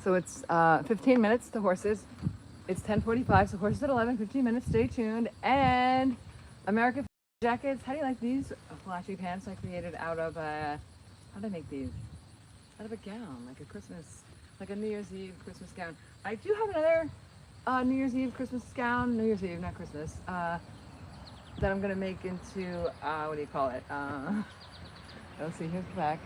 So it's 15 minutes to horses. It's 10:45, so horses at 11, 15 minutes, stay tuned. And American jackets, how do you like these flashy pants I created out of, how did I make these? Out of a gown, like a Christmas, like a New Year's Eve Christmas gown. I do have another New Year's Eve Christmas gown, New Year's Eve, not Christmas, that I'm gonna make into, what do you call it? Let's see, here's the back.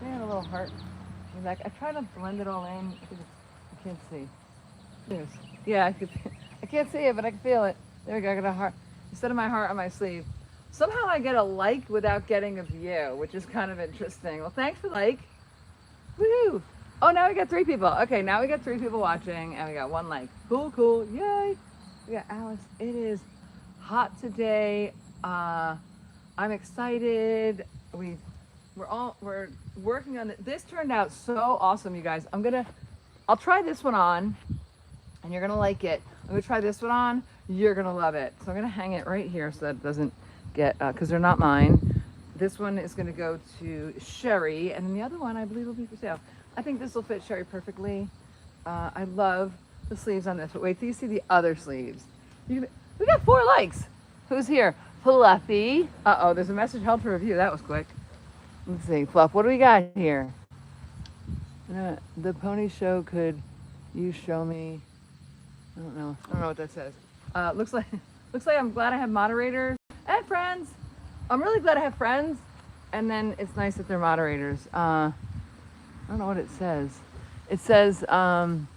Yeah, a little heart in the back. I try to blend it all in. I can't see. There's, yeah, I can't see it, but I can feel it. There we go, I got a heart. Instead of my heart on my sleeve. Somehow I get a like without getting a view, which is kind of interesting. Well, thanks for the like. Woohoo! Oh, now we got 3 people. Okay, now we got 3 people watching, and we got 1 like. Cool, cool, yay! We got Alice. It is hot today. I'm excited. We're working on it. This turned out so awesome, you guys. I'll try this one on, and you're gonna like it. I'm gonna try this one on. You're gonna love it. So I'm gonna hang it right here so that it doesn't get, because they're not mine. This one is gonna go to Sherry, and then the other one I believe will be for sale. I think this will fit Sherry perfectly. I love the sleeves on this, but wait till you see the other sleeves. We got 4 likes. Who's here? Fluffy. Uh-oh, there's a message held for review. That was quick. Let's see, Fluff, what do we got here? The pony show, could you show me? I don't know what that says. Looks like I'm glad I have moderators and friends. I'm really glad I have friends, and then it's nice that they're moderators. I don't know what it says. It says, the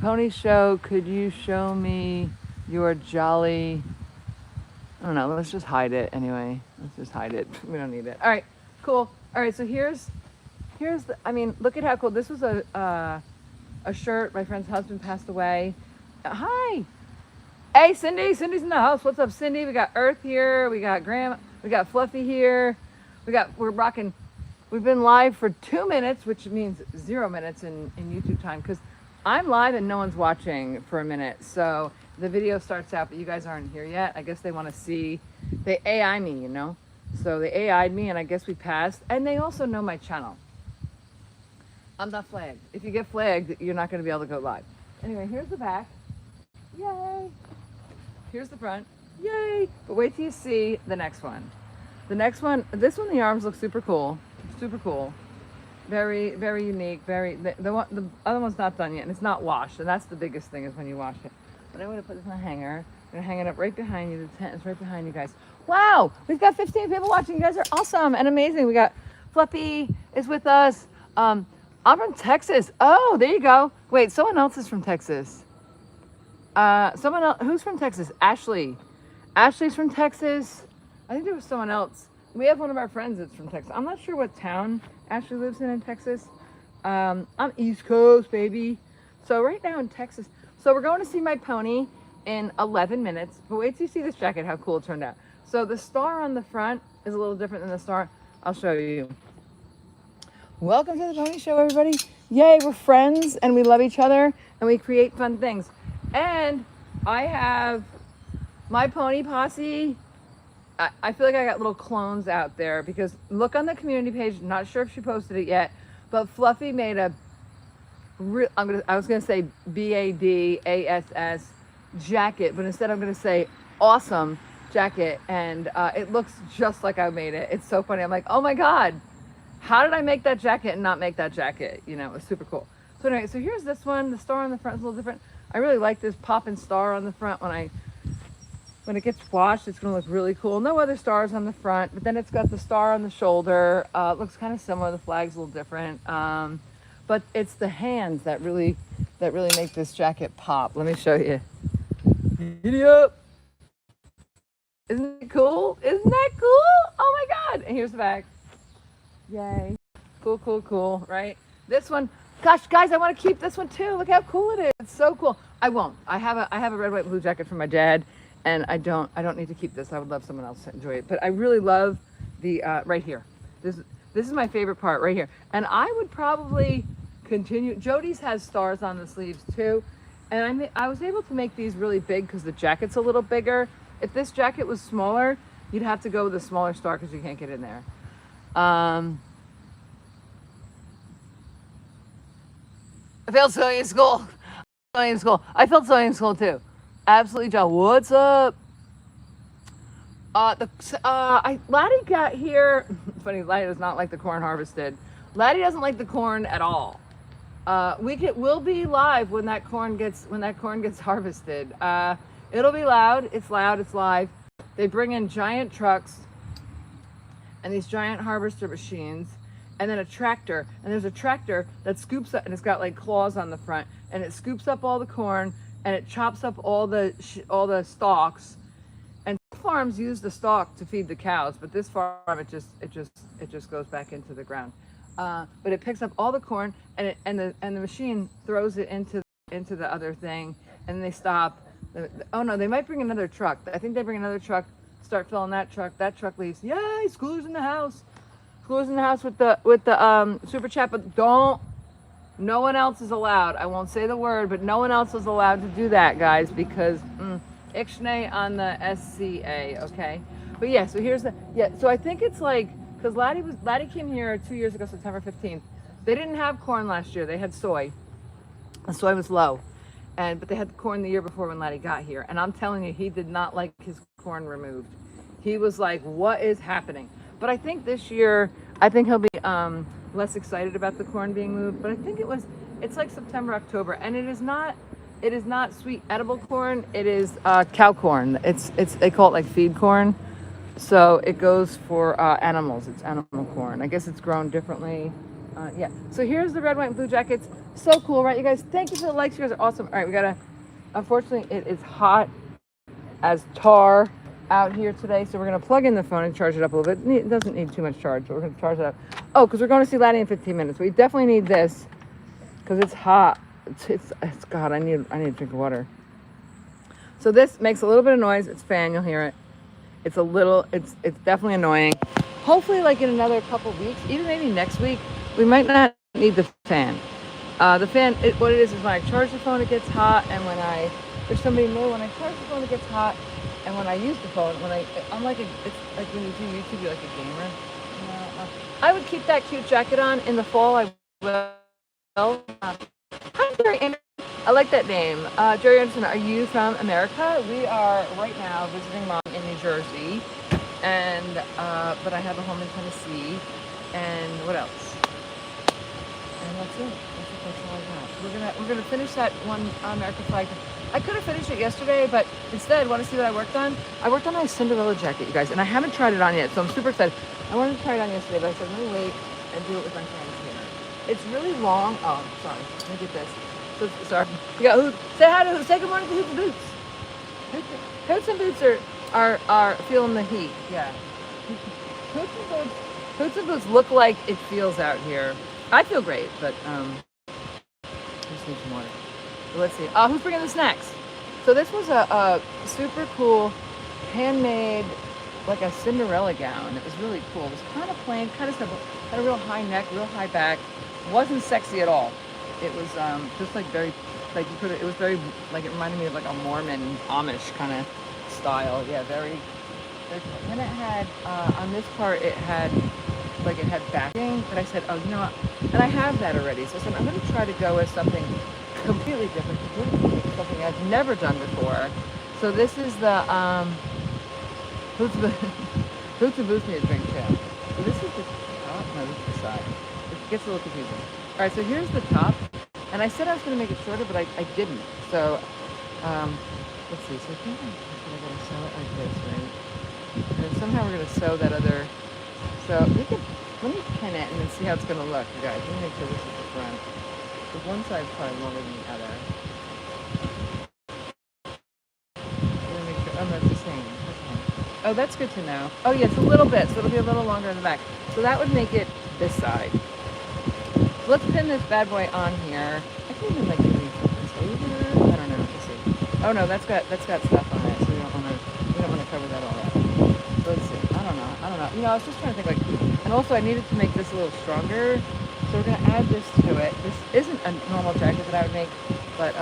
pony show, could you show me your jolly, I don't know, let's just hide it anyway. Let's just hide it. We don't need it. All right, cool. All right, so here's the, I mean, look at how cool. This was a shirt. My friend's husband passed away. Hi. Hey, Cindy. Cindy's in the house. What's up, Cindy? We got Earth here. We got Graham. We got Fluffy here. We're rocking. We've been live for 2 minutes, which means 0 minutes in YouTube time, because I'm live and no one's watching for a minute. So the video starts out, but you guys aren't here yet. I guess they want to see, they AI me, you know? So they AI'd me, and I guess we passed. And they also know my channel. I'm not flagged. If you get flagged, you're not going to be able to go live. Anyway, here's the back. Yay. Here's the front. Yay. But wait till you see the next one. The next one, this one, the arms look super cool. Super cool. Very, very unique. The other one's not done yet, and it's not washed. And that's the biggest thing, is when you wash it. But I'm going to put this in a hanger. I'm going to hang it up right behind you. The tent is right behind you guys. Wow. We've got 15 people watching. You guys are awesome and amazing. We got Fluffy is with us. I'm from Texas. Oh, there you go. Wait, someone else is from Texas. Someone else, who's from Texas? Ashley. Ashley's from Texas. I think there was someone else. We have one of our friends that's from Texas. I'm not sure what town Ashley lives in Texas. I'm East Coast, baby. So right now in Texas. So we're going to see my pony in 11 minutes. But wait till you see this jacket, how cool it turned out. So the star on the front is a little different than the star. I'll show you. Welcome to the Pony Show, everybody. Yay, we're friends and we love each other and we create fun things. And I have my pony posse. I feel like I got little clones out there, because look on the community page. Not sure if she posted it yet, but Fluffy made a real, I was gonna say BADASS jacket, but instead I'm gonna say awesome jacket, and it looks just like I made it. It's so funny. I'm like, oh my God, how did I make that jacket and not make that jacket? You know, it was super cool. So anyway, so here's this one. The star on the front is a little different. I really like this popping star on the front. When it gets washed, it's gonna look really cool. No other stars on the front, but then it's got the star on the shoulder. It looks kind of similar. The flag's a little different, but it's the hands that really make this jacket pop. Let me show you. Giddy up! Isn't it cool? Isn't that cool? Oh my God! And here's the back. Yay! Cool, cool, cool. Right? This one. Gosh, guys, I want to keep this one too. Look how cool it is. It's so cool. I won't. I have a red, white, blue jacket from my dad. And I don't need to keep this. I would love someone else to enjoy it. But I really love the, right here. This is my favorite part right here. And I would probably continue. Jody's has stars on the sleeves too. And I was able to make these really big because the jacket's a little bigger. If this jacket was smaller, you'd have to go with a smaller star because you can't get in there. I failed sewing in school. Sewing in school. I failed sewing in school too. Absolutely, John. What's up? Laddie got here. It's funny, Laddie does not like the corn harvested. Laddie doesn't like the corn at all. We'll be live when that corn gets harvested. It'll be loud. It's loud. It's live. They bring in giant trucks and these giant harvester machines, and then a tractor. And there's a tractor that scoops up, and it's got like claws on the front, and it scoops up all the corn, and it chops up all the stalks. And farms use the stalk to feed the cows, but this farm it just goes back into the ground. But it picks up all the corn, and the machine throws it into the other thing, and they stop. Oh no, they might bring another truck. I think they bring another truck, start filling that truck. That truck leaves. Yay, Schooler's in the house. Schooler's in the house with the super chat, but no one else is allowed. I won't say the word, but no one else is allowed to do that, guys, because Ixnay on the SCA, okay? But yeah, so so I think it's like, because Laddie came here 2 years ago, September 15th. They didn't have corn last year. They had soy. The soy was low. But they had corn the year before when Laddie got here. And I'm telling you, he did not like his corn removed. He was like, what is happening? But I think this year, he'll be less excited about the corn being moved. But I think it's like September, October. And it is not sweet edible corn. It is cow corn. They call it like feed corn. So it goes for animals. It's animal corn. I guess it's grown differently. Yeah. So here's the red, white, and blue jackets. So cool, right, you guys? Thank you for the likes. You guys are awesome. All right, unfortunately, it is hot as tar out here today. So we're going to plug in the phone and charge it up a little bit. It doesn't need too much charge, but we're going to charge it up. Oh, because we're going to see Laddie in 15 minutes. We definitely need this because it's hot. It's God, I need a drink of water. So this makes a little bit of noise. It's fan, you'll hear it. It's definitely annoying. Hopefully, like in another couple weeks, even maybe next week, we might not need the fan. The fan, what it is when I charge the phone, it gets hot, and there's somebody new, when I charge the phone, it gets hot, and when I use the phone, it's like when you do YouTube, you're like a gamer. I would keep that cute jacket on in the fall. I will. Hi, Jerry Anderson. I like that name. Jerry Anderson, are you from America? We are right now visiting mom in New Jersey, and but I have a home in Tennessee. And what else? And that's it. That's all I got. We're gonna finish that one American flag. I could have finished it yesterday, but instead, want to see what I worked on? I worked on my Cinderella jacket, you guys, and I haven't tried it on yet, so I'm super excited. I wanted to try it on yesterday, but I said, let me wait and do it with my friends here. It's really long. Oh, sorry. Let me get this. So, sorry. We got Hoot. Say hi to Hoot. Say good morning to Hoots and Boots. Hoots and Boots are feeling the heat. Yeah. Hoots and Boots look like it feels out here. I feel great, but I just need some water. So let's see. Who's bringing the snacks? So this was a super cool handmade, like a Cinderella gown. It was really cool. It was kind of plain, kind of simple. Had a real high neck, real high back. Wasn't sexy at all. It was just like very, like you put it. It was very, like it reminded me of like a Mormon Amish kind of style. Yeah, very, very cool. And it had on this part it had backing, but I said, oh, you know what? And I have that already. So I said I'm going to try to go with something completely different, something I've never done before. So this is the Hoots and Boots need a drink too. So this is the top. No, this is the side. It gets a little confusing. All right, so here's the top, and I said I was going to make it shorter, but I didn't. So let's see. So I think I'm going to sew it like this, right? And then somehow we're going to sew that other. So let me pin it and then see how it's going to look, you guys. Let me make sure this is the front. The one side's probably longer than the other. Let me make sure. Oh, that's the same. Okay. Oh, that's good to know. Oh, yeah, it's a little bit, so it'll be a little longer in the back. So that would make it this side. So let's pin this bad boy on here. I can even like maybe flip this over. I don't know. Let's see. Oh no, that's got stuff on it, so we don't want to cover that all up. So let's see. I don't know. You know, I was just trying to think like, and also I needed to make this a little stronger. So we're gonna add this to it. This isn't a normal jacket that I would make, but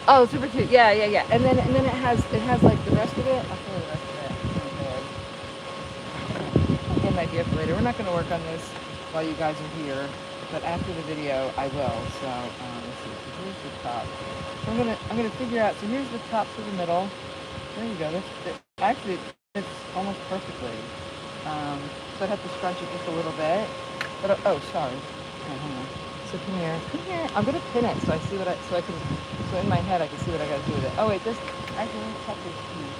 oh, super cute. Yeah. And then it has like the rest of it. I'll show you the rest of it. I'll get an idea for later. We're not gonna work on this while you guys are here. but after the video I will. So let's see. So here's the top. So I'm gonna figure out. So here's the top to the middle. There you go. Actually it's almost perfectly. So I'd have to scrunch it just a little bit. But oh, sorry. Okay, hang on. So come here. I'm gonna pin it so I see so in my head I can see what I gotta do with it. Oh wait, actually let me cut this piece.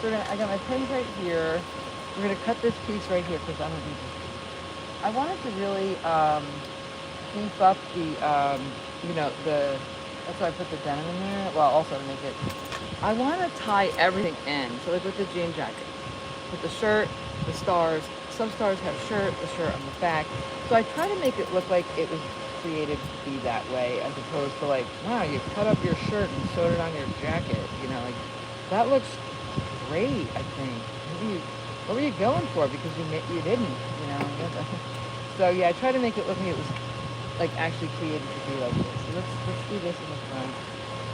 So I got my pins right here. We're gonna cut this piece right here because I don't need this piece. I wanted to really beef up the that's why I put the denim in there. Well, also to make it. I want to tie everything in. So like with the jean jacket, with the shirt, the stars. Some stars have the shirt on the back. So I try to make it look like it was created to be that way, as opposed to like, wow, you cut up your shirt and sewed it on your jacket. You know, like that looks great. I think. What were you going for? Because you didn't. You know. So yeah, I try to make it look like it was like actually created to be like this. So let's do this in the front.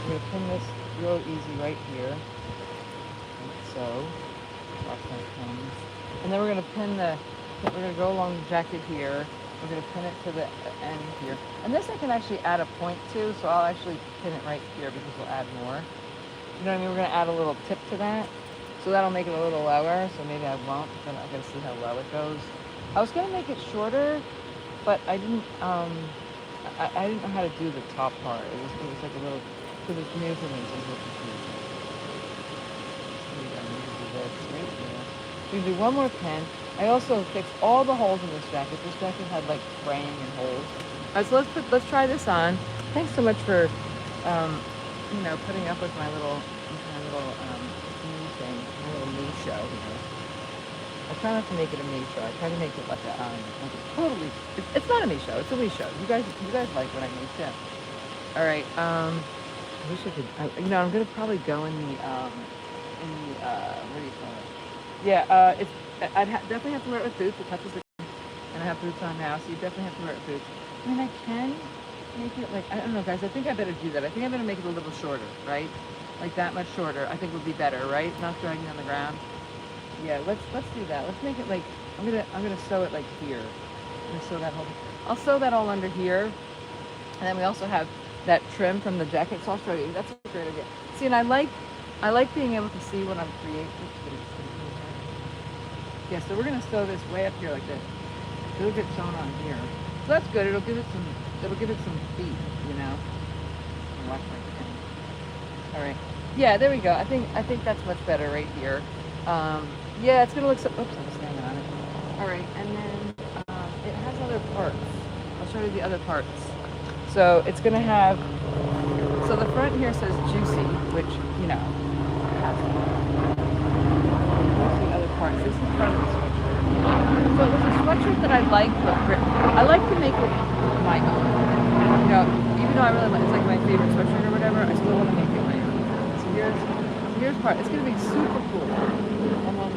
We're gonna pin this real easy right here. Like so. Watch my pins. And then we're gonna go along the jacket here. We're gonna pin it to the end here. And this I can actually add a point to, so I'll actually pin it right here because we'll add more. You know what I mean? We're gonna add a little tip to that. So that'll make it a little lower, so maybe I won't, but I gotta see how low it goes. I was gonna make it shorter, but I didn't I didn't know how to do the top part. It was like a little, because it's new for me, so it's a little confusing. We do one more pin. I also fixed all the holes in this jacket. This jacket had like fraying and holes. All right, so let's try this on. Thanks so much for putting up with my little me thing, my little me show. I try not to make it a me show. I try to make it like a totally. It's not a me show. It's a we show. You guys like what I make too. All right. I wish I could. I'm gonna probably go in the what do you call it? Yeah, definitely have to wear it with boots. It touches the and I have boots on now, so you definitely have to wear it with boots. I mean, I can make it like, I don't know, guys. I think I better do that. I think I better make it a little shorter, right? Like that much shorter. I think would be better, right? Not dragging on the ground. Yeah, let's do that. Let's make it like I'm gonna sew it like here. I'm gonna sew that whole. I'll sew that all under here, and then we also have that trim from the jacket. So I'll show you. That's a great idea. See, and I like being able to see what I'm creating. Yeah, so we're gonna sew this way up here like this. It'll get sewn on here. So that's good. It'll give it some feet, you know. Watch my pin. All right. Yeah, there we go. I think that's much better right here. Yeah, it's gonna look so. Oops, I'm standing on it. All right, and then it has other parts. I'll show you the other parts. So it's gonna have. So the front here says juicy, which has the other parts. This is part of the sweatshirt. So it was a sweatshirt that I liked, but I like to make it my own. Even though I really like it's like my favorite sweatshirt or whatever, I still want to make it my own. So here's part. It's gonna be super cool. And then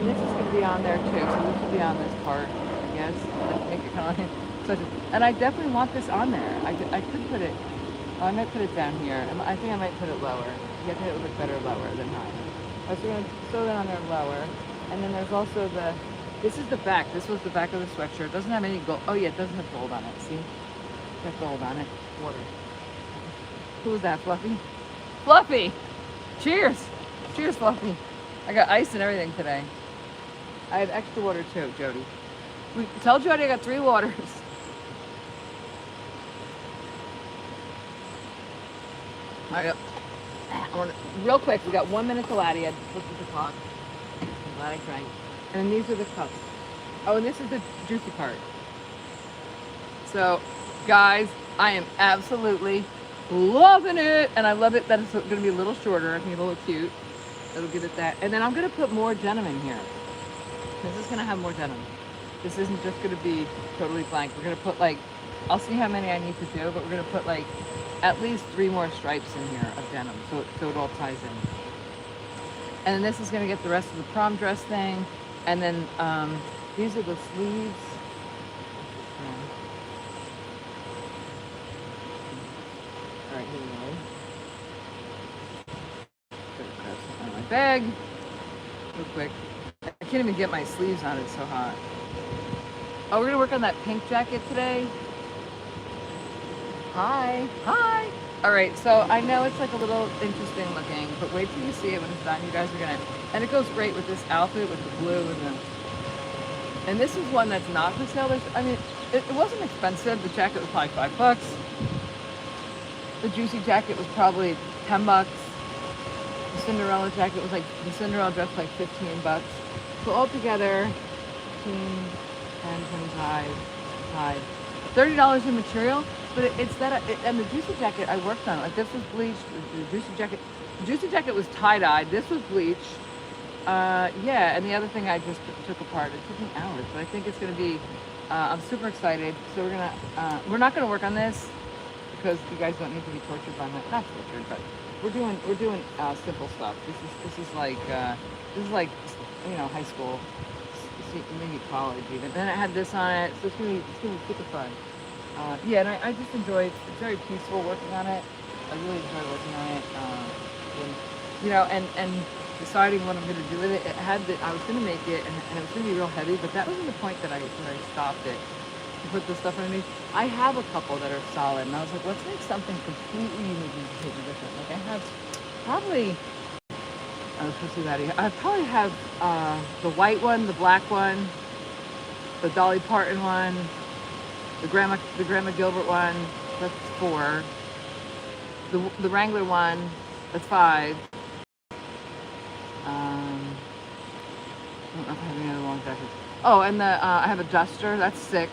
this is gonna be on there too. So this will be on this part, I guess. Make it kind of like and I definitely want this on there. I could put it. I might put it down here. I think I might put it lower. You have to hit it look better lower than high. So we're going to sew that on there lower. And then there's also this is the back. This was the back of the sweatshirt. It doesn't have any gold. Oh yeah, it doesn't have gold on it. See? It's got gold on it. Water. Who was that, Fluffy? Fluffy! Cheers! Cheers, Fluffy. I got ice and everything today. I have extra water too, Jody. Tell Jody I got 3 waters. All right, real quick, we got 1 minute to Laddie. I looked at the clock. I'm glad I drank. And these are the cups. Oh, and this is the juicy part. So, guys, I am absolutely loving it. And I love it that it's going to be a little shorter. I think it'll look cute. It'll give it that. And then I'm going to put more denim in here. This is going to have more denim. This isn't just going to be totally blank. We're going to put I'll see how many I need to do, but we're going to put at least 3 more stripes in here of denim, so it all ties in. And then this is going to get the rest of the prom dress thing. And then these are the sleeves. All right, here we go. Gotta grab something out of my bag. Real quick. I can't even get my sleeves on, it's so hot. Oh, we're gonna work on that pink jacket today. Hi. Hi. All right, so I know it's like a little interesting looking, but wait till you see it when it's done. You guys are gonna, and it goes great with this outfit with the blue and this is one that's not for sale. I mean, it wasn't expensive. The jacket was probably $5. The juicy jacket was probably $10. The Cinderella jacket was like, the Cinderella dress was like $15. So altogether, 15, 10, 25, 5, $30 in material. But it's that, and the juicy jacket I worked on. Like this was bleached. The juicy jacket was tie-dyed. This was bleached. Yeah, and the other thing I just took apart. It took me hours, but I think it's gonna be. I'm super excited. So we're not gonna work on this because you guys don't need to be tortured by my, not tortured, but we're doing simple stuff. This is like high school, maybe college even. Then it had this on it, so it's gonna be super fun. Yeah, and I just enjoy it. It's very peaceful working on it. I really enjoy working on it. And deciding what I'm going to do with it. It had that I was going to make it, and it was going to be real heavy, but that wasn't the point that I stopped it. To put the stuff underneath. I have a couple that are solid, and I was like, let's make something completely unique and completely different. Like I have probably, I was supposed to see that here. I probably have the white one, the black one, the Dolly Parton one, the Grandma Gilbert one. That's 4. The Wrangler one. That's 5. I don't know if I have any other long jackets. Oh, and I have a duster. That's 6.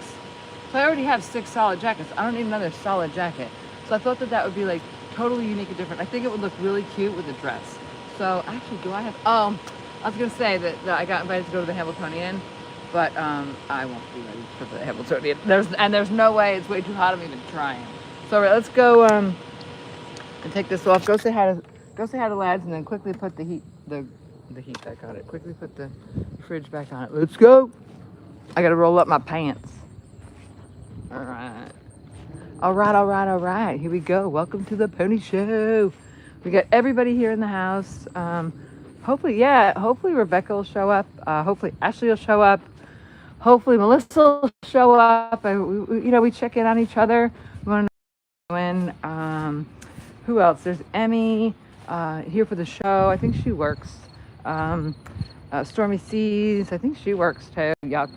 So I already have 6 solid jackets. I don't need another solid jacket. So I thought that would be like totally unique and different. I think it would look really cute with a dress. So actually, do I have? Oh, I was gonna say that I got invited to go to the Hamiltonian, but I won't be ready for the Hamiltonian. There's no way. It's way too hot. I'm even trying. So all right, let's go and take this off. Go say hi to lads, and then quickly put the heat. The heat. I got it. Quickly put the fridge back on it. Let's go. I gotta roll up my pants. All right. Here we go. Welcome to the Pony Show. We got everybody here in the house. Hopefully Rebecca will show up. Hopefully Ashley will show up. Hopefully Melissa will show up. We check in on each other. We want to know when. Who else? There's Emmy here for the show. I think she works. Stormy Seas. I think she works too. Yuck.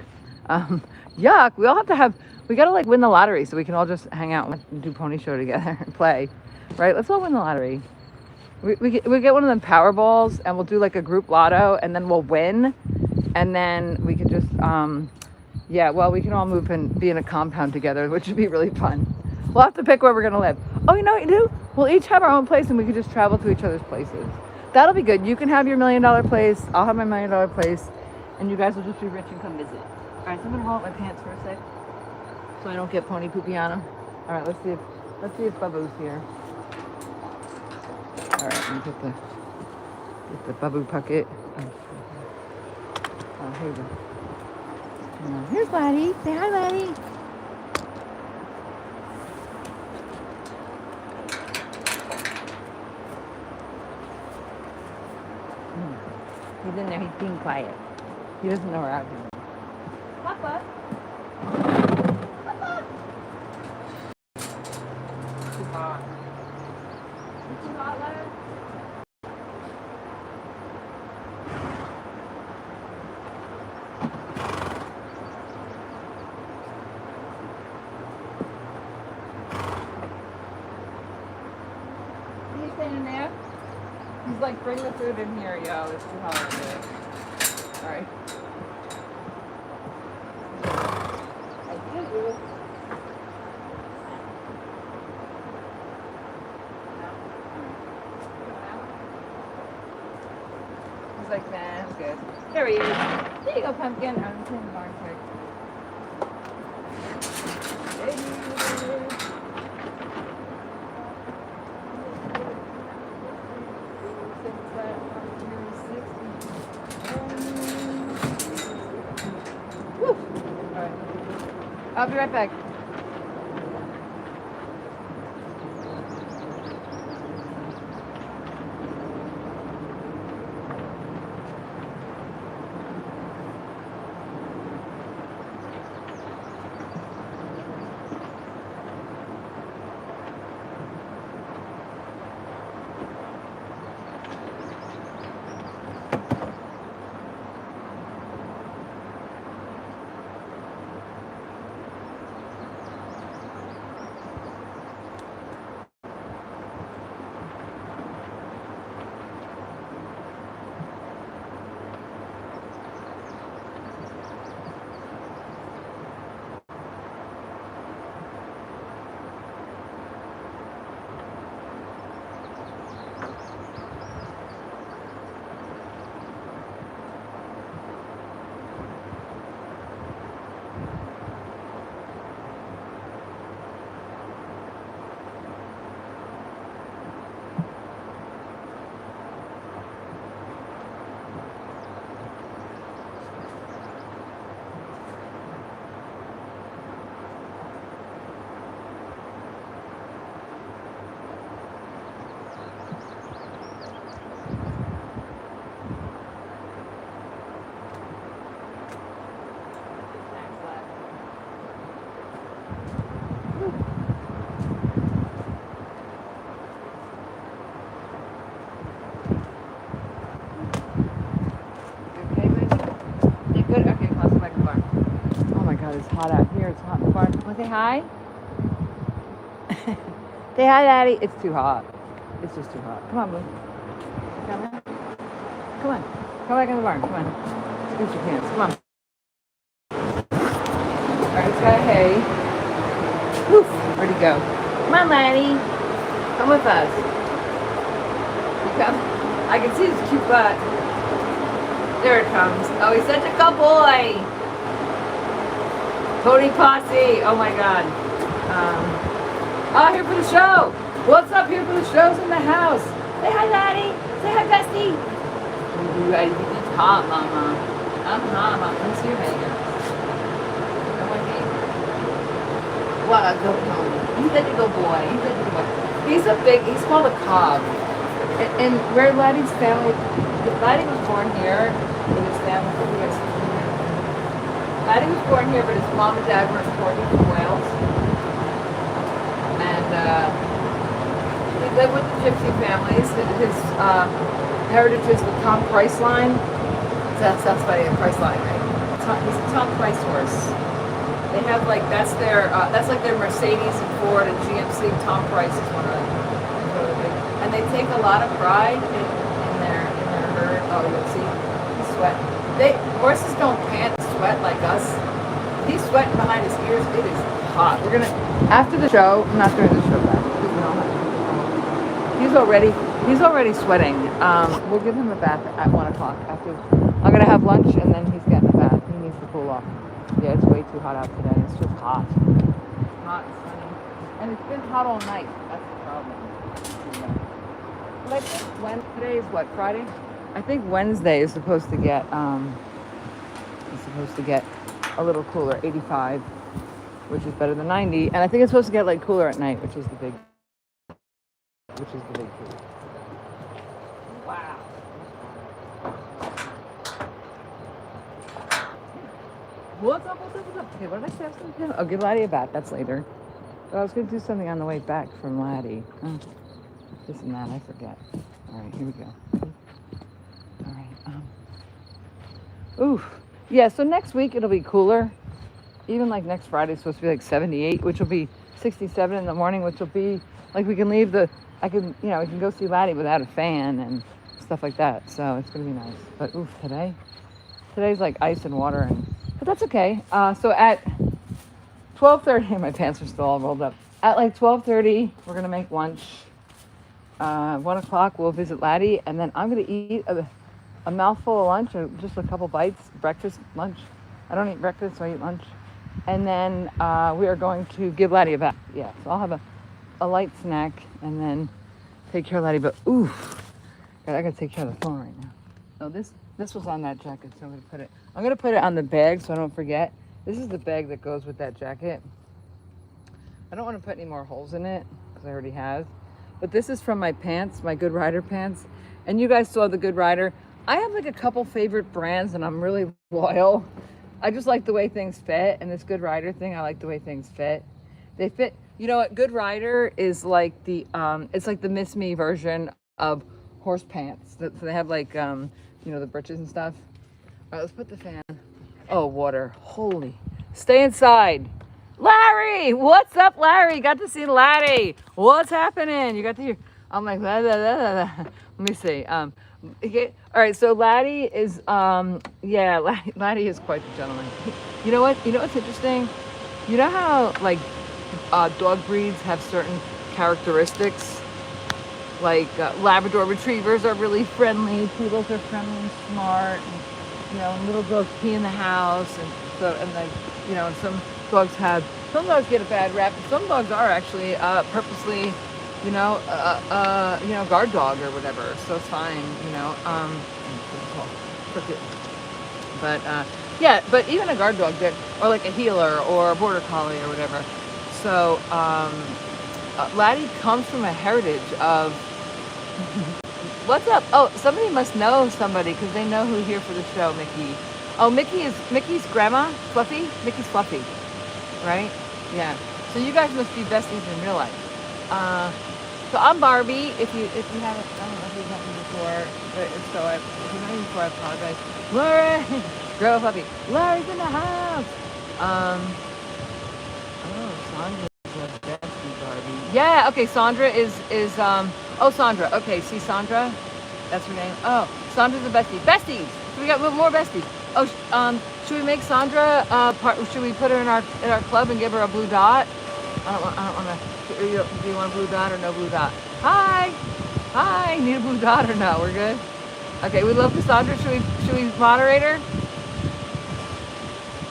Yuck. We gotta like win the lottery so we can all just hang out and do Pony Show together and play. Right? Let's all win the lottery. We get one of them Powerballs and we'll do like a group lotto and then we'll win. And then we can just, we can all move and be in a compound together, which would be really fun. We'll have to pick where we're gonna live. Oh, you know what you do? We'll each have our own place and we can just travel to each other's places. That'll be good. You can have your $1 million place. I'll have my $1 million place. And you guys will just be rich and come visit. All right, so I'm gonna roll up my pants for a sec so I don't get pony poopy on them. All right, let's see if Bubba's here. All right, let me get the Bubba bucket. Oh, here we go. Here's Laddie. Say hi, Laddie. He's in there. He's being quiet. He doesn't know we're out here. Papa. Papa. Too hot. Too hot, Leonard? Are you staying in there? He's like, bring the food in here, yo. It's too hot over there. All right. He's like, nah, I'm good. There he is. There you go, Pumpkin. I'm just in the barn quick. There he is. I'll be right back. hot out here. It's hot in the barn. Want to say hi? Say hi, Daddy. It's too hot. It's just too hot. Come on, Blue. Come on. Come on. Come back in the barn. Come on. Scoot your pants. Come on. All right, it's got hay. Woof. Where'd he go? Come on, Laddie. Come with us. You come. I can see his cute butt. There it comes. Oh, he's such a good boy. Pony Posse. Oh my God. Here for the show. What's up? Here for the show's in the house. Say hi, Daddy. Say hi, Bestie. You ready? It's hot, Mama. I'm hot, Mama. Let me see your hanger. Come on, hanger. What a good pony. He's such a good boy. He's such a good boy. He's called a cob. And where Laddie's family, Laddie was born here with his family. Laddie was born here, but his mom and dad were imported from Wales. And he lived with the gypsy families. His heritage is the Tom Price line. That's funny, a Price line, right? He's a Tom Price horse. They have like, that's like their Mercedes and Ford and GMC. Tom Price is one of them. And they take a lot of pride in their herd. Oh, you'll see, he's sweating. Horses don't pant and sweat like us. He's sweating behind his ears. It is hot. We're gonna, after the show, I'm not doing the show back. He's already sweating. We'll give him a bath at 1 o'clock. After, I'm gonna have lunch and then he's getting a bath. He needs to cool off. Yeah, it's way too hot out today. It's just hot. Hot and sunny. And it's been hot all night. That's the problem. But I think today is what, Friday? I think Wednesday is supposed to get a little cooler, 85, which is better than 90. And I think it's supposed to get like cooler at night, which is the big key. Wow. What's up? Okay, what did I say I was going to do? Oh, give Laddie a bath. That's later. But I was going to do something on the way back from Laddie. Oh, this and that, I forget. All right, here we go. All right. Ooh. Yeah, so next week it'll be cooler. Even like next Friday, it's supposed to be like 78, which will be 67 in the morning, which will be like we can leave we can go see Laddie without a fan and stuff like that. So it's going to be nice. But oof, today's like ice and water, but that's okay. So at 12:30, my pants are still all rolled up. At like 12:30, we're going to make lunch. 1 o'clock, we'll visit Laddie, and then I'm going to eat a mouthful of lunch, or just a couple bites, breakfast, lunch. I don't eat breakfast, so I eat lunch. And then we are going to give Laddie a bath. Yeah, so I'll have a light snack and then take care of Laddie. But oof, God, I gotta take care of the phone right now. No, this was on that jacket, so I'm gonna put it on the bag so I don't forget. This is the bag that goes with that jacket. I don't want to put any more holes in it because I already have. But this is from my pants, my Good Rider pants. And you guys saw the Good Rider. I have like a couple favorite brands and I'm really loyal. I just like the way things fit. And this Good Rider thing, I like the way things fit. They fit, you know what, Good Rider is like it's like the Miss Me version of horse pants. So they have like, the breeches and stuff. All right, let's put the fan. Oh, water, holy. Stay inside. Larry, what's up, Larry? Got to see Laddie. What's happening? You got to hear. I'm like, blah, blah, blah, blah. Let me see. Okay. All right, so Laddie is, Laddie is quite the gentleman. You know what? You know what's interesting? You know how like dog breeds have certain characteristics? Like Labrador Retrievers are really friendly. Poodles are friendly and smart. And, little dogs pee in the house, and some dogs get a bad rap. Some dogs are actually purposely, guard dog or whatever. So it's fine, but even a guard dog did, or like a healer or a border collie or whatever. So Laddie comes from a heritage of. What's up? Oh, somebody must know somebody because they know who's here for the show, Mickey. Oh, Mickey's grandma, Fluffy. Mickey's Fluffy, right? Yeah. So you guys must be besties in real life. So I'm Barbie. If you haven't, I don't know if you've met me before, but if you met me before, I apologize. Larry, girl Fluffy. Larry's in the house. Yeah, okay, Sandra is oh, Sandra. Okay, see Sandra? That's her name. Oh, Sandra's a bestie. Besties! So we got more besties. Oh, should we make Sandra should we put her in our club and give her a blue dot? I don't want to. Do you want a blue dot or no blue dot? Hi! Hi! Need a blue dot or no? We're good? Okay, we love Cassandra. Should we moderate her?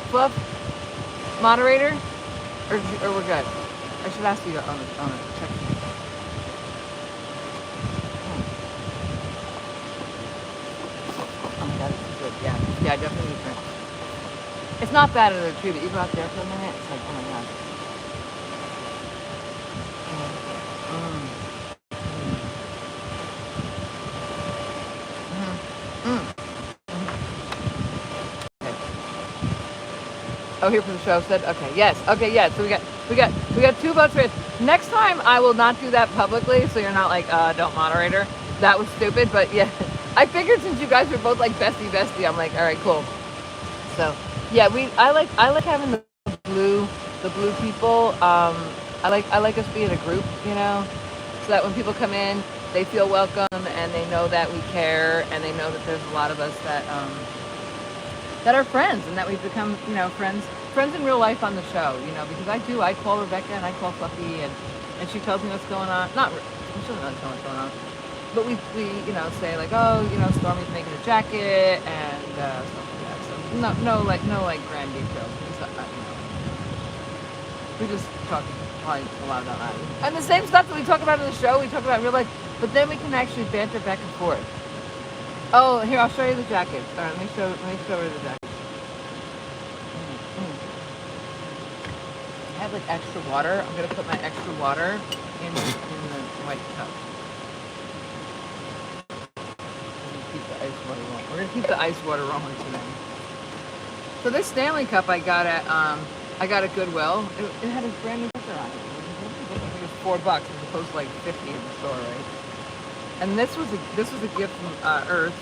Fluff? Moderate her? Or we're good? I should ask you on a check. Oh my god, it's good. Yeah. Yeah, I definitely need drink. It's not bad in the tree, but you go out there for a minute, it's like, oh my god. Oh, here for the show said, okay, yes, okay, yes. So we got 2 votes for it. Next time I will not do that publicly, so you're not like, don't moderate her. That was stupid, but yeah. I figured since you guys were both like bestie, I'm like, all right, cool. So yeah, I like having the blue people. I like us being a group, you know, so that when people come in, they feel welcome and they know that we care and they know that there's a lot of us that are friends and that we've become, you know, friends in real life on the show, you know, because I call Rebecca and I call Fluffy and she tells me what's going on. She doesn't really tell me what's going on. But we you know, say like, oh, you know, Stormy's making a jacket and stuff like that. So no grand details. We just talk probably a lot about that. And the same stuff that we talk about in the show, we talk about in real life, but then we can actually banter back and forth. Oh, here, I'll show you the jacket. All right, let me show her the jacket. I have like extra water. I'm gonna put my extra water in the white cup. We're gonna keep the ice water rolling today. So this Stanley cup I got at Goodwill. It had a brand new sticker on it. It was $4 as opposed to like 50 in the store, right? And this was a gift from Earth.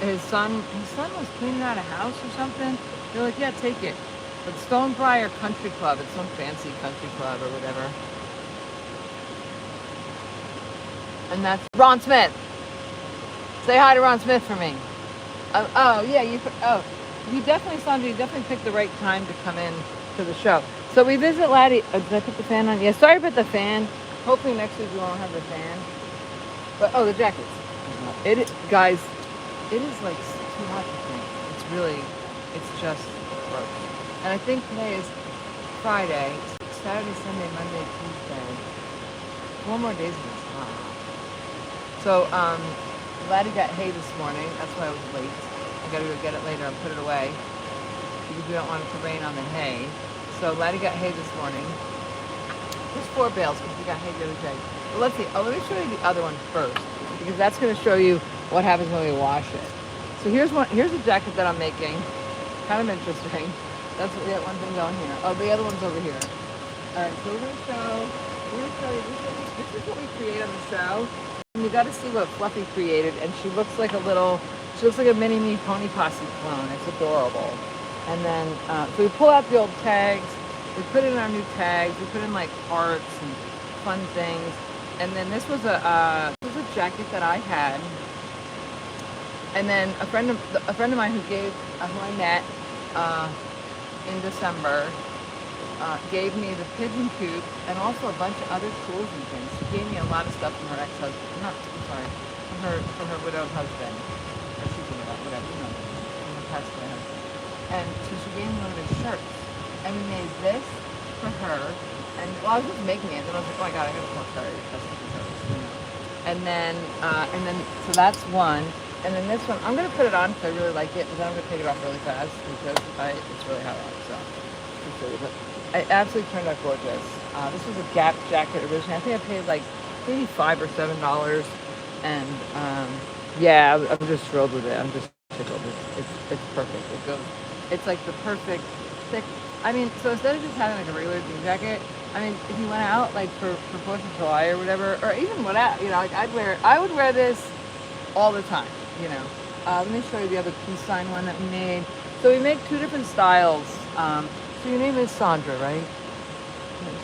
His son was cleaning out a house or something. They're like, yeah, take it. But Stonebriar Country Club. It's some fancy country club or whatever. And that's Ron Smith. Say hi to Ron Smith for me. You definitely, Sandra, you definitely picked the right time to come in to the show. So we visit Laddie. Did I put the fan on? Yeah, sorry about the fan. Hopefully next week we won't have the fan. But, the jackets. Guys, it is like too hot to drink. It's just gross. And I think today is Friday, Saturday, Sunday, Monday, Tuesday. 4 more days of this hot. So, Laddie got hay this morning. That's why I was late. I gotta go get it later and put it away because we don't want it to rain on the hay. So Laddie got hay this morning. Just 4 bales because we got hay the other day. But let's see. Let me show you the other one first because that's going to show you what happens when we wash it. So here's a jacket that I'm making. Kind of interesting. That's what we got one thing going here. Oh, the other one's over here. All right. So we're going to show you. This is what we create on the show. And you got to see what Fluffy created, and she looks like a mini me Pony Posse clone. It's adorable. And then, so we pull out the old tags, we put in our new tags, we put in like hearts and fun things. And then this was a jacket that I had. And then a friend of mine who I met in December, gave me the pigeon coop and also a bunch of other tools and things. She gave me a lot of stuff from her ex-husband. From her widowed husband. Or she's whatever, from her past husband. And so she gave me one of his shirts. And we made this for her. And I was just making it, and I was like, oh my god, I gotta post her. And then so that's one. And then this one, I'm gonna put it on because I really like it, but then I'm gonna take it off really fast because it's really hot out. So it absolutely turned out gorgeous. This was a Gap jacket originally. I think I paid like maybe $5 or $7, and yeah, I'm just thrilled with it. I'm just tickled. It's perfect. It's like the perfect thick. I mean, so instead of just having like a regular jean jacket, I mean, if you went out like for 4th of July or whatever, or even whatever, you know, like I would wear this all the time, you know. Let me show you the other peace sign one that we made. So we make 2 different styles. So your name is Sandra, right?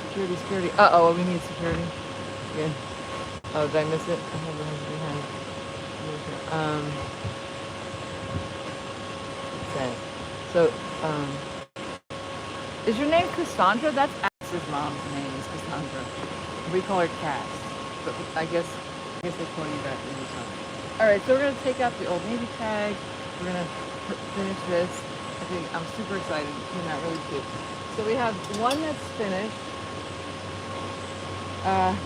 Security, security. Uh-oh, we need security. Good. Oh, did I miss it? I have the husband behind. Okay. So, is your name Cassandra? That's Ax's mom's name is Cassandra. We call her Cass. But I guess they call you that in the time. Alright, so we're gonna take out the Old Navy tag. We're gonna finish this. I think I'm super excited. It came out really cute. So we have one that's finished. I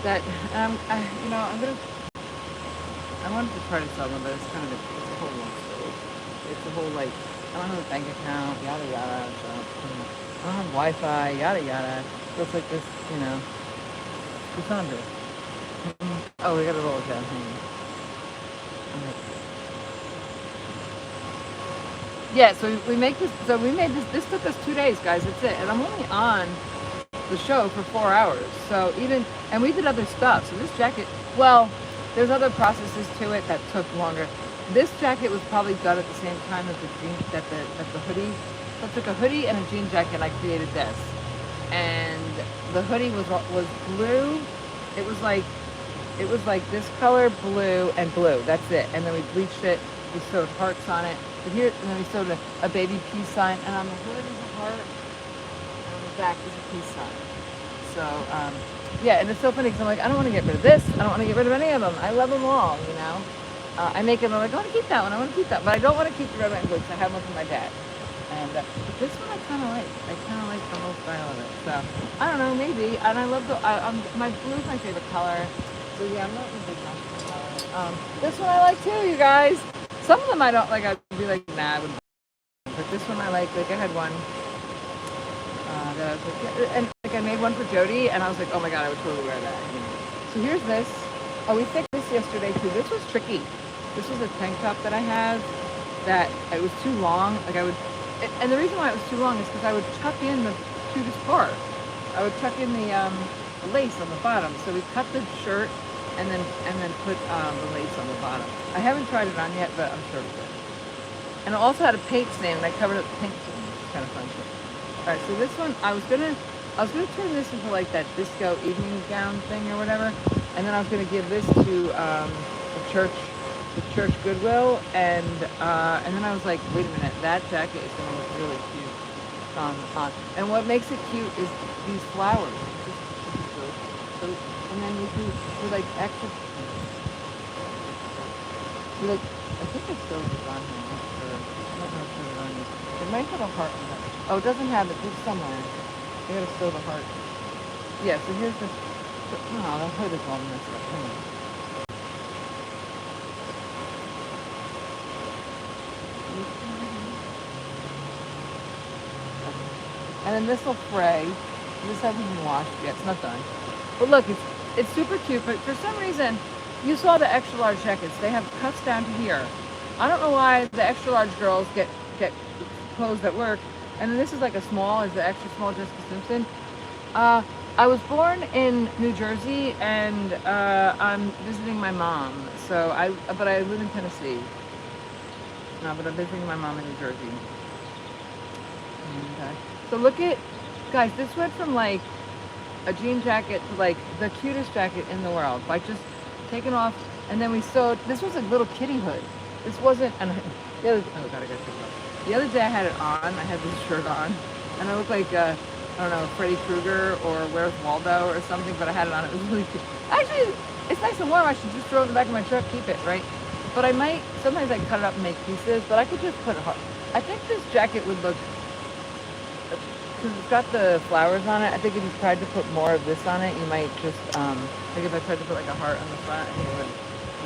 wanted to try to sell them, but it's kind of it's a whole long story. It's a whole like I don't have a bank account, yada yada. So I don't have Wi-Fi, yada yada. So it's like this, Cassandra. Oh, we gotta roll it down. Hang on. Yeah, so we make this. So we made this. This took us 2 days, guys. That's it. And I'm only on the show for 4 hours. So and we did other stuff. So this jacket, well, there's other processes to it that took longer. This jacket was probably done at the same time as the hoodie. So I took a hoodie and a jean jacket and I created this. And the hoodie was blue. It was like this color, blue and blue. That's it. And then we bleached it. We sewed hearts on it. But here, and then we sewed a baby peace sign. And on the hood is a heart. And on the back is a peace sign. So, yeah, and it's so funny because I'm like, I don't want to get rid of this. I don't want to get rid of any of them. I love them all, I make them, I'm like, I want to keep that one. I want to keep that. But I don't want to keep the red, white, and blue because I have one from my dad. And but this one I kind of like. I kind of like the whole style of it. So, I don't know, maybe. And I love my blue is my favorite color. So, yeah, I'm not a big fan of color. This one I like too, you guys. Some of them I don't like. I'd be like, nah, I wouldn't. But this one I like. Like, I had one. That I was like, yeah. And like I made one for Jody, and I was like, oh my god, I would totally wear that. So here's this. Oh, we fixed this yesterday too. This was tricky. This was a tank top that I have that it was too long. Like and the reason why it was too long is because I would tuck in the cutest part. I would tuck in the lace on the bottom. So we cut the shirt and then put the lace on the bottom. I haven't tried it on yet, but I'm sure it's good. And it also had a paint stain, and I covered it with paint stain. It's kind of fun too. All right, so this one I was gonna turn this into like that disco evening gown thing or whatever, and then I was gonna give this to the church Goodwill, and then I was like, wait a minute, that jacket is gonna look really cute on. And what makes it cute is these flowers. So, and then we like extra. I think it still is on here. I'm not sure. I don't know if it's on here. It might have a heart in it. Oh, it doesn't have it. It's somewhere. I gotta sew the heart. Yeah, so here's the. Oh, the hood is all messed up. Hang on. And then this will fray. This hasn't been washed yet. It's not done. But look, it's super cute. But for some reason, you saw the extra large jackets. They have cuffs down to here. I don't know why the extra large girls get clothes at work. And then this is like a small, is the extra small Jessica Simpson. I was born in New Jersey, and I'm visiting my mom. But I live in Tennessee. No, but I'm visiting my mom in New Jersey. Okay. So look at, guys, this went from like a jean jacket to like the cutest jacket in the world. Like just taken off, and then we sewed, this was a little kitty hood. This wasn't, and the other, oh god, I gotta take it off. The other day I had it on, I had this shirt on, and I looked like, I don't know, Freddy Krueger or Where's Waldo or something, but I had it on, it was really cute. Actually, it's nice and warm, I should just throw it in the back of my truck, keep it, right? But I might, sometimes I cut it up and make pieces, but I could just put it hard. I think this jacket would look, because it's got the flowers on it, I think if you tried to put more of this on it, you might just, like if I tried to put like a heart on the front, I think it would,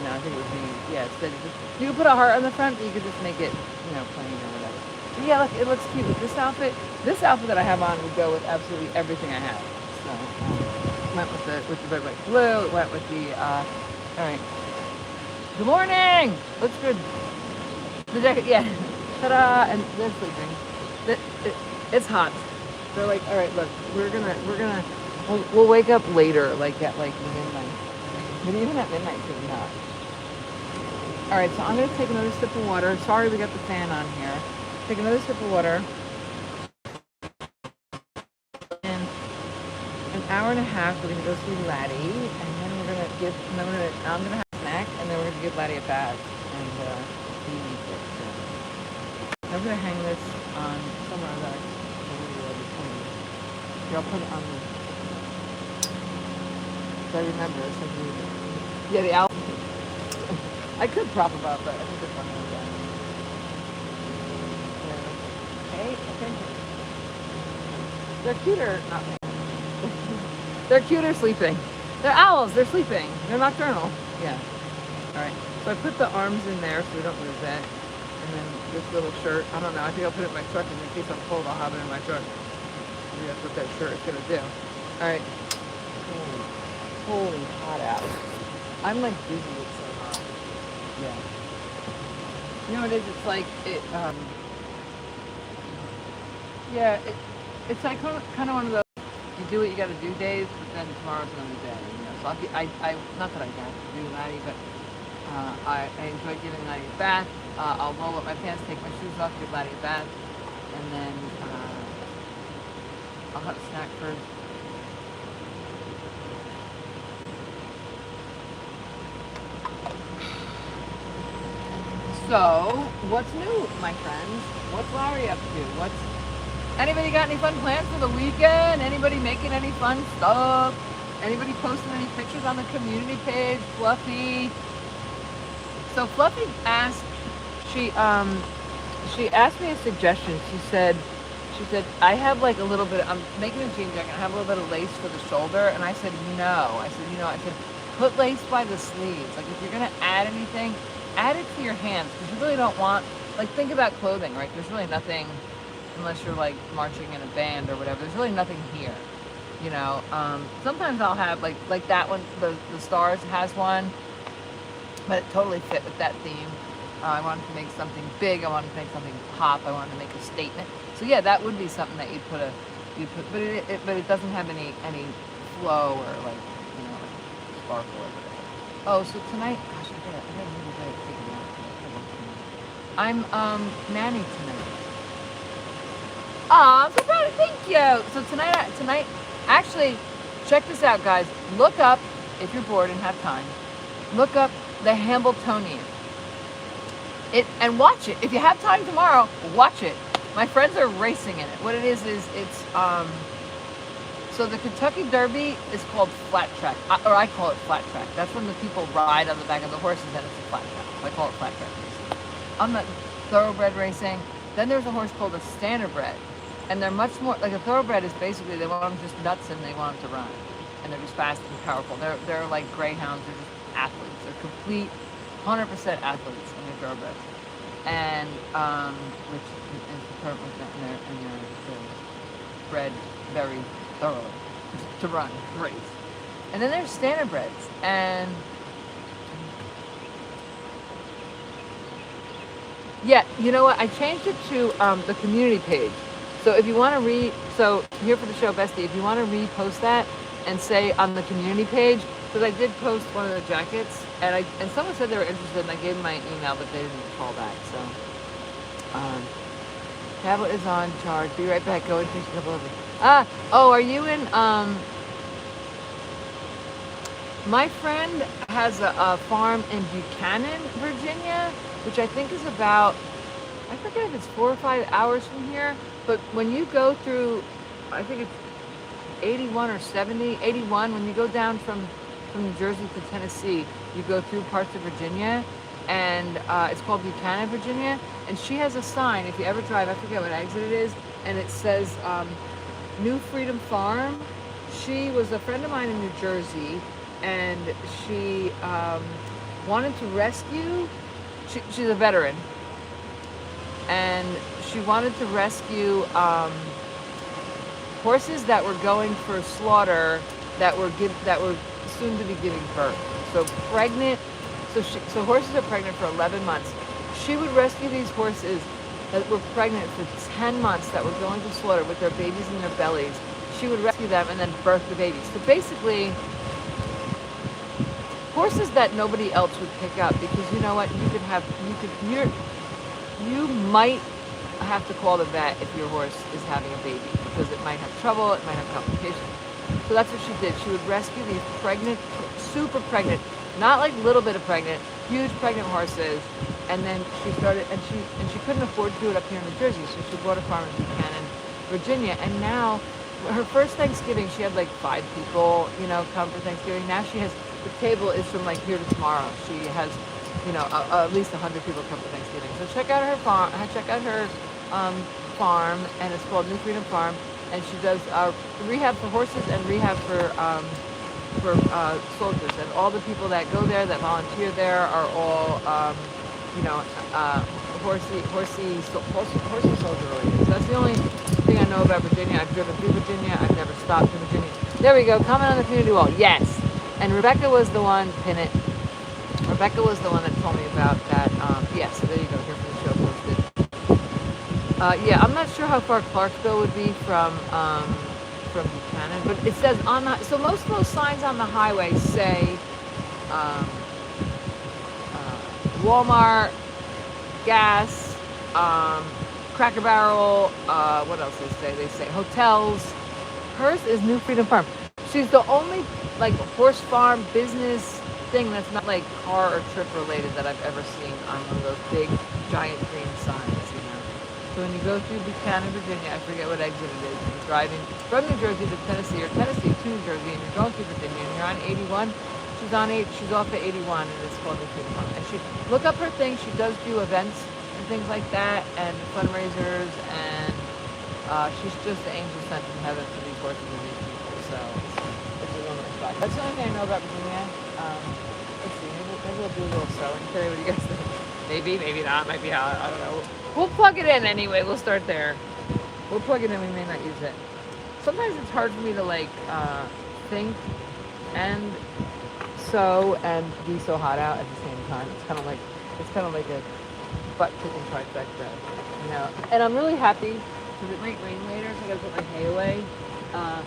I think it would be, yeah, instead of just, you could put a heart on the front, but you could just make it, plain or whatever. But yeah, look, it looks cute. With this outfit that I have on would go with absolutely everything I have. So, went with the red, white, blue, it went with the, all right. Good morning! Looks good. The jacket, yeah. Ta-da! And they're sleeping. It's hot. They're like, all right, look, we'll wake up later, like at like midnight. But even at midnight, it's really hot. All right, so I'm gonna take another sip of water. Sorry, we got the fan on here. Take another sip of water. And hour and a half, we're gonna go see Laddie, and then we're gonna give. And then I'm gonna have a snack, and then we're gonna give Laddie a bath, and he needs it. So I'm gonna hang this on somewhere that I'll put it on the. So I remember something. Yeah, the owl. I could prop them up, but I think it's funny like that. Yeah. Hey, okay. They're cuter. Not They're cuter sleeping. They're owls. They're sleeping. They're nocturnal. Yeah. All right. So I put the arms in there so we don't lose that. And then this little shirt. I don't know. I think I'll put it in my truck, and in case I'm cold, I'll have it in my truck. Maybe that's what that shirt is gonna do. All right. Holy hot out. I'm like dizzy. It's so hot. Yeah. You know what it is? It's like it. Yeah. It's like kind of one of those. You do what you got to do days, but then tomorrow's another day. You know, so I not that I have to do Laddie, but I enjoy giving Laddie a bath. I'll roll up my pants, take my shoes off, give Laddie a bath, and then I'll have a snack first. So, what's new, my friends? What's Larry up to? Anybody got any fun plans for the weekend? Anybody making any fun stuff? Anybody posting any pictures on the community page? Fluffy. So Fluffy asked, she asked me a suggestion. She said, I have like a little bit, I'm making a jean jacket, I have a little bit of lace for the shoulder. And I said, no. I said, put lace by the sleeves. Like if you're gonna add anything, add it to your hands. Because you really don't want, like think about clothing, right? There's really nothing, unless you're like marching in a band or whatever, there's really nothing here, you know. Sometimes I'll have like that one, the Stars has one, but it totally fit with that theme. I wanted to make something big, I wanted to make something pop, I wanted to make a statement. So yeah, that would be something that you'd put, but it doesn't have any flow or like, you know, like sparkle or whatever. Oh, so tonight, gosh, I gotta really take it out. I'm nanny tonight. Aw, I'm so proud. Thank you. So tonight, actually, check this out, guys. Look up, if you're bored and have time, look up the Hambletonian. And watch it. If you have time tomorrow, watch it. My friends are racing in it. What it is it's so the Kentucky Derby is called flat track, or I call it flat track. That's when the people ride on the back of the horses, and it's a flat track. So I call it flat track racing. I'm the thoroughbred racing. Then there's a horse called a standardbred. And they're much more, like a thoroughbred is basically, they want them just nuts and they want them to run. And they're just fast and powerful. They're like greyhounds, they're just athletes. They're complete 100% athletes in their thoroughbreds. And, which is the term, and they're bred very thorough to run, race. And then there's standardbreds. And yeah, you know what? I changed it to the community page. So if you want to so here for the show, Bestie, if you want to repost that and say on the community page, because I did post one of the jackets, and someone said they were interested, and I gave them my email, but they didn't call back. So, tablet is on charge. Be right back. Go and finish a couple of them. Are you in? My friend has a farm in Buchanan, Virginia, which I think is about, I forget if it's 4 or 5 hours from here, but when you go through, I think it's 81 or 70, 81, when you go down from New Jersey to Tennessee, you go through parts of Virginia, and it's called Buchanan, Virginia, and she has a sign, if you ever drive, I forget what exit it is, and it says New Freedom Farm. She was a friend of mine in New Jersey, and she wanted to rescue, she's a veteran, and she wanted to rescue horses that were going for slaughter that were soon to be giving birth. So pregnant, so horses are pregnant for 11 months. She would rescue these horses that were pregnant for 10 months that were going to slaughter with their babies in their bellies. She would rescue them and then birth the babies. So basically, horses that nobody else would pick up, because you know what, you might have to call the vet if your horse is having a baby, because it might have trouble, it might have complications. So that's what she did. She would rescue these pregnant, super pregnant, not like little bit of pregnant, huge pregnant horses. And then she started, and she couldn't afford to do it up here in New Jersey, so she bought a farm in Buchanan, Virginia. And now, her first Thanksgiving, she had like 5 people, you know, come for Thanksgiving. Now she has, the table is from like here to tomorrow. She has, you know, at least 100 people come for Thanksgiving. So check out her farm, farm, and it's called New Freedom Farm. And she does rehab for horses and rehab for soldiers. And all the people that go there, that volunteer there, are all, you know, horsey soldier related. So that's the only thing I know about Virginia. I've driven through Virginia. I've never stopped in Virginia. There we go. Comment on the community wall. Yes. And Rebecca was the one, pin it. Rebecca was the one that told me about that. Yeah, so there you go. Here from the show posted. Yeah, I'm not sure how far Clarksville would be from Buchanan, but it says on the, so most of those signs on the highway say Walmart, gas, Cracker Barrel, what else they say? They say hotels. Hers is New Freedom Farm. She's the only like horse farm business thing that's not like car or trip related that I've ever seen on one of those big giant green signs, you know. So when you go through Buchanan, Virginia, I forget what exit it is, you're driving from New Jersey to Tennessee or Tennessee to New Jersey, and you're going through Virginia, and you're on 81. She's off at 81, and it's called New Freedom Farm. And she look up her thing. She does do events and things like that, and fundraisers, and she's just the angel sent from heaven for these horses and these people. So it's a woman spot. That's the only thing I know about Virginia. Let's see, maybe we'll do a little sewing. Carrie, what do you guys think? Maybe not. Might be hot. I don't know. We'll plug it in anyway. We'll start there. We'll plug it in. We may not use it. Sometimes it's hard for me to like think and sew and be so hot out at the same time. It's kind of like a butt kicking trifecta, you know. And I'm really happy because it might rain later, so I gotta put my hay away. I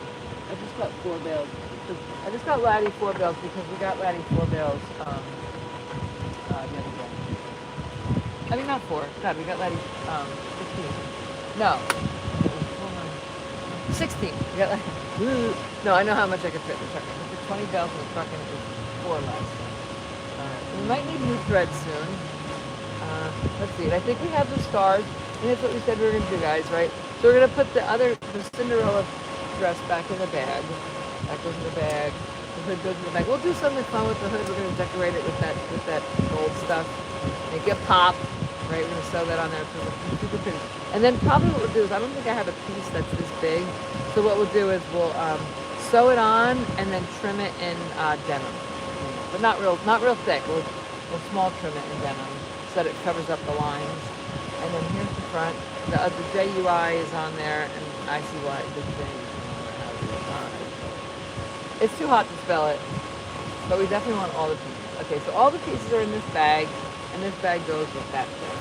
just got 4 bales. I just got Laddie 4 bales because we got Laddie 4 bales the other day. I mean, not 4. God, we got Laddie 15. No. 16. We got Laddie. No, I know how much I could fit in the truck. I could fit 20 bales in the truck and it was 4 less. We might need new thread soon. Let's see. I think we have the stars, and that's what we said we were going to do, guys, right? So we're going to put the Cinderella dress back in the bag. That goes in the bag. The hood goes in the bag. We'll do something fun with the hood. We're going to decorate it with that gold stuff. Make it pop. Right? We're going to sew that on there. So super pretty. And then probably what we'll do is, I don't think I have a piece that's this big. So what we'll do is we'll sew it on and then trim it in denim. But not real thick. We'll small trim it in denim so that it covers up the lines. And then here's the front. The JUI is on there, and I see why the J is on there. It's too hot to spell it, but we definitely want all the pieces. Okay, so all the pieces are in this bag, and this bag goes with that thing.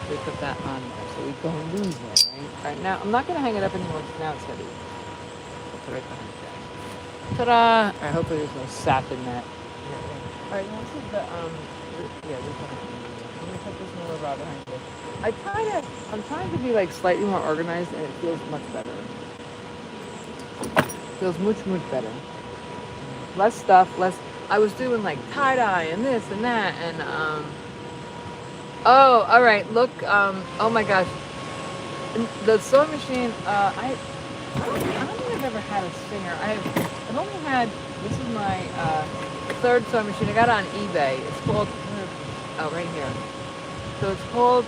We put that on there, so we don't lose it, right? All right, now I'm not going to hang it up anymore because now it's heavy. Put it right behind there. Ta-da! All right, hopefully there's no sap in that. All right, now this is the this one. I'm going to put this in a little rod behind here. I'm trying to be like slightly more organized, and it feels much better. Feels much better. Less stuff, less. I was doing like tie dye and this and that, and oh, all right. Look, oh my gosh, the sewing machine. I don't think I've ever had a Singer. I've only had. This is my 3rd sewing machine. I got it on eBay. It's called. Oh, right here. So it's called.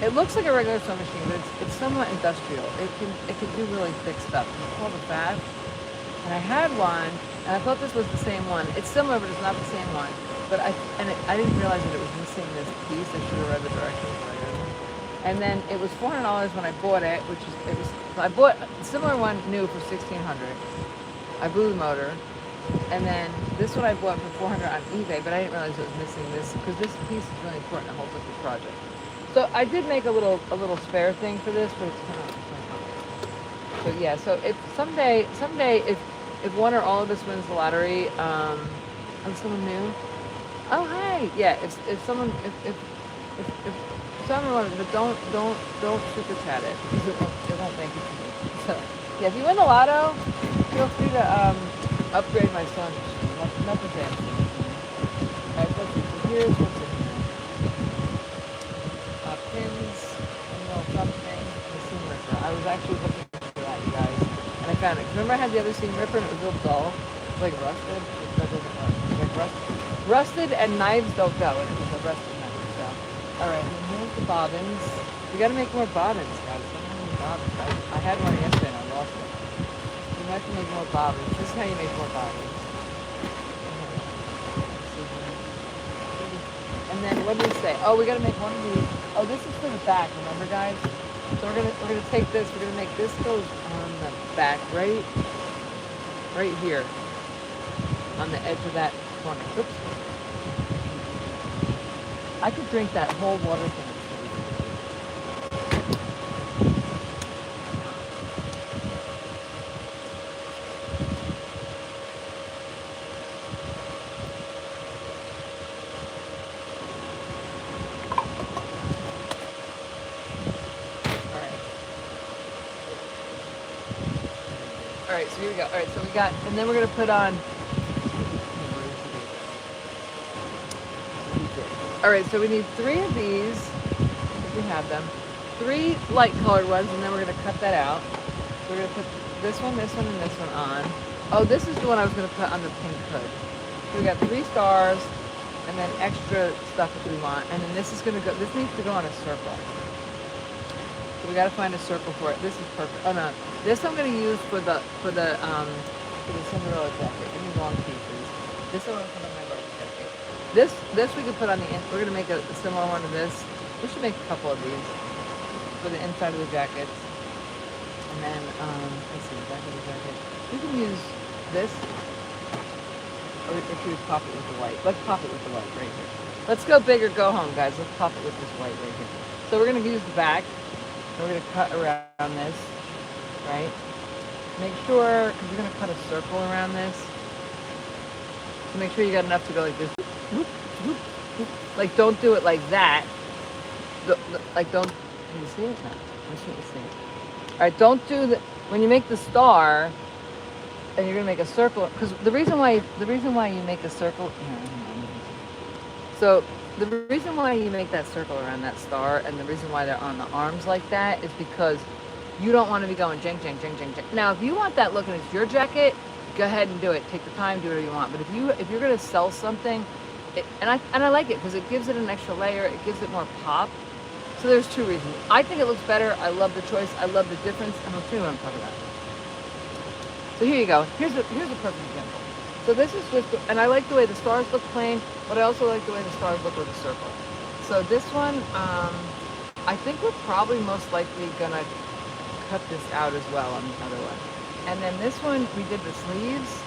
It looks like a regular sewing machine, but it's somewhat industrial. It can do really thick stuff. It's called a Fab. And I had one, and I thought this was the same one. It's similar, but it's not the same one. But I didn't realize that it was missing this piece. I should have read the directions later. And then it was $400 when I bought it, I bought a similar one new for $1,600. I blew the motor. And then this one I bought for $400 on eBay, but I didn't realize it was missing this, because this piece is really important to hold up the project. So I did make a little spare thing for this, but it's kind of. So yeah, so if someday if one or all of us wins the lottery, and someone new. Oh hi, yeah. If someone but don't super chat it, because it won't thank you for me. So yeah, if you win the lotto, feel free to upgrade my son. Nothing fancy. Alright, let's see. So here's what's in here. Pins, a little something, and a seam ripper. I was actually looking for that, you guys. And I found it. Remember I had the other seam ripper and it was real dull? It's like rusted. That doesn't work. It's like rusted and knives don't go. And it was a rusted knife. So, alright, and then here's the bobbins. We gotta make more bobbins, guys. I don't have any bobbins. I had one yesterday and I lost it. You have to make more bobbins. This is how you make more bobbins. And then what do we say? Oh, we gotta make one of these. Oh, this is for the back, remember guys? So we're gonna take this, we're gonna make this goes on the back, right here. On the edge of that corner. Oops. I could drink that whole water thing. Alright, so here we go. Alright, so we got, and then we're going to put on, alright, so we need 3 of these, if we have them, 3 light colored ones, and then we're going to cut that out. So we're going to put this one, and this one on. Oh, this is the one I was going to put on the pink hood. So we got 3 stars, and then extra stuff if we want, and then this is going to go, this needs to go on a circle. So we got to find a circle for it. This is perfect. Oh no, this I'm going to use for the Cinderella jacket. Any long pieces. This I want to put on my Barbie jacket. This we could put on the. We're going to make a similar one to this. We should make a couple of these for the inside of the jackets. And then let's see, the back of the jacket. We can use this, or we could use pop it with the white. Let's pop it with the white right here. Let's go big or go home, guys. Let's pop it with this white right here. So we're going to use the back. So we're going to cut around this, right? Make sure, because we're going to cut a circle around this. So make sure you got enough to go like this. Whoop, whoop, whoop. Like, don't do it like that. Like, don't, can you see it? No, I shouldn't see it. All right, don't do the, when you make the star, and you're going to make a circle, because the reason why you make a circle, so the reason why you make that circle around that star and the reason why they're on the arms like that is because you don't want to be going jink, jink, jink, jink, jink. Now, if you want that look and it's your jacket, go ahead and do it. Take the time, do whatever you want. But if you're going to sell something, and I like it because it gives it an extra layer, it gives it more pop. So there's 2 reasons. I think it looks better. I love the choice. I love the difference, and I'll show you what I'm talking about. So here you go. Here's a perfect example. So this is with, and I like the way the stars look plain, but I also like the way the stars look with a circle. So this one, I think we're probably most likely gonna cut this out as well on the other one. And then this one, we did the sleeves.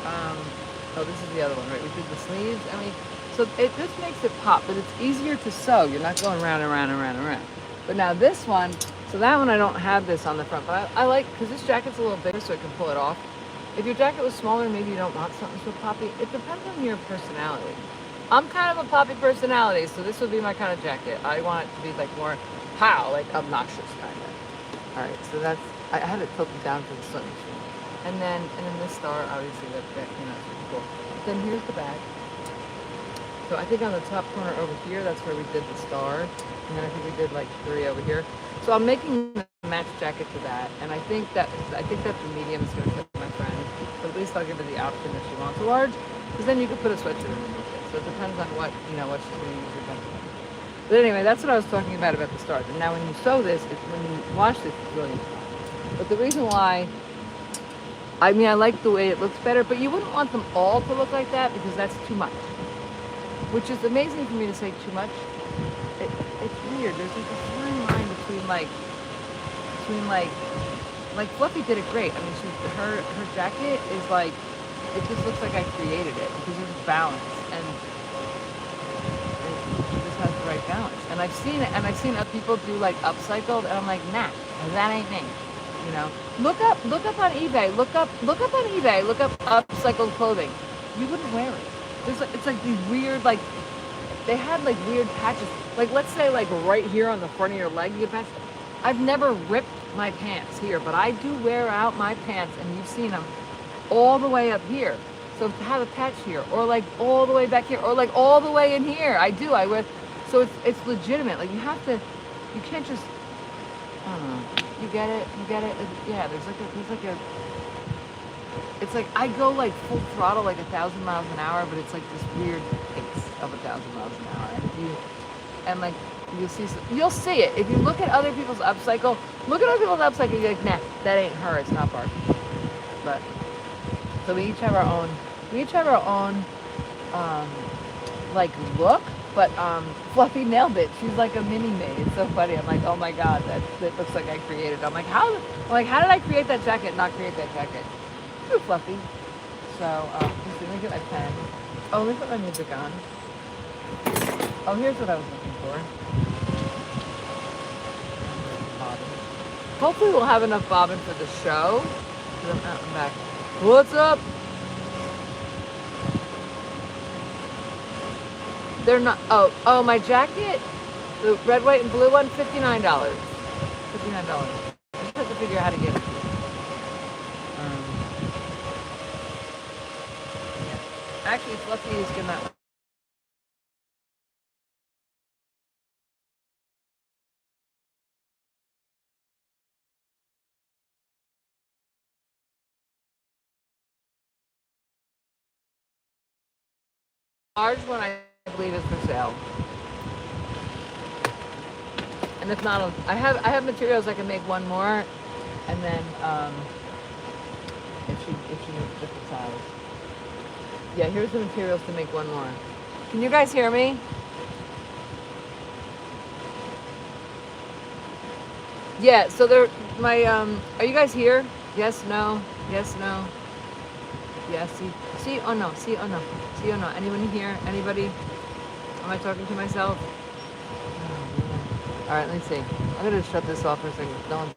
Oh, this is the other one, right? We did the sleeves. I mean, so it just makes it pop, but it's easier to sew. You're not going round and round and round and round. But now this one, so that one I don't have this on the front, but I like, because this jacket's a little bigger so I can pull it off. If your jacket was smaller, maybe you don't want something so poppy. It depends on your personality. I'm kind of a poppy personality, so this would be my kind of jacket. I want it to be like more, like obnoxious kind of. All right, so that's, I had it tilted down for the sun. And then this star, obviously, that super cool. Then here's the bag. So I think on the top corner over here, that's where we did the star. And then I think we did like 3 over here. So I'm making a match jacket to that, and I think that the medium is going to fit my friend. But at least I'll give her the option if she wants a large, because then you could put a sweatshirt underneath it. So it depends on what she's going to use her jacket for. But anyway, that's what I was talking about the stars. And now when you sew this, when you wash this, it's really important. But the reason why, I mean, I like the way it looks better, but you wouldn't want them all to look like that because that's too much. Which is amazing for me to say too much. It's weird. There's like a fine line between Fluffy did it great. I mean, her jacket is like, it just looks like I created it because there's balance and she just has the right balance. And I've seen other people do like upcycled, and I'm like, nah, that ain't me. You know, look up on eBay. Look up on eBay. Look up upcycled clothing. You wouldn't wear it. It's like these weird, like, they had like weird patches. Like, let's say like right here on the front of your leg, you get patches. I've never ripped my pants here, but I do wear out my pants, and you've seen them all the way up here. So to have a patch here, or like all the way back here, or like all the way in here, I wear. So it's legitimate. Like you can't just, I don't know. You get it? Yeah. There's like a. It's like I go like full throttle, like 1,000 miles an hour, but it's like this weird pace of 1,000 miles an hour. And like you'll see it if you look at other people's upcycle. Look at other people's upcycle. You're like, nah, that ain't her. It's not Barbie. But so we each have our own. Like look. But Fluffy nailed it. She's like a mini me. It's so funny. I'm like, oh my god, that looks like I created. I'm like, how did I create that jacket? And not create that jacket? Too Fluffy. So let me get my pen. Oh, let me put my music on. Oh, here's what I was looking for. Hopefully we'll have enough bobbin for the show. I'm back. What's up? They're not. Oh, my jacket, the red, white, and blue one, $59. $59. I just have to figure out how to get it. Yeah. Actually, Fluffy is gonna. Large one, I believe, is for sale. And if not, I have materials I can make one more, and then if she needs different size. Yeah, here's the materials to make one more. Can you guys hear me? Yeah. So are you guys here? Yes, no. Yes, no. Yes. See. Oh no. See. Oh no. See. Oh no. Anyone here? Anybody? Am I talking to myself? All right, let me see. I'm gonna shut this off for a second. No one.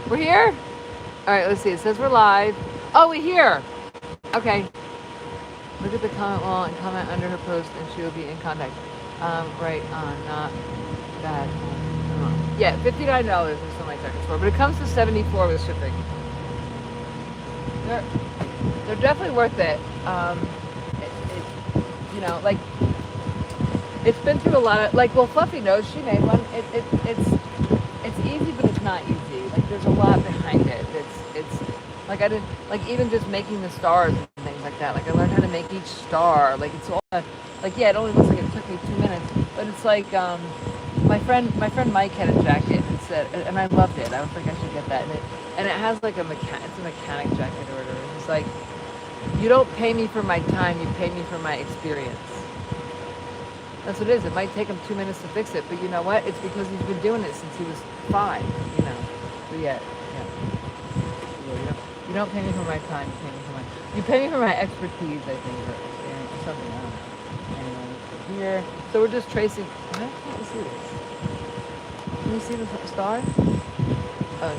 We're here? All right, let's see. It says we're live. Oh, we're here. Okay. Look at the comment wall and comment under her post, and she will be in contact. Right on. Not bad. Yeah, $59 is something like that for, but it comes to $74 with shipping. They're definitely worth it. You know, like it's been through a lot of well, Fluffy knows she made one. It's easy, but it's not easy. Like there's a lot behind it. It's like I didn't like even just making the stars and things like that. Like I learned how to make each star. Like it's all like yeah, it only looks like it took me 2 minutes, but it's like my friend Mike had a jacket and said, and I loved it. I was like, I should get that. And it has like it's a mechanic jacket or whatever. It's like, you don't pay me for my time, you pay me for my experience. That's what it is. It might take him 2 minutes to fix it, but you know what? It's because he's been doing it since he was 5, you know. So yeah. You don't pay me for my time, you pay me for my expertise, I think, or experience, or something, I don't know. Anyway, here. So we're just tracing. Why can't you see this? Can you see the star? Oh,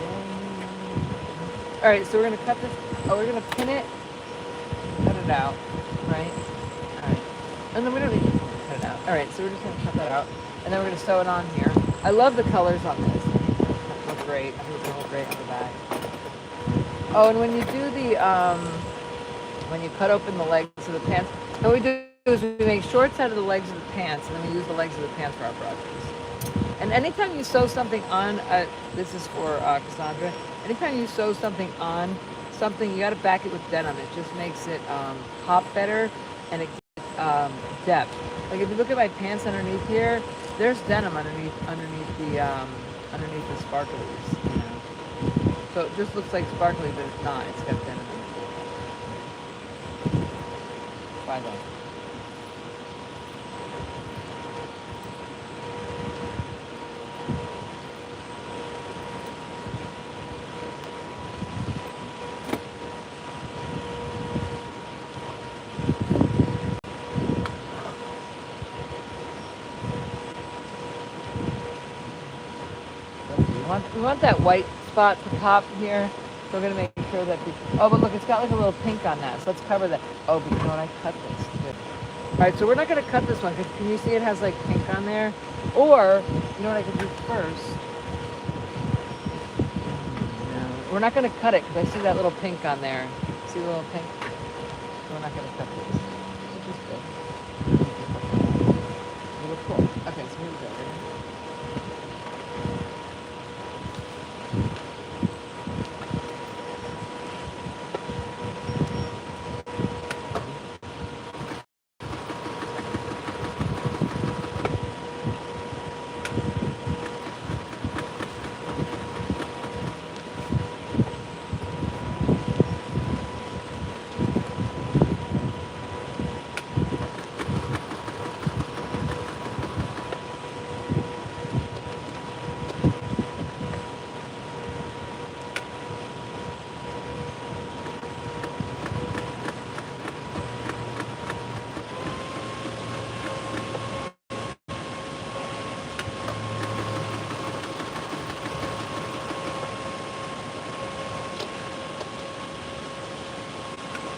yeah. All right, so we're gonna cut this. Oh, we're gonna pin it, cut it out, right? All right, and then we don't need to cut it out. All right, so we're just gonna cut that out, and then we're gonna sew it on here. I love the colors on this. They look great. I think they look great on the back. Oh, and when you do when you cut open the legs of the pants, what we do is we make shorts out of the legs of the pants, and then we use the legs of the pants for our projects. And anytime you sew something on, this is for Cassandra, anytime you sew something on something, you got to back it with denim. It just makes it pop better, and it gives depth. Like if you look at my pants underneath here, there's denim underneath the sparklies. You know? So it just looks like sparkly, but it's not. It's got denim in it. By the way. We want that white spot to pop here. So we're gonna make sure that oh, but look, it's got like a little pink on that. So let's cover that. Oh, but you know what? I cut this too. All right, so we're not gonna cut this one because can you see it has like pink on there? Or you know what I could do first? No, we're not gonna cut it because I see that little pink on there. See the little pink? So we're not gonna cut this. Which is good. It looks cool. Okay, so here we go. Ready?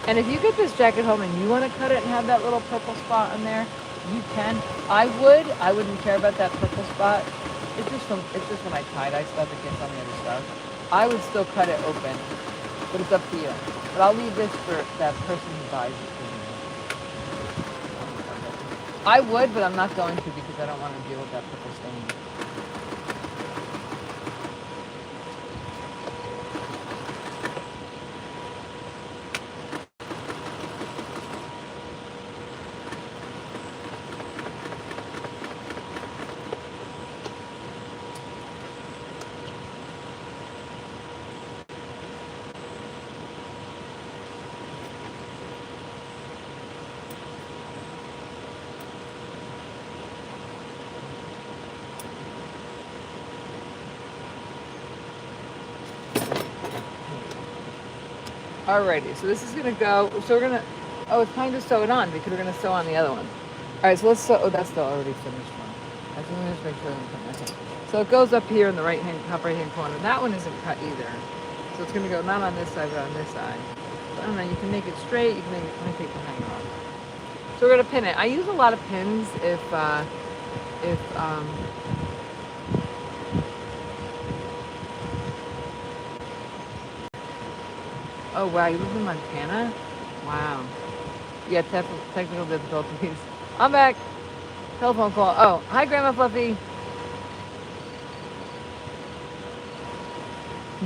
And if you get this jacket home and you want to cut it and have that little purple spot on there, you can. I wouldn't care about that purple spot. It's just when I tie-dye stuff, it gets on the other stuff. I would still cut it open, but it's up to you. But I'll leave this for that person who buys it. I would, but I'm not going to because I don't want to deal with that purple stain. Alrighty, so this is gonna go, so we're gonna, oh, it's time to sew it on because we're gonna sew on the other one. Alright, so let's sew, oh, that's the already finished one. I think let me just make sure okay. So it goes up here in the top right hand corner. That one isn't cut either. So it's gonna go not on this side, but on this side. So I don't know, you can make it straight, you can make it, let me take the hanger off. So we're gonna pin it. I use a lot of pins if oh wow, you live in Montana? Wow. Yeah, technical difficulties. I'm back. Telephone call. Oh, hi Grandma Fluffy.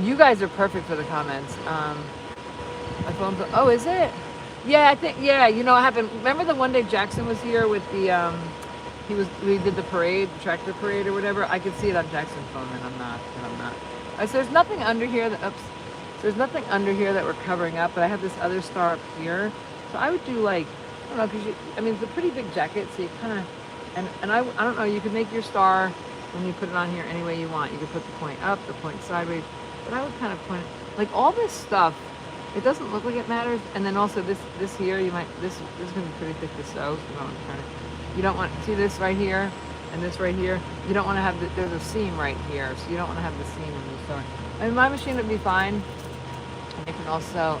You guys are perfect for the comments. My phone's, oh, is it? Yeah, I think, yeah, you know what happened? Remember the one day Jackson was here with the, we did the parade, the tractor parade or whatever? I could see it on Jackson's phone and I'm not. So there's nothing under here that, oops. There's nothing under here that we're covering up, but I have this other star up here. So I would do like, I don't know, because I mean, it's a pretty big jacket, so you kind of, and I don't know, you could make your star when you put it on here any way you want. You could put the point up, the point sideways, but I would kind of point it, like all this stuff, it doesn't look like it matters. And then also this here, you might, this is going to be pretty thick to sew, so you don't want, see this right here, and this right here, you don't want to have, there's a seam right here, so you don't want to have the seam when you're sewing. I mean, my machine would be fine. You can also,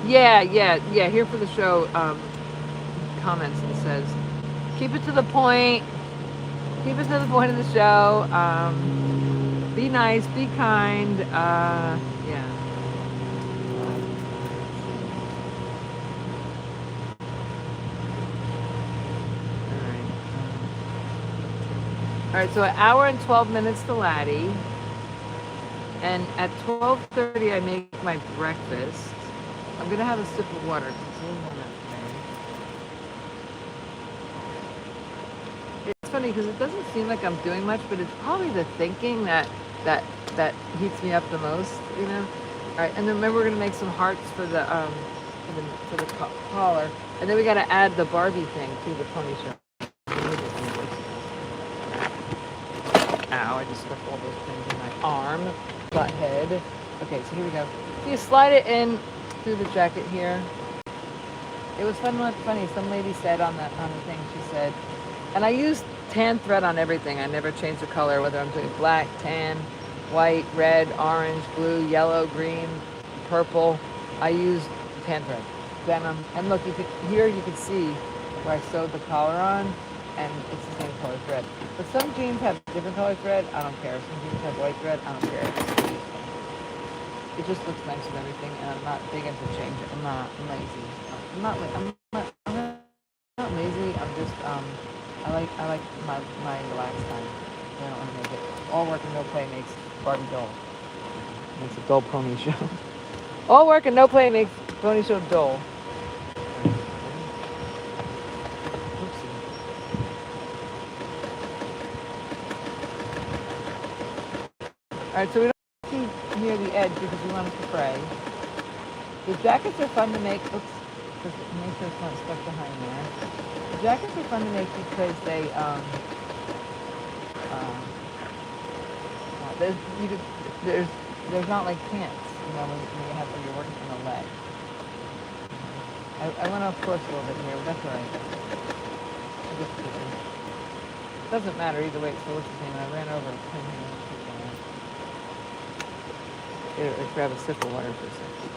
yeah, here for the show, comments and says, keep it to the point of the show, be nice, be kind, yeah. All right, so an hour and 12 minutes to Laddie. And at 12:30, I make my breakfast. I'm going to have a sip of water. It's funny because it doesn't seem like I'm doing much, but it's probably the thinking that heats me up the most, you know? All right, and then remember we're going to make some hearts for the collar. And then we got to add the Barbie thing to the ponytail. Ow, I just stuck all those things in my arm, butt head. Okay, so here we go. So you slide it in through the jacket here. It was funny. Some lady said on the thing, she said, and I use tan thread on everything. I never change the color, whether I'm doing black, tan, white, red, orange, blue, yellow, green, purple. I use tan thread, denim. And look, you can see where I sewed the collar on, and it's the same color thread. But some jeans have different color thread. I don't care. Some jeans have white thread. I don't care. It just looks nice with everything, and I'm not big into changing. I'm lazy. I'm not lazy. I'm just I like my relaxed time. I don't want to make it all work and no play makes Barbie dull. Makes a dull pony show. All work and no play makes pony show dull. All right, so we don't keep near the edge because we want it to fray. The jackets are fun to make. Oops, just make sure it's not stuck behind there. The jackets are fun to make because they there's not like pants, when you're working from the leg. I went off course a little bit here, but that's all right. It doesn't matter either way. It's still the same. I ran over a pin here. Let's grab a sip of water for a second.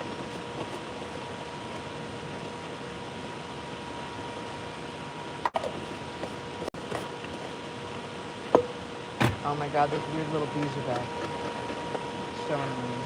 Oh my God, those weird little bees are back. So annoying.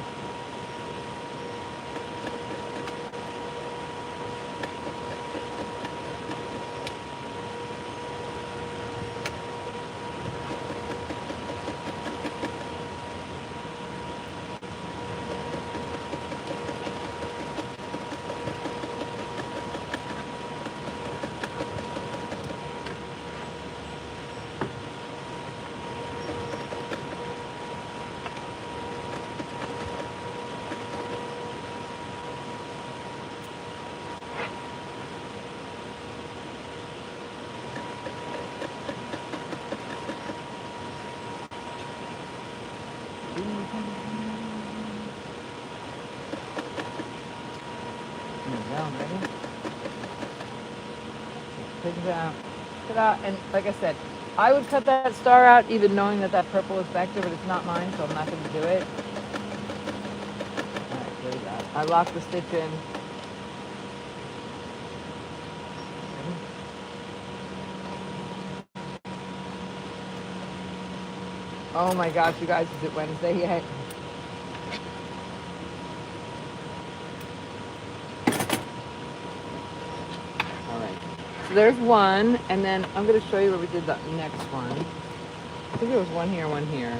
Ta-da. And like I said, I would cut that star out even knowing that purple is back there, but it's not mine, so I'm not going to do it. All right, there we go. I locked the stitch in. Oh my gosh, you guys, is it Wednesday yet? So there's one, and then I'm going to show you where we did the next one. I think there was one here, one here.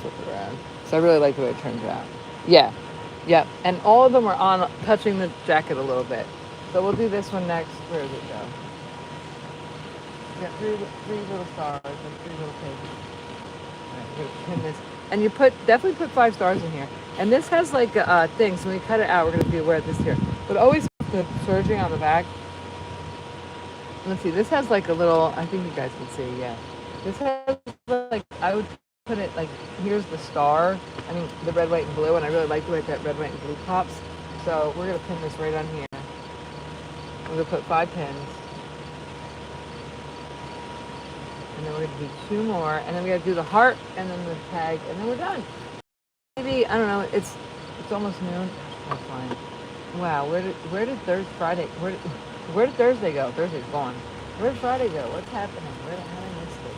Flip it around. So I really like the way it turns out. Yeah, yep. And all of them were on touching the jacket a little bit. So we'll do this one next. Where does it go? We got three little stars and 3 little pages. All right, we're going to pin this. And you definitely put 5 stars in here. And this has like a thing, so when we cut it out, we're going to be aware of this here. But always the serging on the back. Let's see, this has like a little, I think you guys can see, yeah. This has like, I would put it like, here's the star. I mean, the red, white, and blue, and I really like the way that red, white, and blue pops. So we're going to pin this right on here. We're going to put 5 pins. And then we're going to do 2 more. And then we got to do the heart, and then the tag, and then we're done. Maybe, I don't know, it's almost noon. That's fine. Wow, where did Thursday go? Thursday's gone. Where did Friday go? What's happening? How did I miss this?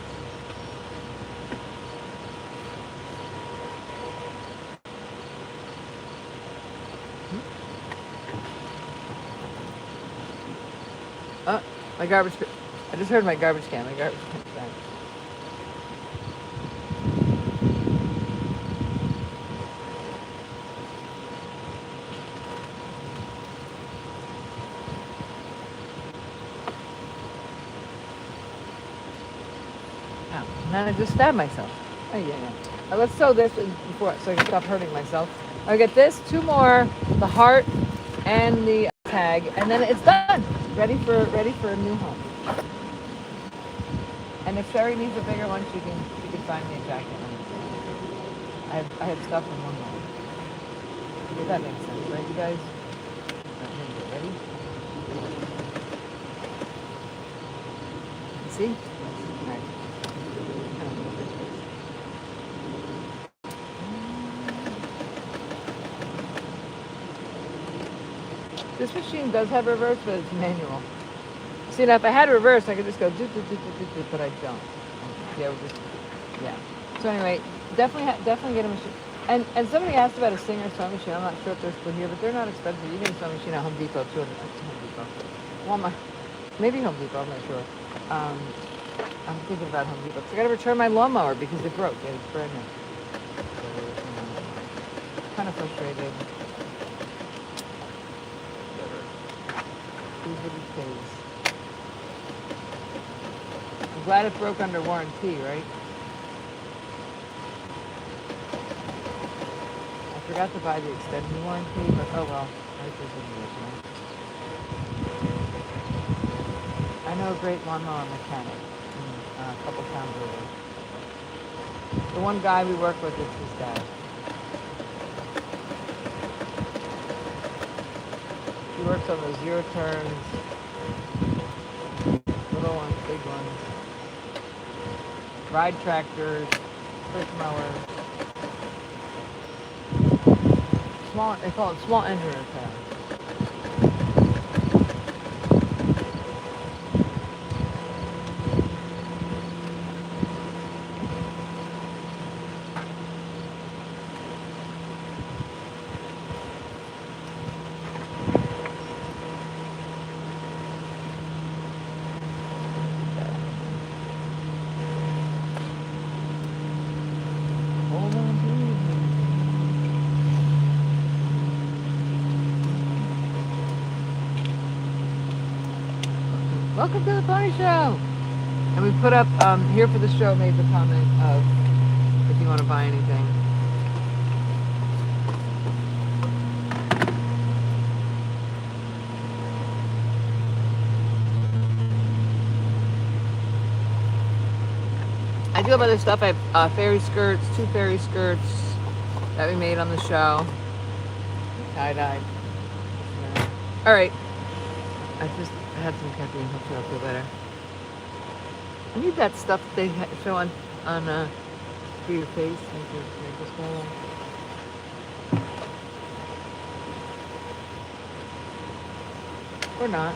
Oh, my garbage. I just heard my garbage can. My garbage can's back. And then I just stabbed myself. Oh, yeah. Let's sew this before, so I can stop hurting myself. I get this, 2 more, the heart and the tag, and then it's done. Ready for a new home. And if Sherry needs a bigger one, she can find me a jacket. I have stuff in one home. That makes sense, right, you guys? Okay, get ready. See? All right. This machine does have reverse, but it's manual. See, now if I had reverse, I could just go do, but I don't. See, I would just, yeah. So anyway, definitely get a machine. And somebody asked about a Singer sewing machine. I'm not sure if they're still here, but they're not expensive. You can get a sewing machine at Home Depot, $250 Home Depot. Walmart, maybe Home Depot, I'm not sure. I'm thinking about Home Depot. So I got to return my lawnmower because it broke. Yeah, it's brand new. So, kind of frustrated. These are the things. I'm glad it broke under warranty, right? I forgot to buy the extended warranty, but oh well. I know a great lawnmower mechanic a couple towns over. The one guy we work with is his dad. He works on those zero turns, little ones, big ones, ride tractors, push mowers, small, they call it small engine repair. Welcome to the Pony Show! And we put up, here for the show, made the comment of if you want to buy anything. I do have other stuff. I have fairy skirts, 2 fairy skirts that we made on the show. Tie-dye. All right. I had some caffeine. Hopefully I'll feel better. I need that stuff that they show on for your face. Make your smile. Or not.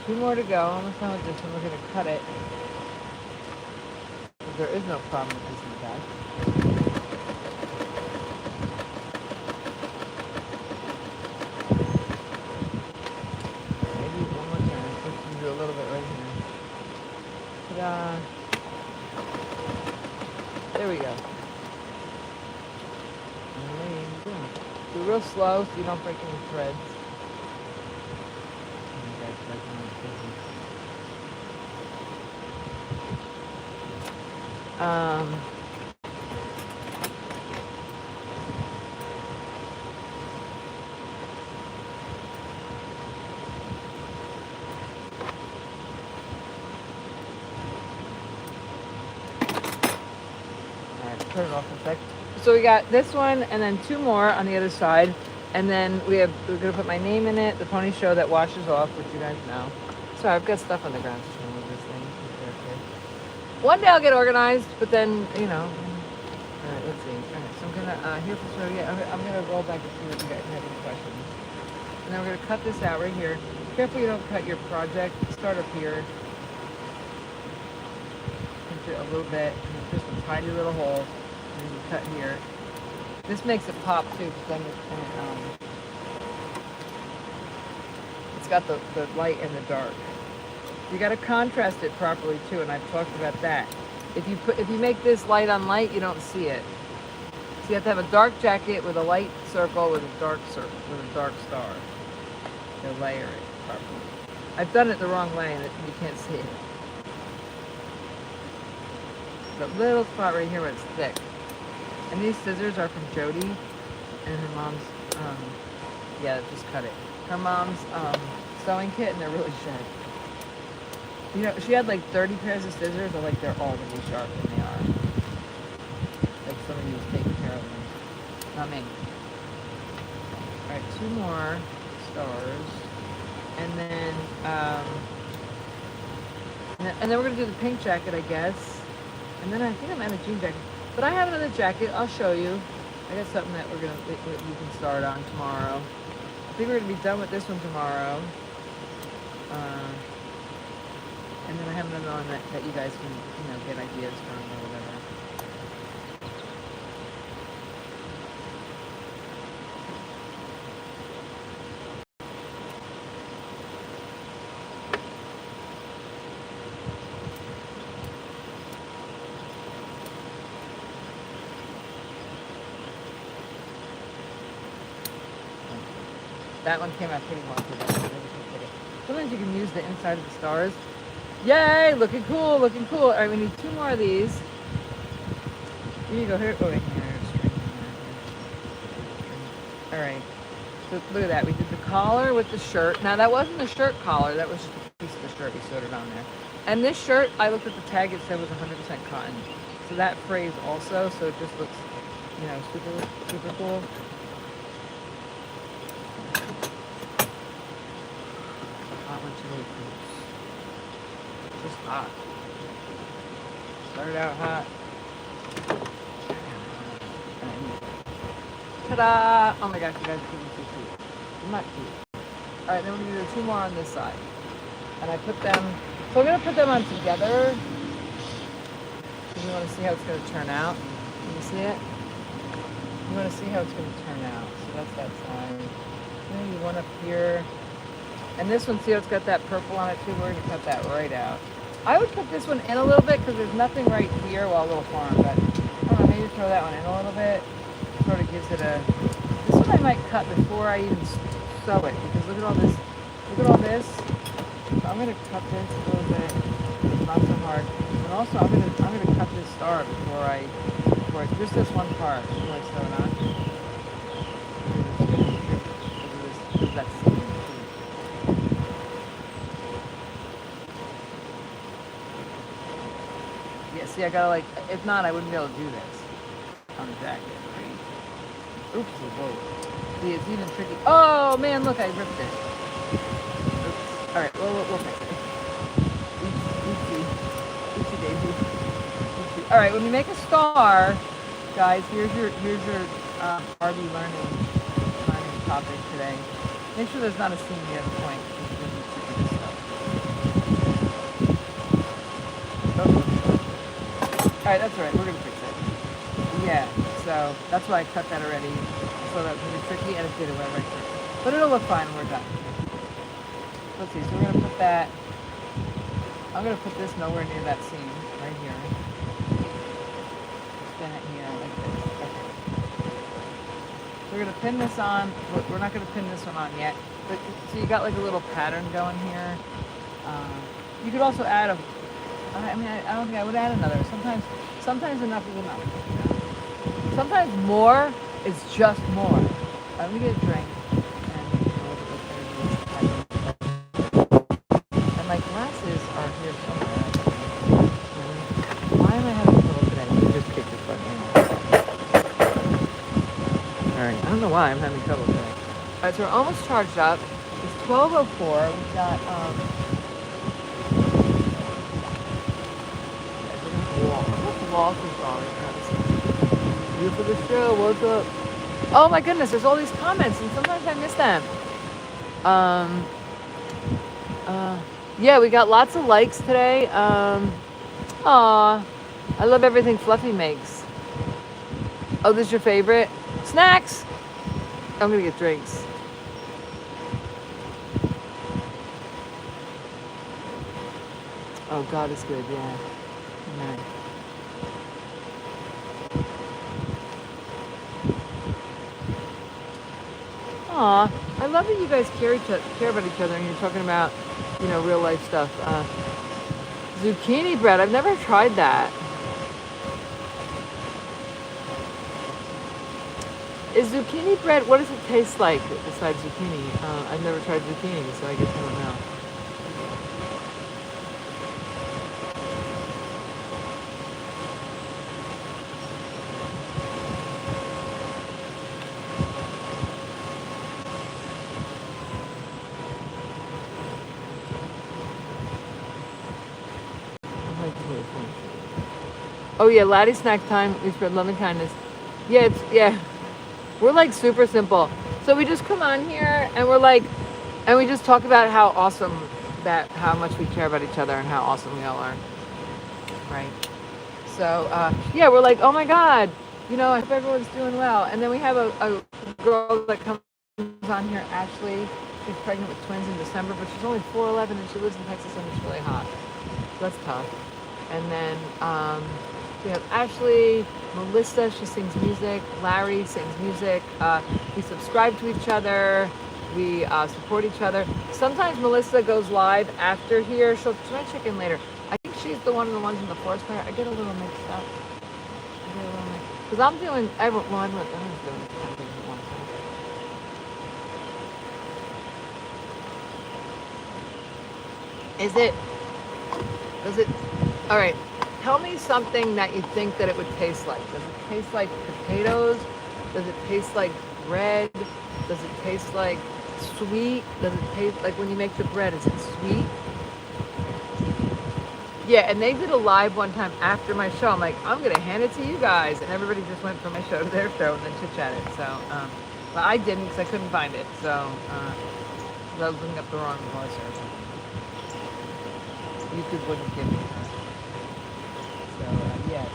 Two more to go. Almost done with this one. We're going to cut it. There is no problem with this in the back. Maybe one more time. Let's do a little bit right here. Ta-da! There we go. Do it real slow so you don't break any threads. Turn it off a sec. So we got this one and then 2 more on the other side. And then we're gonna put my name in it, the Pony Show that washes off, which you guys know. Sorry, I've got stuff on the ground. Just remove this thing. One day I'll get organized, but then, you know. All right, let's see. All right, so I'm gonna, here for so yeah, I'm gonna roll back and see if you guys have any questions. And then we're gonna cut this out right here. Careful you don't cut your project. Start up here. Pinch it a little bit, and then just a tiny little hole, and then you cut here. This makes it pop too, because then it's got the light and the dark. You got to contrast it properly too, and I've talked about that. If you make this light on light, you don't see it. So you have to have a dark jacket with a light circle with a dark circle with a dark star. To layer it properly. I've done it the wrong way, and you can't see it. The little spot right here where it's thick. And these scissors are from Jody, and her mom's. Yeah, just cut it. Her mom's sewing kit, and they're really sharp. You know, she had like 30 pairs of scissors, but like they're all really sharp, and they are. Like somebody was taking care of them. Not me. Alright, 2 more stars. And then we're going to do the pink jacket, I guess. And then I think I'm out of jean jacket. But I have another jacket, I'll show you. I got something that you can start on tomorrow. I think we're going to be done with this one tomorrow. And then I have another one that you guys can, get ideas from or whatever. That one came out pretty well today. Sometimes you can use the inside of the stars. Yay! Looking cool, looking cool. All right, we need 2 more of these. Here you go. Here. Oh, wait, here. All right. So look at that. We did the collar with the shirt. Now that wasn't the shirt collar. That was just a piece of the shirt we sewed it on there. And this shirt, I looked at the tag. It said it was 100% cotton. So that phrase also. So it just looks, super, super cool. Just hot. Started out hot. Ta-da! Oh my gosh, you guys are getting so cute. I'm not cute. Alright, then we're going to do 2 more on this side. And I put them, so I'm going to put them on together. And you want to see how it's going to turn out. Can you see it? You want to see how it's going to turn out. So that's that side. Maybe one up here. And this one, see how it's got that purple on it too? We're going to cut that right out. I would put this one in a little bit because there's nothing right here. Well, a little farm, but I don't know, maybe throw that one in a little bit. Sort of gives it a... This one I might cut before I even sew it because look at all this. Look at all this. So I'm going to cut this a little bit. It's not so hard. And also I'm going to cut this star before just this one part before I sew it on. That's see, I gotta if not, I wouldn't be able to do this on the jacket, right? Oopsie, whoa. See, it's even tricky. Oh, man, look, I ripped it. Oops. All right, we'll fix it. Oopsie. Oopsie daisy. Oopsie. All right, when we make a star, guys, here's your RB learning topic today. Make sure there's not a seam near the point. Alright, that's alright, we're going to fix it. Yeah, so that's why I cut that already. So that was really tricky, and it did it right through. But it'll look fine when we're done. Let's see, so we're going to put that, I'm going to put this nowhere near that seam, right here. Spin it here like this. Okay. So we're going to pin this on, we're not going to pin this one on yet. But, so you got like a little pattern going here. You could also add a... I don't think I would add another. Sometimes enough is enough. Sometimes more is just more. Let me get a drink. And my glasses are here somewhere. Why am I having trouble today? Let me just kick this button. Alright, I don't know why I'm having trouble today. Alright, so we're almost charged up. It's 12:04. We've got, floss is wrong. You for the show. What's up? Oh my goodness, there's all these comments, and sometimes I miss them. Yeah, we got lots of likes today. Aw, I love everything Fluffy makes. Oh, this is your favorite? Snacks! I'm gonna get drinks. Oh, God is good, yeah. Amen. Aw, I love that you guys care about each other and you're talking about, real life stuff. Zucchini bread, I've never tried that. Is zucchini bread, what does it taste like besides zucchini? I've never tried zucchini, so I guess I don't know. Oh yeah, Laddie snack time. We spread love and kindness. Yeah, we're like super simple. So we just come on here and we just talk about how awesome how much we care about each other and how awesome we all are. Right. So yeah, we're like, oh my God, I hope everyone's doing well. And then we have a girl that comes on here, Ashley. She's pregnant with twins in December, but she's only 4'11" and she lives in Texas and it's really hot. So that's tough. And then we have Ashley, Melissa, she sings music, Larry sings music. We subscribe to each other. We support each other. Sometimes Melissa goes live after here. She might check in later. I think she's the ones in the forest fire. I get a little mixed up. Because I'm doing, everyone's doing something at one time. Does it, all right. Tell me something that you think that it would taste like. Does it taste like potatoes? Does it taste like bread? Does it taste like sweet? Does it taste like when you make the bread, is it sweet? Yeah, and they did a live one time after my show. I'm like, I'm going to hand it to you guys. And everybody just went from my show to their show and then chit-chatted. So, but I didn't because I couldn't find it. So, I was looking up the wrong voice. YouTube wouldn't give me that. So, yeah,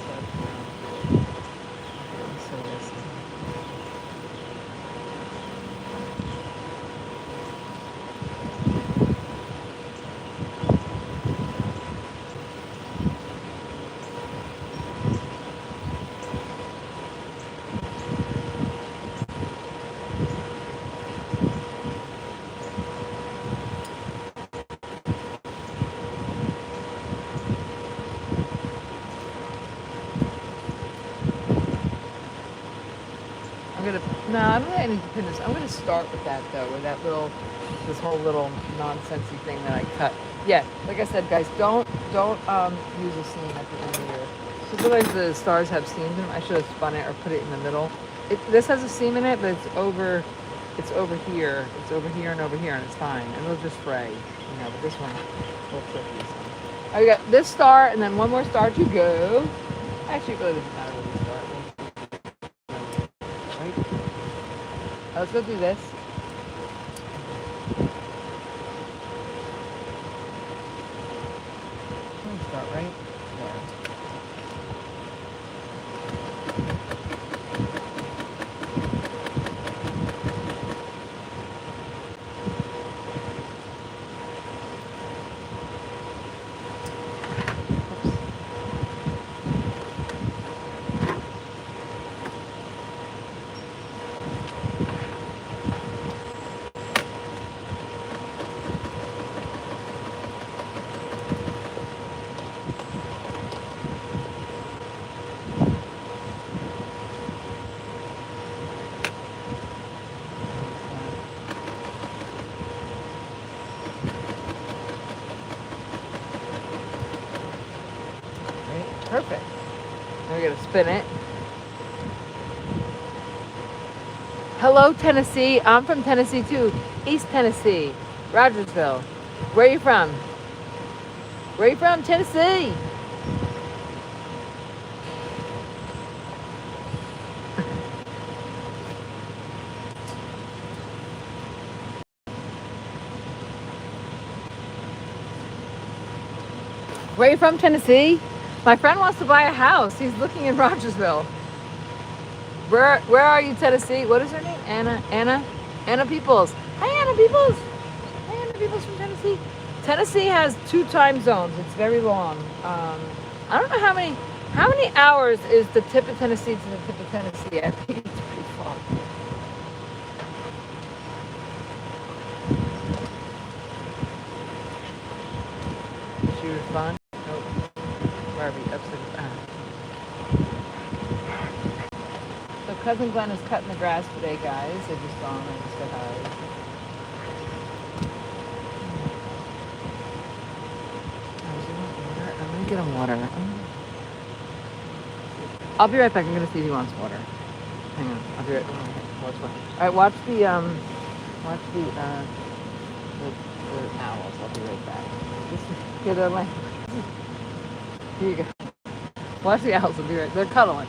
no, I don't think I need to pin this. I'm gonna start with that though, with this whole little nonsensey thing that I cut. Yeah, like I said, guys, don't use a seam at the end of here. So sometimes the stars have seams in them. I should have spun it or put it in the middle. This has a seam in it, but it's over here. It's over here and over here, and it's fine. And it'll just fray, But this one will tricky. So. Oh, we got this star, and then one more star to go. Actually, it really doesn't matter where we start. Let's go do this. Let me start right there. Perfect. Now we're gonna spin it. Hello, Tennessee. I'm from Tennessee too. East Tennessee, Rogersville. Where are you from? Where are you from? Tennessee. Where are you from, Tennessee? My friend wants to buy a house. He's looking in Rogersville. Where are you, Tennessee? What is her name? Anna Peoples. Hi, Anna Peoples. Hi, Anna Peoples from Tennessee. Tennessee has 2 time zones. It's very long. I don't know how many hours is the tip of Tennessee to the tip of Tennessee. I think it's pretty far. Did she respond? Nope. Barbie, upstairs. So Cousin Glenn is cutting the grass today, guys. I just saw him. I just said hi. I'm gonna get him water. I'll be right back. I'm gonna see if he wants water. Hang on. I'll be right back. All right, watch the owls. I'll be right back. Here they're like. Here you go. Watch the owls. I'll be right. They're cuddling.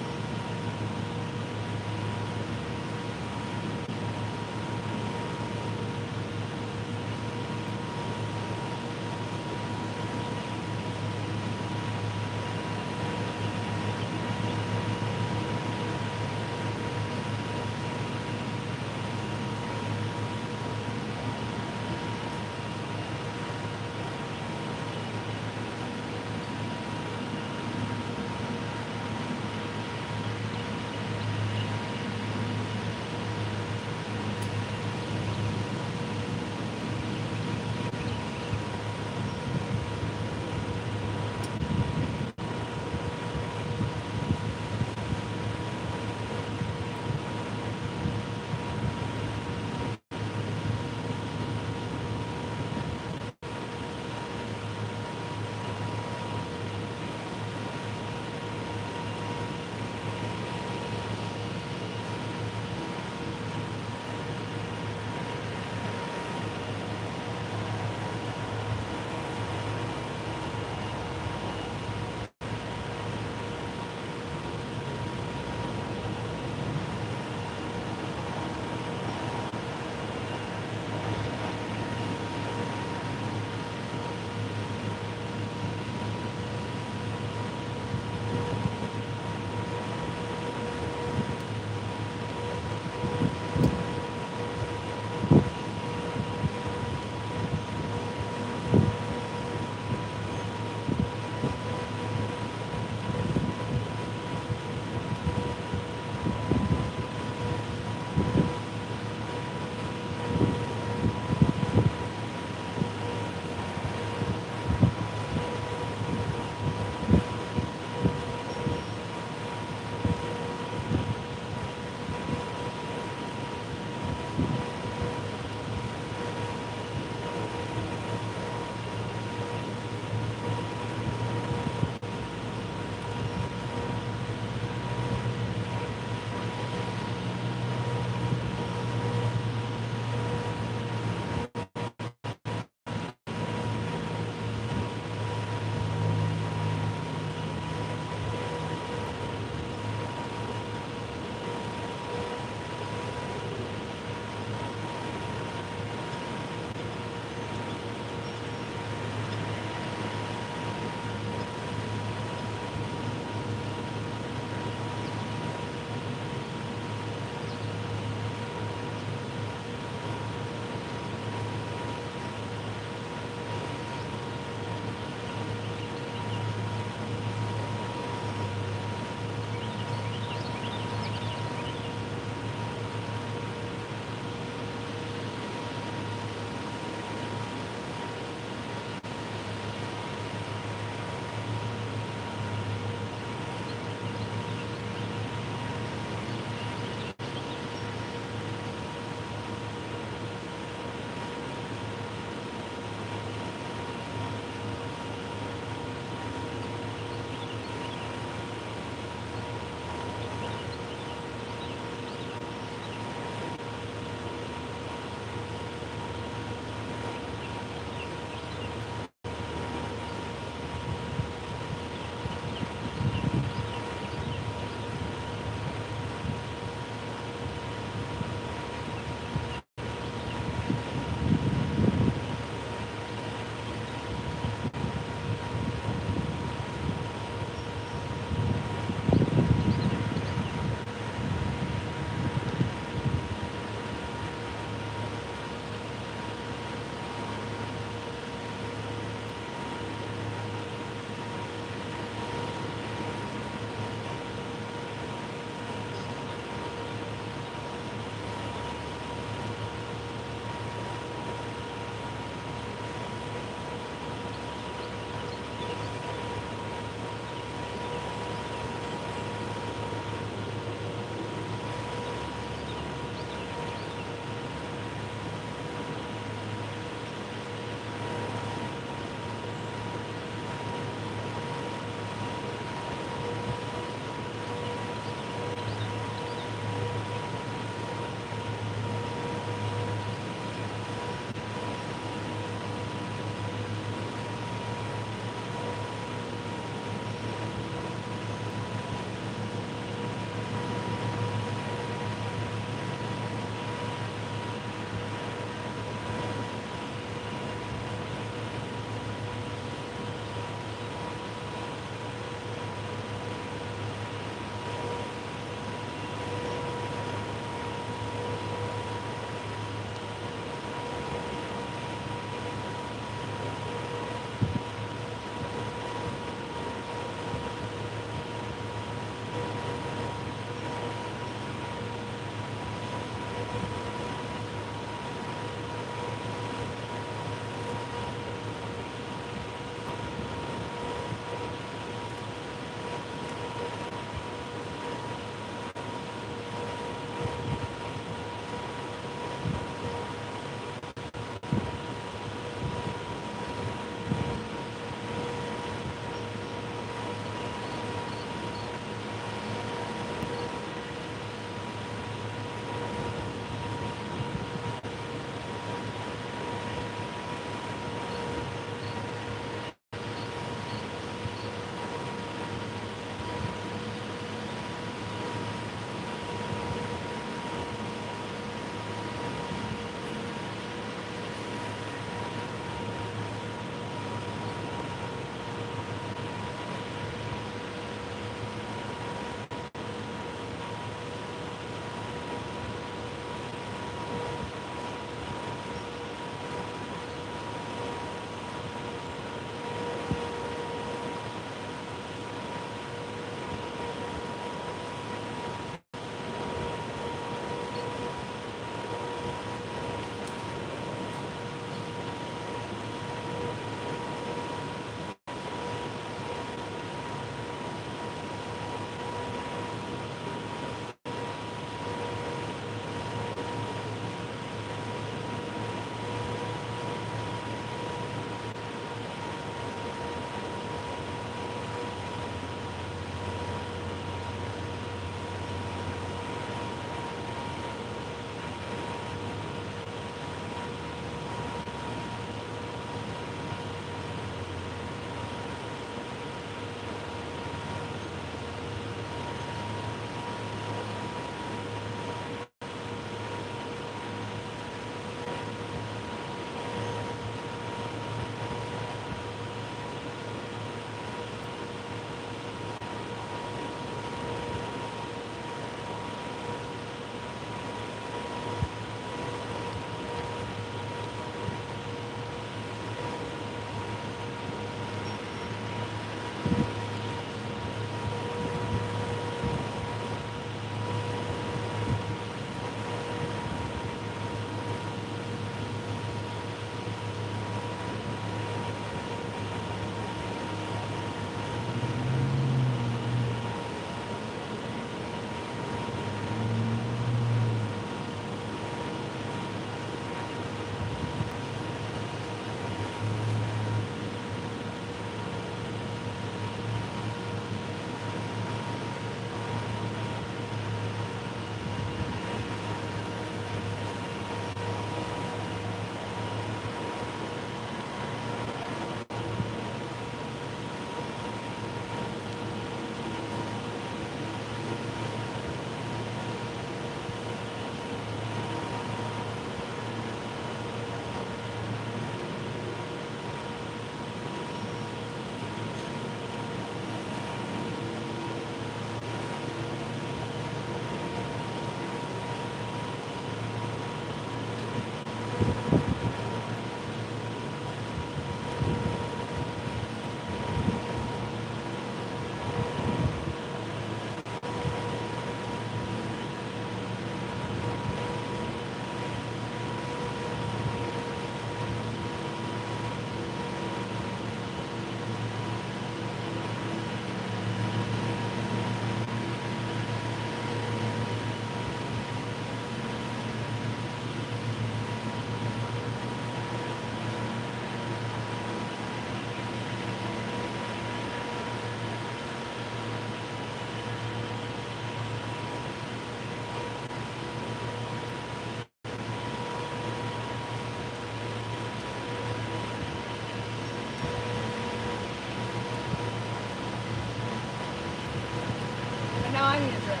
buy me a drink.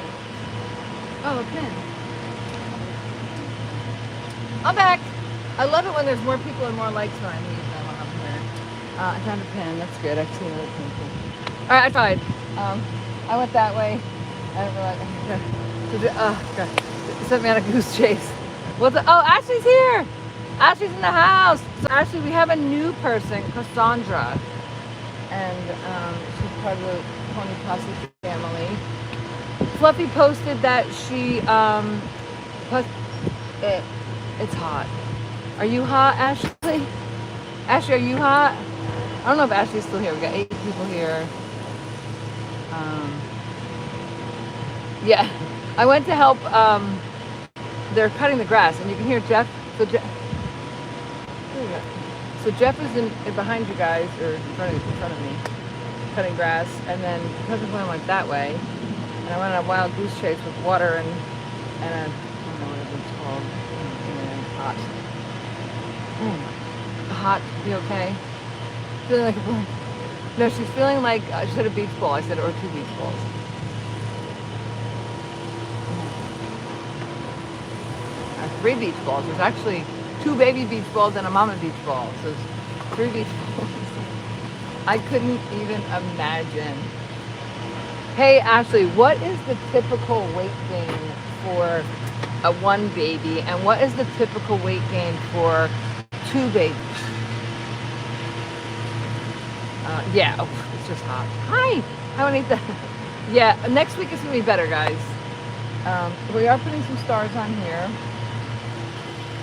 Oh, a pin. I'm back. I love it when there's more people and more likes when I leave than when I'm here. I found a pin. That's good. I've seen another pin too. All right, I tried. I went that way. I didn't realize. Oh, God. It sent me on a goose chase. What's oh, Ashley's here. Ashley's in the house. So Ashley, we have a new person, Cassandra. And she's part of the Pony Posse family. Fluffy posted that she, it's hot. Are you hot, Ashley? Ashley, are you hot? I don't know if Ashley's still here. We got 8 people here. Yeah, I went to help. They're cutting the grass, and you can hear Jeff. So Jeff is in behind you guys, or in front of me, cutting grass, and then because of when I went that way, and I went on a wild goose chase with water and a, I don't know what it's called. Hot. Hot. You okay? Feeling like a boy. No, she's feeling like she had a beach ball. I said, or 2 beach balls. 3 beach balls. There's actually 2 baby beach balls and a mama beach ball. So there's 3 beach balls. I couldn't even imagine. Hey Ashley, what is the typical weight gain for a 1 baby, and what is the typical weight gain for 2 babies? Yeah, oh, it's just hot. Hi, I want to eat that. Yeah, next week is gonna be better, guys. We are putting some stars on here,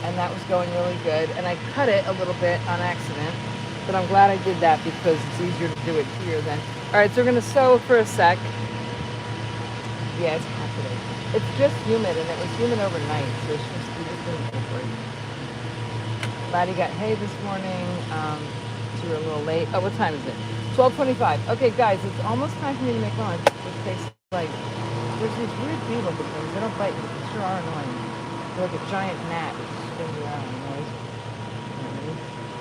and that was going really good. And I cut it a little bit on accident, but I'm glad I did that because it's easier to do it here than. All right, so we're gonna sew for a sec. Yeah, it's hot today. It's just humid, and it was humid overnight, so it's just we just didn't go for it. Laddie got hay this morning. So we're a little late. Oh, what time is it? 12:25. Okay, guys, it's almost time for me to make lunch. Which tastes like there's these weird bee-looking things. They don't bite you. They sure are annoying. They're like a giant gnat that just spins around. Noise.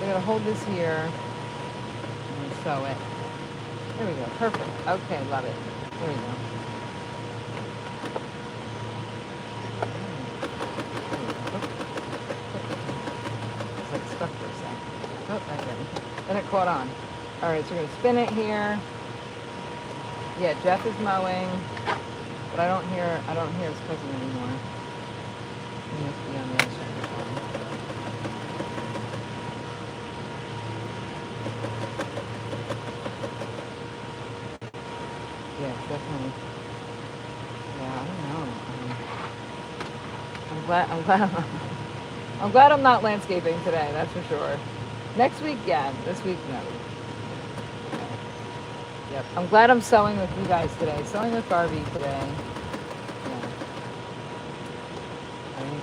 We're gonna hold this here and sew it. There we go. Perfect. Okay, love it. There we go. It's like stuck for a sec. Oh, I didn't. Then it caught on. All right, so we're gonna spin it here. Yeah, Jeff is mowing, but I don't hear his cousin anymore. He must be on the other side of the farm. Yeah, definitely. Yeah, I don't know. I'm glad I'm not landscaping today. That's for sure. Next week, yeah. This week, no. Yep. I'm glad I'm sewing with you guys today. Sewing with Barbie today. Yeah. Right.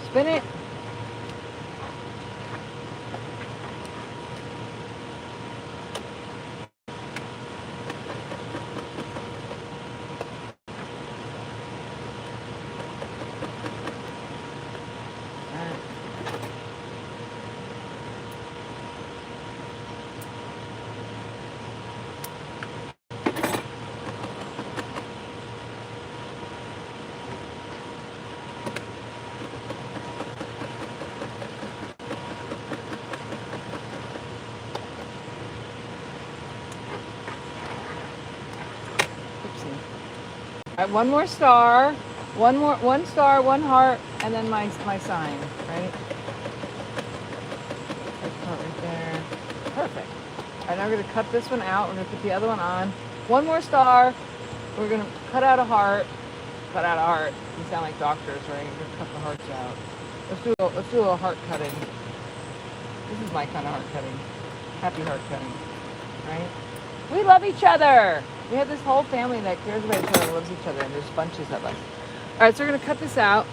Spin it. All right, one more star, one star, one heart, and then my sign, right? Right there. Perfect. All right, now we're gonna cut this one out. We're gonna put the other one on. One more star. We're gonna cut out a heart. Cut out a heart. You sound like doctors, right? We're gonna cut the hearts out. Let's do a little heart cutting. This is my kind of heart cutting. Happy heart cutting, right? We love each other. We have this whole family that cares about each other and loves each other, and there's bunches of us. All right, so we're gonna cut this out.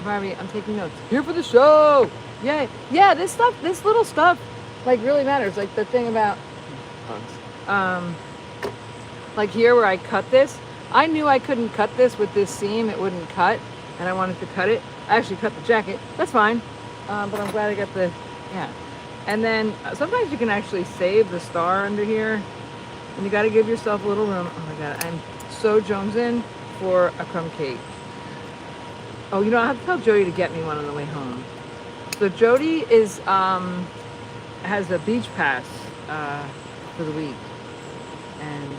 Barbie, I'm taking notes. Here for the show. Yay. Yeah, this little stuff, like really matters. Like the thing about, like here where I cut this, I knew I couldn't cut this with this seam. It wouldn't cut. and I wanted to cut it. I actually cut the jacket. That's fine. But I'm glad I got the, yeah. And then sometimes you can actually save the star under here, and you got to give yourself a little room. Oh my God, I'm so jonesing for a crumb cake. Oh, you know, I have to tell Jody to get me one on the way home. So Jody is has a beach pass for the week, and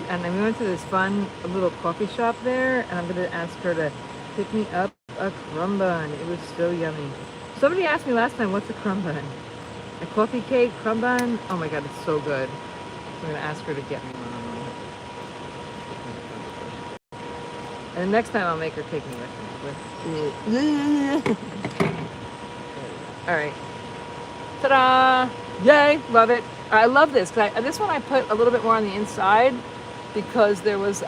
and we went to this fun little coffee shop there, and I'm gonna ask her to pick me up a crumb bun. It was so yummy. Somebody asked me last time, what's a crumb bun? A coffee cake crumb bun? Oh my God, it's so good. I'm gonna ask her to get me one. And the next time I'll make her take me with me. All right. Ta-da! Yay! Love it. I love this. This one I put a little bit more on the inside because there was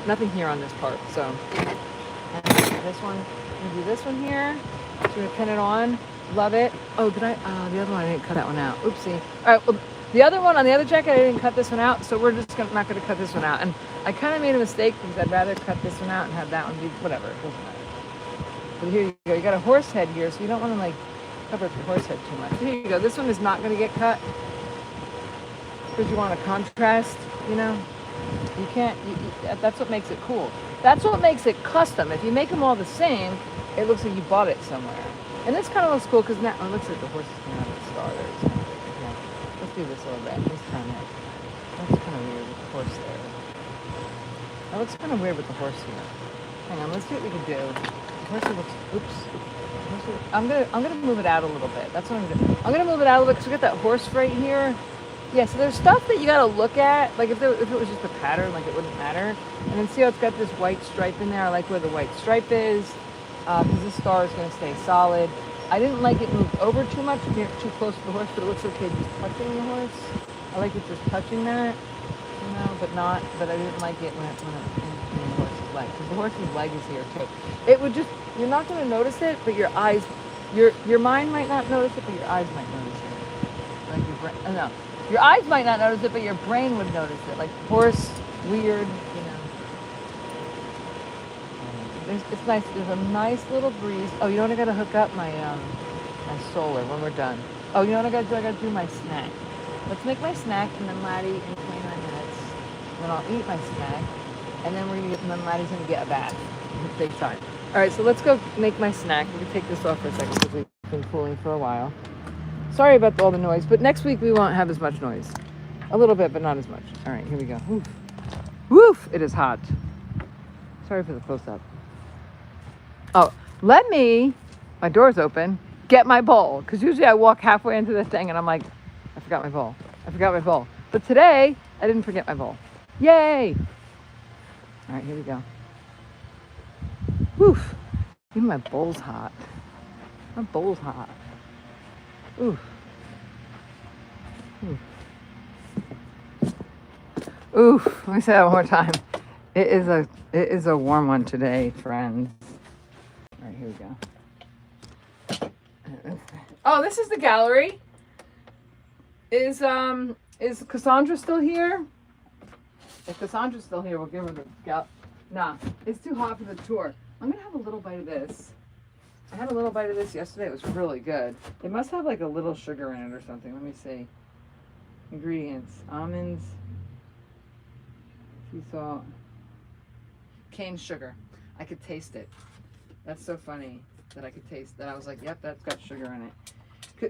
nothing here on this part. So, and this one, I'm gonna do this one here. So we're gonna pin it on. Love it. Oh, did I? The other one I didn't cut that one out. Oopsie. All right. Well, the other one on the other jacket I didn't cut this one out, so we're just not gonna cut this one out. And I kind of made a mistake because I'd rather cut this one out and have that one be whatever. It doesn't matter. But here you go. You got a horse head here, so you don't want to like cover up your horse head too much. Here you go. This one is not going to get cut because you want a contrast. You know, you can't. That's what makes it cool. That's what makes it custom. If you make them all the same, it looks like you bought it somewhere. And this kind of looks cool because now it looks like the horse is coming out of the star there. Yeah. Let's do this a little bit. Let's turn it. That's kind of weird with the horse there. That looks kind of weird with the horse here. Hang on, let's see what we can do. The horse looks, oops. I'm gonna move it out a little bit. That's what I'm gonna do. I'm gonna move it out a little bit because we got that horse right here. Yeah, so there's stuff that you gotta look at. Like if it was just a pattern, like it wouldn't matter. And then see how it's got this white stripe in there. I like where the white stripe is because this star is gonna stay solid. I didn't like it moved over too much, too close to the horse, but it looks okay just touching the horse. I like it just touching that. You know, but I didn't like it when it in the horse's leg, because the horse's leg is here too. It would just, you're not going to notice it, but your eyes, your mind might not notice it, but your eyes might notice it. Like your brain, no, your eyes might not notice it, but your brain would notice it. Like horse, weird, you know. It's nice. There's a nice little breeze. Oh, you know what? I got to hook up my my solar when we're done. Oh, you know what I got to do? I got to do my snack. Let's make my snack, and then Laddie in 29 minutes. Then I'll eat my snack, and then then Laddie's gonna get a bath. It'll take time. All right, so let's go make my snack. We can take this off for a second because we've been cooling for a while. Sorry about all the noise, but next week we won't have as much noise. A little bit, but not as much. All right, here we go. Woof. Woof! It is hot. Sorry for the close-up. Oh, let me. My door's open. Get my bowl, because usually I walk halfway into the thing and I'm like, I forgot my bowl. I forgot my bowl. But today, I didn't forget my bowl. Yay! All right, here we go. Woof. Even my bowl's hot. My bowl's hot. Oof. Oof. Oof. Let me say that one more time. It is a warm one today, friends. All right, here we go. Oh, this is the gallery. Is Cassandra still here? If Cassandra's still here, we'll give her the Nah, it's too hot for the tour. I'm gonna have a little bite of this. I had a little bite of this yesterday. It was really good. It must have like a little sugar in it or something. Let me see. Ingredients: almonds, sea salt, cane sugar. I could taste it. That's so funny that I could taste that. I was like, yep, that's got sugar in it.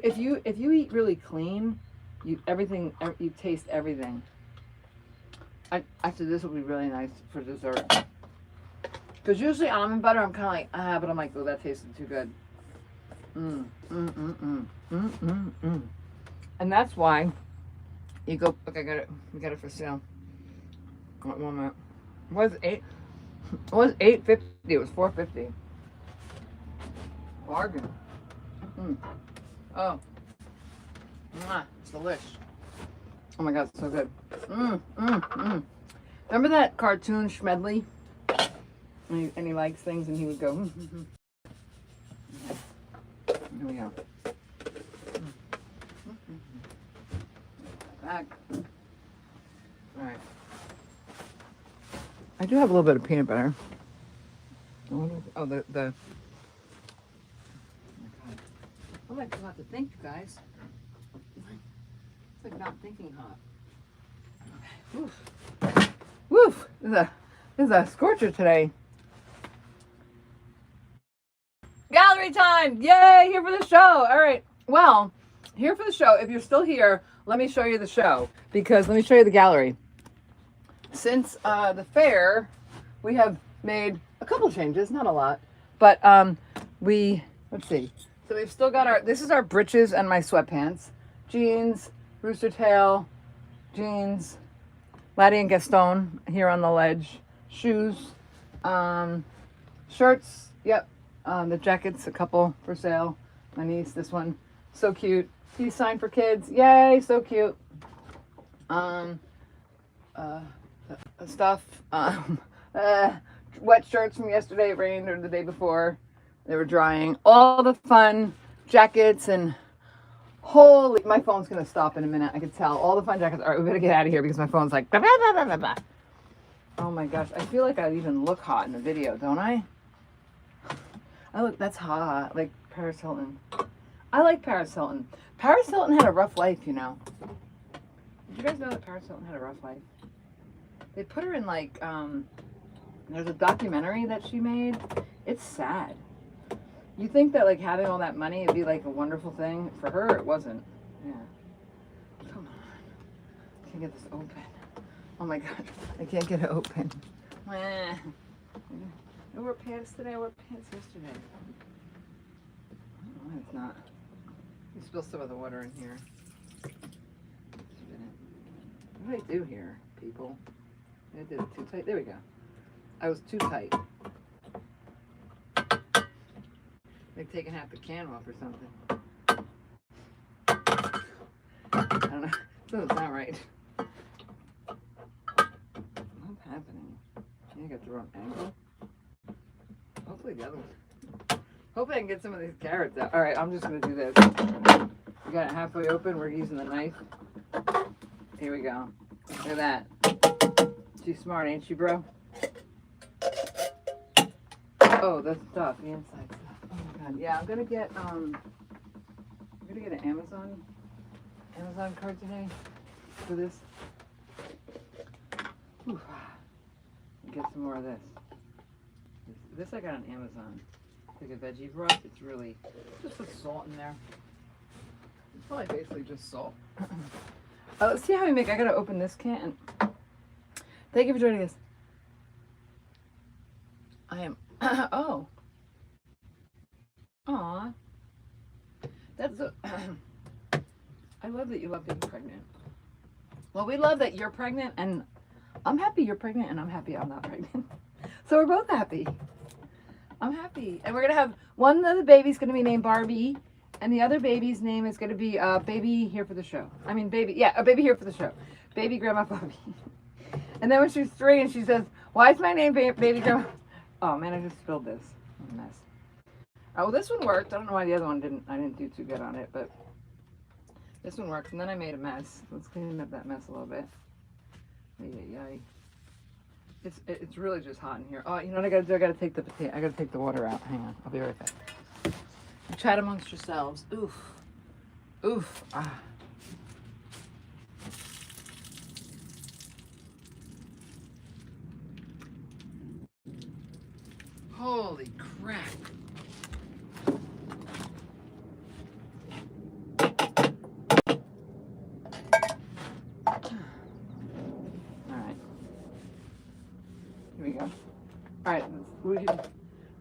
If you eat really clean, you taste everything. Actually, this will be really nice for dessert. Because usually almond butter, I'm kind of like, but I'm like, oh, that tasted too good. And that's why you go. Okay, we got it for sale. One moment. It was $8.50. It was $4.50. Bargain. Oh. It's delish. Oh my God, it's so good. Remember that cartoon Schmedley? And he likes things and he would go, Here we go. Back. I do have a little bit of peanut butter. Oh, the oh my God. I like to have to think, you guys. It's like not thinking hot. Woof. Woof. This is a scorcher today. Gallery time! Yay! Here for the show. All right. Well, here for the show. If you're still here, let me show you the show, because let me show you the gallery. Since the fair, we have made a couple changes, not a lot, but let's see. So we've still got this is our breeches and my sweatpants, jeans, rooster tail, jeans, Laddie and Gaston here on the ledge, shoes, shirts, yep, the jackets, a couple for sale. My niece, this one, so cute. Peace sign for kids, yay, so cute. Stuff, wet shirts from yesterday, it rained, or the day before, they were drying. All the fun jackets, and holy, my phone's gonna stop in a minute, I could tell. All the fun jackets. All right, we better get out of here because my phone's like blah, blah, blah, blah, blah. Oh my gosh, I feel like I even look hot in the video, don't I? That's hot, like Paris Hilton. I like Paris Hilton. Paris Hilton had a rough life, you know. Did you guys know that Paris Hilton had a rough life? They put her in like, there's a documentary that she made. It's sad. You think that like having all that money would be like a wonderful thing. For her, it wasn't. Yeah. Come on. Can't get this open. Oh my God. I can't get it open. I wore pants today. I wore pants yesterday. Oh, it's not. You spill some of the water in here. What do I do here, people? I did it too tight. There we go. I was too tight. Like taking half the can off or something. I don't know. Doesn't sound right. What's happening? I got the wrong angle. Hopefully the other one. Hopefully I can get some of these carrots out. All right, I'm just gonna do this. We got it halfway open. We're using the knife. Here we go. Look at that. She's smart, ain't she, bro? Oh, the stuff, the inside stuff. Oh my God. Yeah, I'm gonna get an Amazon card today for this. Whew. Get some more of this. This I got on Amazon. It's like a veggie broth. It's really just with salt in there. It's probably basically just salt. Let's see how we make. I gotta open this can. Thank you for joining us. I am. Oh. Aw. That's. I love that you love being pregnant. Well, we love that you're pregnant, and I'm happy you're pregnant, and I'm happy I'm not pregnant. So we're both happy. I'm happy, and we're gonna have one of the baby's gonna be named Barbie. And the other baby's name is going to be Baby Here for the Show. I mean, Baby, yeah, a Baby Here for the Show. Baby Grandma Bobby. And then when she's 3 and she says, why is my name Baby Grandma? Oh, man, I just spilled this. What a mess. Oh, well, this one worked. I don't know why the other one didn't. I didn't do too good on it, but this one works. And then I made a mess. Let's clean up that mess a little bit. Yay. It's really just hot in here. Oh, you know what I got to do? I got to take the water out. Hang on. I'll be right back. Chat amongst yourselves. Oof. Oof. Ah. Holy crap. Alright. Here we go. Alright.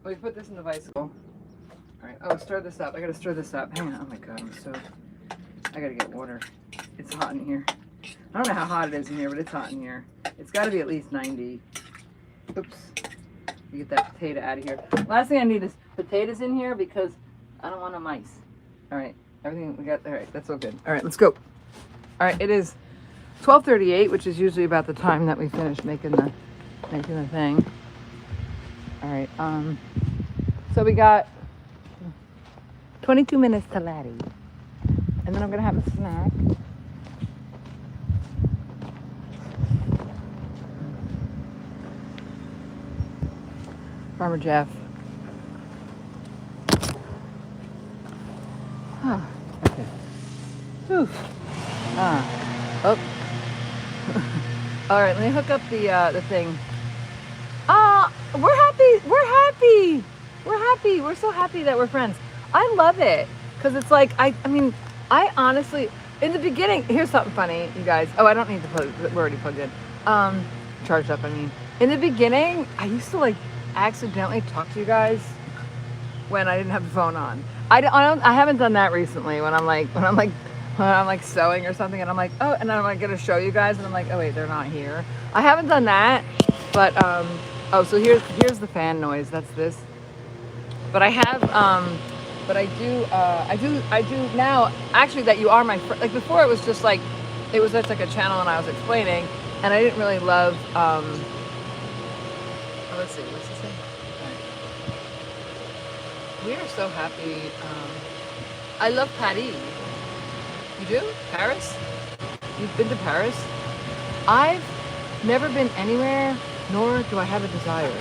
We put this in the bicycle. Alright, oh, stir this up. I gotta stir this up. Hang on. Oh my God, I gotta get water. It's hot in here. I don't know how hot it is in here, but it's hot in here. It's gotta be at least 90. Oops. You get that potato out of here. Last thing I need is potatoes in here because I don't want no mice. Alright, everything we got. Alright, that's all good. Alright, let's go. Alright, it is 12:38, which is usually about the time that we finish making the thing. Alright, so we got 22 minutes to Laddie. And then I'm gonna have a snack. Farmer Jeff. Huh. Okay. Whew. Oh. All right, let me hook up the thing. We're happy. We're happy. We're happy. We're so happy that we're friends. I love it because it's like I mean, I honestly, in the beginning, here's something funny, you guys. Oh, I don't need to plug. We're already plugged in. Charged up. I mean, in the beginning, I used to like accidentally talk to you guys when I didn't have the phone on. I haven't done that recently. When I'm like sewing or something, and I'm like, oh, and I'm like gonna show you guys, and I'm like, oh wait, they're not here. I haven't done that, but oh, so here's the fan noise. That's this. But I have but I do now. Actually, that you are my friend. Like before, it was just like it was just like a channel, and I was explaining, and I didn't really love. Let's see, what's this thing? We are so happy. I love Paris. You do? Paris? You've been to Paris? I've never been anywhere, nor do I have a desire.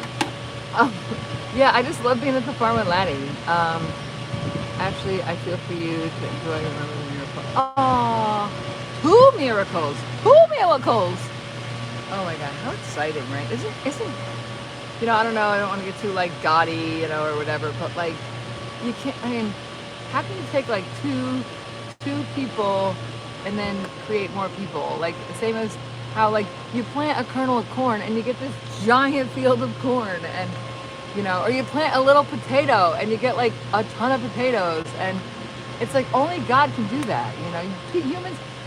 Yeah, I just love being at the farm with Laddie. Actually, I feel for you to enjoy your miracle. Oh, 2 miracles! 2 miracles! Oh my God, how exciting, right? Isn't, you know, I don't know, I don't want to get too like gaudy, you know, or whatever, but like, you can't, I mean, how can you take like two people and then create more people? Like the same as how like you plant a kernel of corn and you get this giant field of corn, and you know, or you plant a little potato and you get like a ton of potatoes, and it's like only God can do that, you know.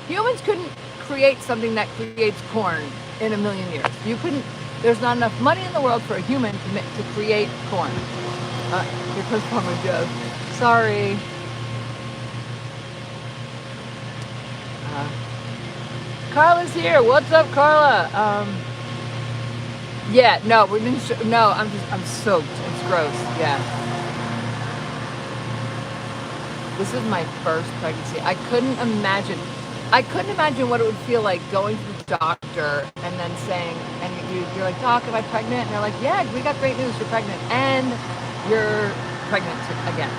Humans couldn't create something that creates corn in a million years. You couldn't. There's not enough money in the world for a human to create corn. Here comes Farmer Joe. Sorry. Carla's here. What's up, Carla? Yeah, no, we didn't. No, I'm soaked. It's gross. Yeah. This is my first pregnancy. I couldn't imagine what it would feel like going to the doctor and then saying, and you're like, Doc, am I pregnant? And they're like, yeah, we got great news. You're pregnant, and you're pregnant again.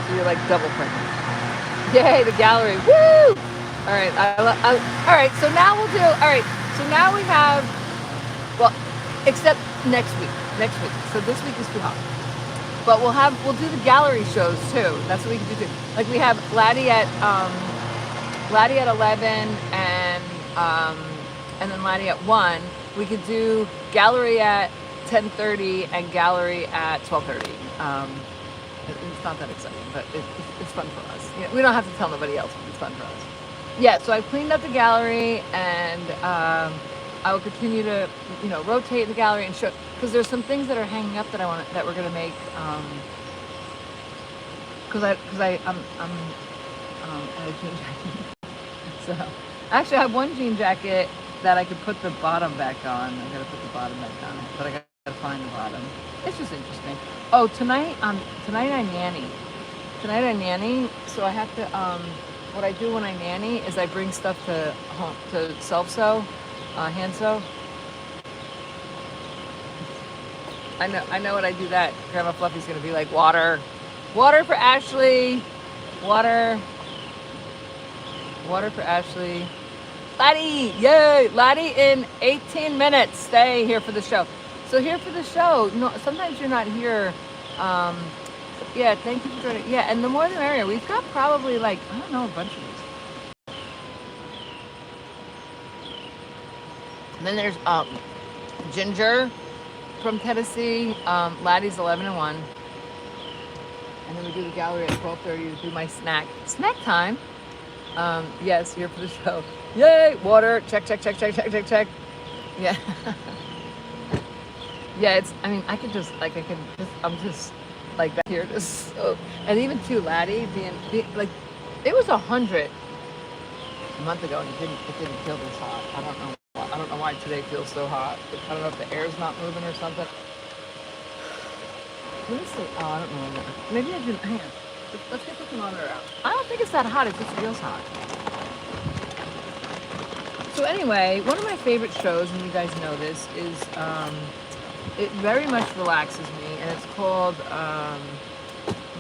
So you're like double pregnant. Yay, the gallery. Woo! All right, all right, so now we'll do, all right, so now we have, well, except next week, so this week is too hot, but we'll do the gallery shows too. That's what we can do too. Like we have Laddie at 11 and then Laddie at 1. We could do gallery at 10:30 and gallery at 12:30. It's not that exciting, but it's fun for us. You know, we don't have to tell nobody else, but it's fun for us. Yeah, so I've cleaned up the gallery, and I will continue to, you know, rotate the gallery and show, because there's some things that are hanging up that we're gonna make. Because I'm at a jean jacket. So actually, I have one jean jacket that I could put the bottom back on. I gotta put the bottom back on, but I gotta find the bottom. It's just interesting. Oh, tonight I nanny. Tonight I nanny, so I have to. What I do when I nanny is I bring stuff to home to self-sew, hand sew. I know when I do that, Grandma Fluffy's gonna be like, water for Ashley, water for Ashley. Laddie, yay, Laddie in 18 minutes. Stay here for the show. So here for the show. No, sometimes you're not here. Yeah, thank you for joining. Yeah, and the more the merrier. We've got probably like, I don't know, a bunch of these. And then there's Ginger from Tennessee. Laddie's 11 and 1. And then we do the gallery at 12:30 to do my snack time. Yes, here for the show. Yay, water. Check. Yeah. Yeah, it's, I mean, I'm just like back here just so, and even too Laddie being like, it was 100 a month ago and it didn't feel this hot. I don't know why today feels so hot. I don't know if the air's not moving or something. Let me see. Oh, I don't know. Maybe I didn't. Hang on. Let's get the thermometer out. I don't think it's that hot. It just feels hot. So anyway, one of my favorite shows, and you guys know this, is it very much relaxes me, and it's called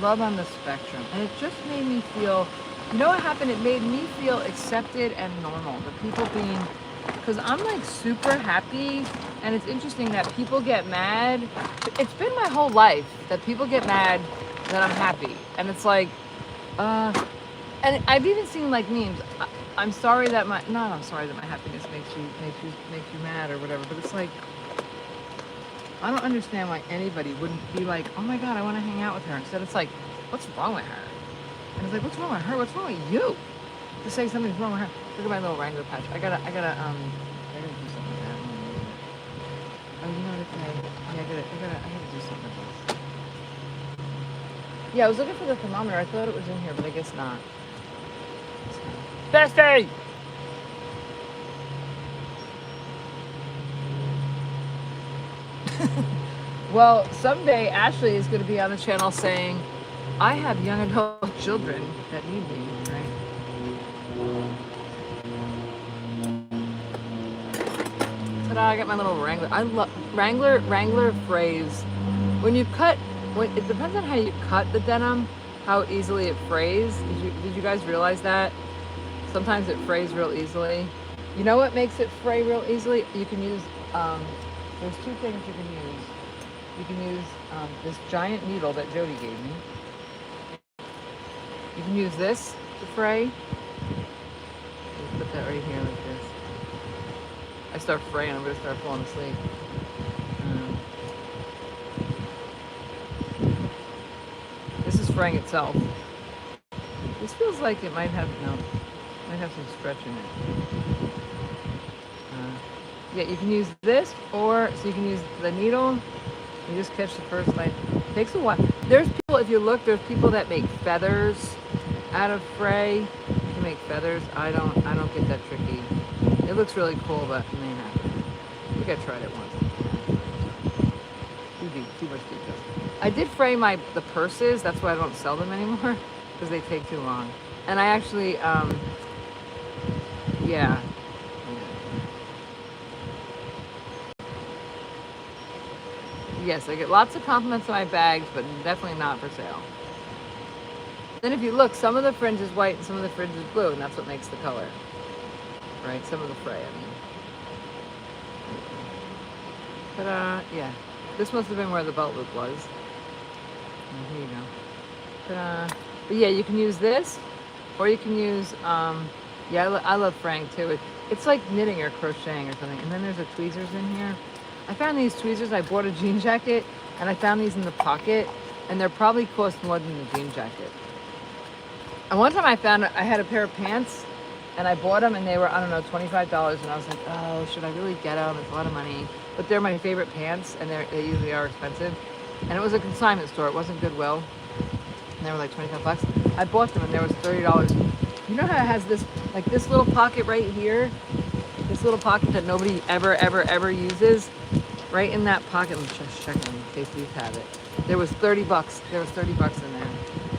Love on the Spectrum. And it just made me feel, you know what happened? It made me feel accepted and normal. The people being, because I'm like super happy, and it's interesting that people get mad. It's been my whole life that people get mad that I'm happy, and it's like, and I've even seen like memes. I'm sorry that my I'm sorry that my happiness makes you mad or whatever. But it's like, I don't understand why anybody wouldn't be like, oh my god, I want to hang out with her. Instead, it's like, what's wrong with her? And it's like, what's wrong with her? What's wrong with you? To say something's wrong with her. Look at my little Wrangler patch. I gotta do something with that. Oh, you know what it's like? Yeah, I gotta do something with this. Yeah, I was looking for the thermometer. I thought it was in here, but I guess not. Bestie! Well, someday Ashley is going to be on the channel saying, I have young adult children that need me, right? Ta-da, I got my little Wrangler. I love Wrangler frays. When you cut, it depends on how you cut the denim, how easily it frays. Did you guys realize that? Sometimes it frays real easily. You know what makes it fray real easily? You can use, there's two things you can use. You can use this giant needle that Jody gave me. You can use this to fray. Just put that right here like this. I start fraying, I'm going to start falling asleep. This is fraying itself. This feels like it might have, might have some stretch in it. Yeah, you can use this, or so you can use the needle. You just catch the first line. It takes a while. There's people, if you look, there's people that make feathers out of fray. You can make feathers. I don't get that tricky. It looks really cool, but it may not. I think I tried it once. Too much detail. I did fray the purses. That's why I don't sell them anymore, because they take too long. And I actually, yeah. Yes, I get lots of compliments on my bags, but definitely not for sale. Then if you look, some of the fringe is white and some of the fringe is blue, and that's what makes the color. Right? Some of the fray, I mean. But, yeah. This must have been where the belt loop was. And here you go. But yeah, you can use this, or you can use, yeah, I love fraying too. It's like knitting or crocheting or something. And then there's the tweezers in here. I found these tweezers. I bought a jean jacket, and I found these in the pocket, and they're probably cost more than the jean jacket. And one time I had a pair of pants, and I bought them, and they were, I don't know, $25, and I was like, oh, should I really get them? It's a lot of money. But they're my favorite pants, and they usually are expensive. And it was a consignment store. It wasn't Goodwill. And they were like 25 bucks. I bought them, and there was $30. You know how it has this, like this little pocket right here? This little pocket that nobody ever uses? Right in that pocket, let me just check in case you have it. There was 30 bucks. There was 30 bucks in there.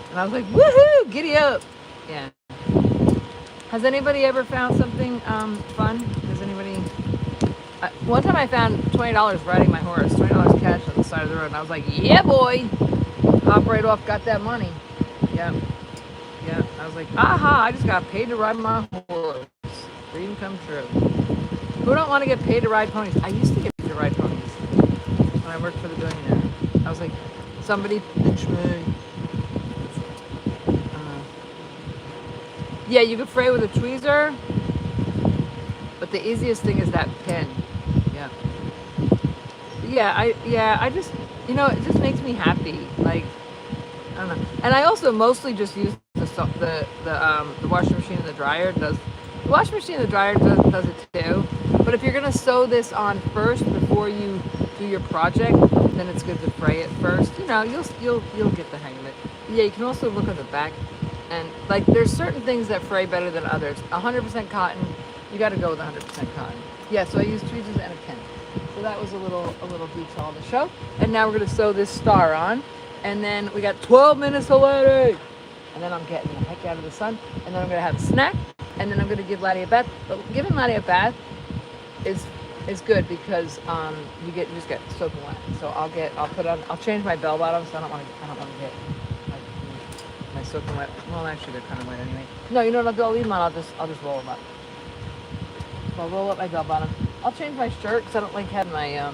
And I was like, woohoo, giddy up. Yeah. Has anybody ever found something fun? Has anybody? One time I found $20 riding my horse, $20 cash on the side of the road. And I was like, yeah, boy. Hop right off, got that money. Yeah. Yeah. I was like, aha, I just got paid to ride my horse. Dream come true. Who don't want to get paid to ride ponies? I used to get paid to ride ponies when I worked for the billionaire. I was like, somebody pitch me. Yeah, you could fray with a tweezer, but the easiest thing is that pin. Yeah. I just, it just makes me happy. Like, I don't know. And I also mostly just use the washing machine and the dryer. The washing machine and the dryer does it too. But if you're gonna sew this on first before you do your project, then it's good to fray it first. You'll get the hang of it. Yeah, you can also look at the back, and like there's certain things that fray better than others. 100% cotton, you got to go with 100% cotton. Yeah, so I used tweezers and a pin. So that was a little detail on the show. And now we're gonna sew this star on, and then we got 12 minutes to let it. And then I'm getting the heck out of the sun, and then I'm gonna have a snack, and then I'm gonna give Laddie a bath. But giving Laddie a bath is is good because you just get soaking wet. So I'll change my bell bottoms. So I don't want to get my soaking wet. Well, actually they're kind of wet anyway. No, you know what I'll do? I'll leave them on. I'll just roll them up. So I'll roll up my bell bottom. I'll change my shirt because I don't like having my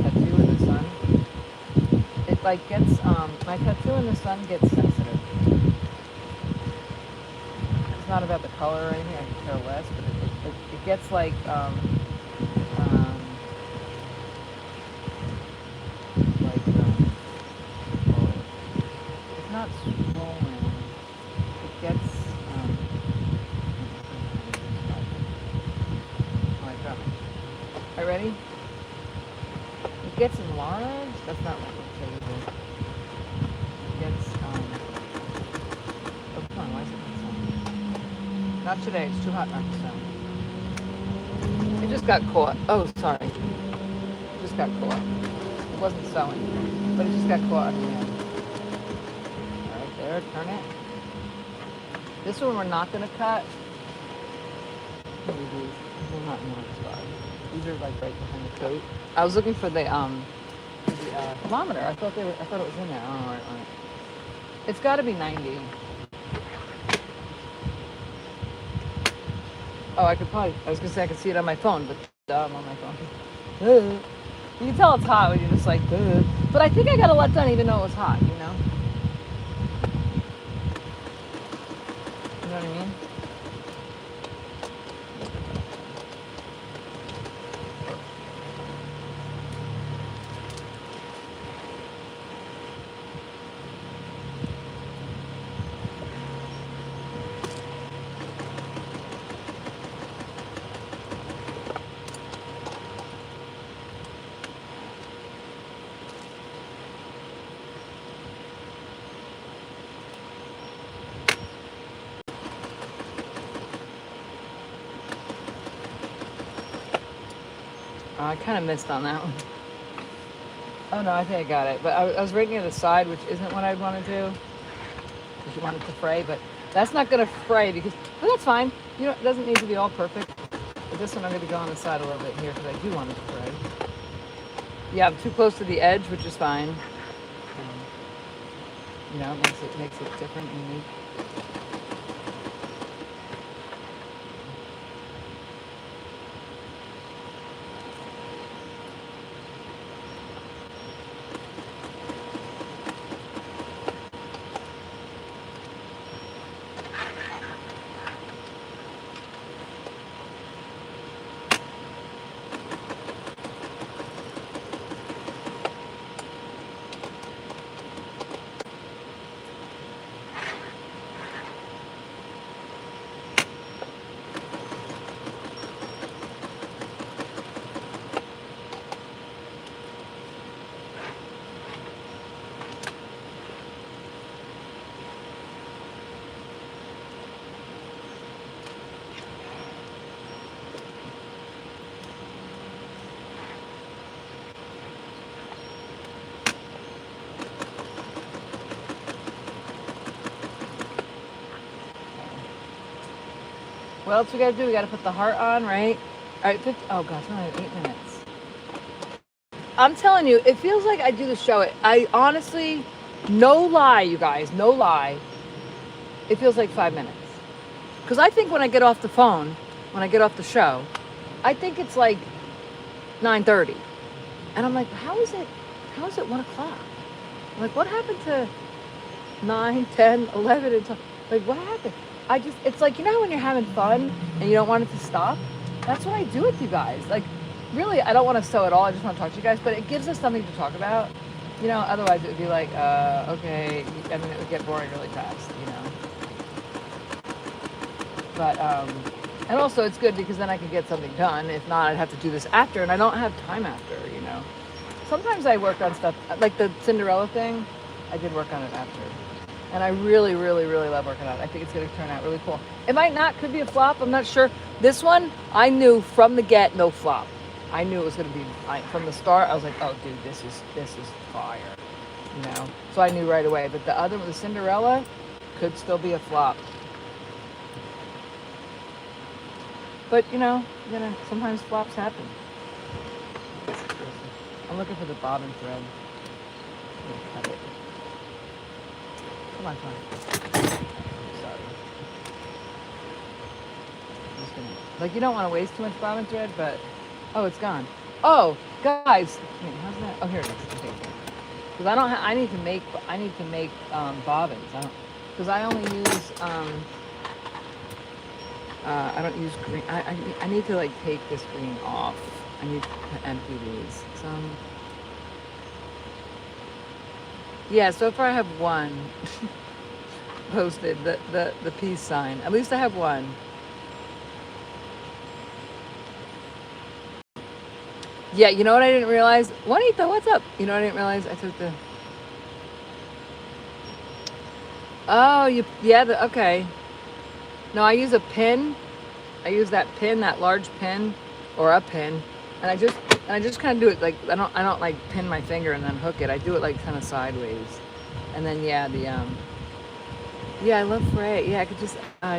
tattoo in the sun. It like gets my tattoo in the sun gets sensitive. It's not about the color or anything. I can care less, but it gets like it's not swollen. It gets Are you ready? It gets enlarged. That's not what I'm saying. It gets oh come on, why is it not sewing? Not today, it's too hot not to sew. It just got caught. Oh sorry. It just got caught. It wasn't sewing, but it just got caught on the end. Alright there, turn it. This one we're not gonna cut. They're not in one spot. These are like right behind the coat. I was looking for the thermometer. I thought it was in there. Oh, all right. It's got to be 90. Oh, I was gonna say I could see it on my phone, but I'm on my phone. You can tell it's hot when you're just like, but I think I got a lot done even though it was hot. You know? You know what I mean? I kind of missed on that one. Oh no, I think I got it. But I was raking it aside, which isn't what I'd want to do. Because you want it to fray, but that's not going to fray because, but that's fine. You know, it doesn't need to be all perfect. But this one I'm going to go on the side a little bit here because I do want it to fray. Yeah, I'm too close to the edge, which is fine. You know, it makes it different and unique. What else we gotta do? We gotta put the heart on, right? All right, oh gosh, we only have 8 minutes. I'm telling you, it feels like I do the show. I honestly, no lie, you guys, no lie. It feels like 5 minutes. Because I think when I get off the phone, when I get off the show, I think it's like 9:30. And I'm like, how is it 1 o'clock? I'm like, what happened to 9, 10, 11, and 12? Like, what happened? It's like, you know when you're having fun and you don't want it to stop? That's what I do with you guys. Like, really, I don't want to sew at all. I just want to talk to you guys, but it gives us something to talk about. You know, otherwise it would be like, okay. I mean, it would get boring really fast, you know. But, and also it's good because then I can get something done. If not, I'd have to do this after, and I don't have time after, you know. Sometimes I work on stuff, like the Cinderella thing, I did work on it after. And I really, really, really love working on it. I think it's going to turn out really cool. It might not, could be a flop, I'm not sure. This one, I knew from the get, no flop. I knew it was going to be, from the start, I was like, oh dude, this is fire, you know? So I knew right away. But the other one, the Cinderella, could still be a flop. But sometimes flops happen. I'm looking for the bobbin thread. I'm gonna cut it. Come on. Sorry. I'm just gonna, you don't want to waste too much bobbin thread, but oh, it's gone. Oh, guys, wait, how's that? Oh, here it is. Okay. Because I need to make bobbins. Because I only use I don't use green. I need to take this green off. I need to empty these. Yeah, so far I have one posted, the peace sign. At least I have one. Yeah, you know what I didn't realize? Juanita, what's up? You know what I didn't realize? I took the... Oh, okay. No, I use a pin. I use that pin, that large pin, or a pin, and I just kind of do it I don't pin my finger and then hook it. I do it kind of sideways, and then I love fray. Yeah, I could just All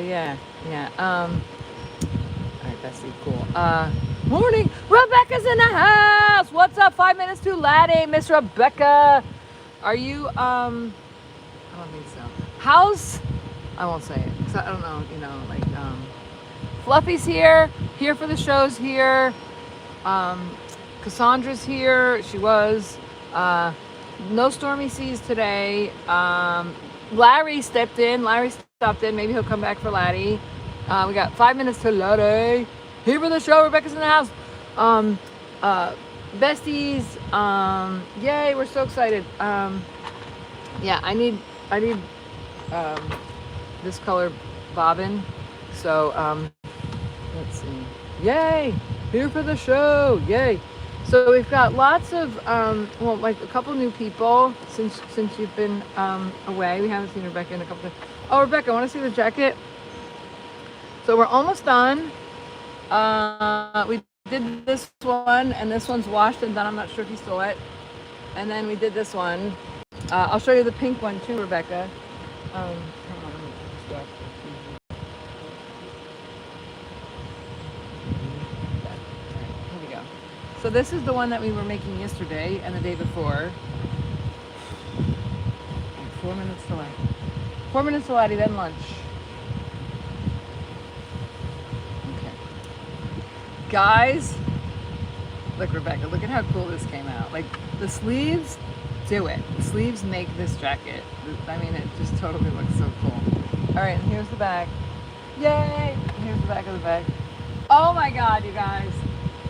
right, Bessie, cool. Morning, Rebecca's in the house. What's up? 5 minutes to Laddie, Miss Rebecca. Are you I don't think so. How's... I won't say it because I don't know. Fluffy's here for the shows here. Cassandra's here. She was. No stormy seas today. Larry stepped in. Larry stopped in. Maybe he'll come back for Laddie. We got 5 minutes to Laddie. Here for the show. Rebecca's in the house. Besties. Yay! We're so excited. Yeah, I need this color bobbin. So let's see. Yay! Here for the show. Yay! So we've got lots of a couple new people since you've been away. We haven't seen Rebecca in a couple of... Oh, Rebecca, want to see the jacket? So we're almost done. We did this one, and this one's washed and done. I'm not sure if you saw it. And then we did this one. I'll show you the pink one too, Rebecca. Hold on, let me distract you. Here we go. So this is the one that we were making yesterday and the day before. 4 minutes to Laddie. 4 minutes to Laddie, then lunch. Okay. Guys, look, Rebecca, look at how cool this came out. The sleeves do it. The sleeves make this jacket. I mean, it just totally looks so cool. All right, and here's the back. Yay! Here's the back of the bag. Oh my God, you guys!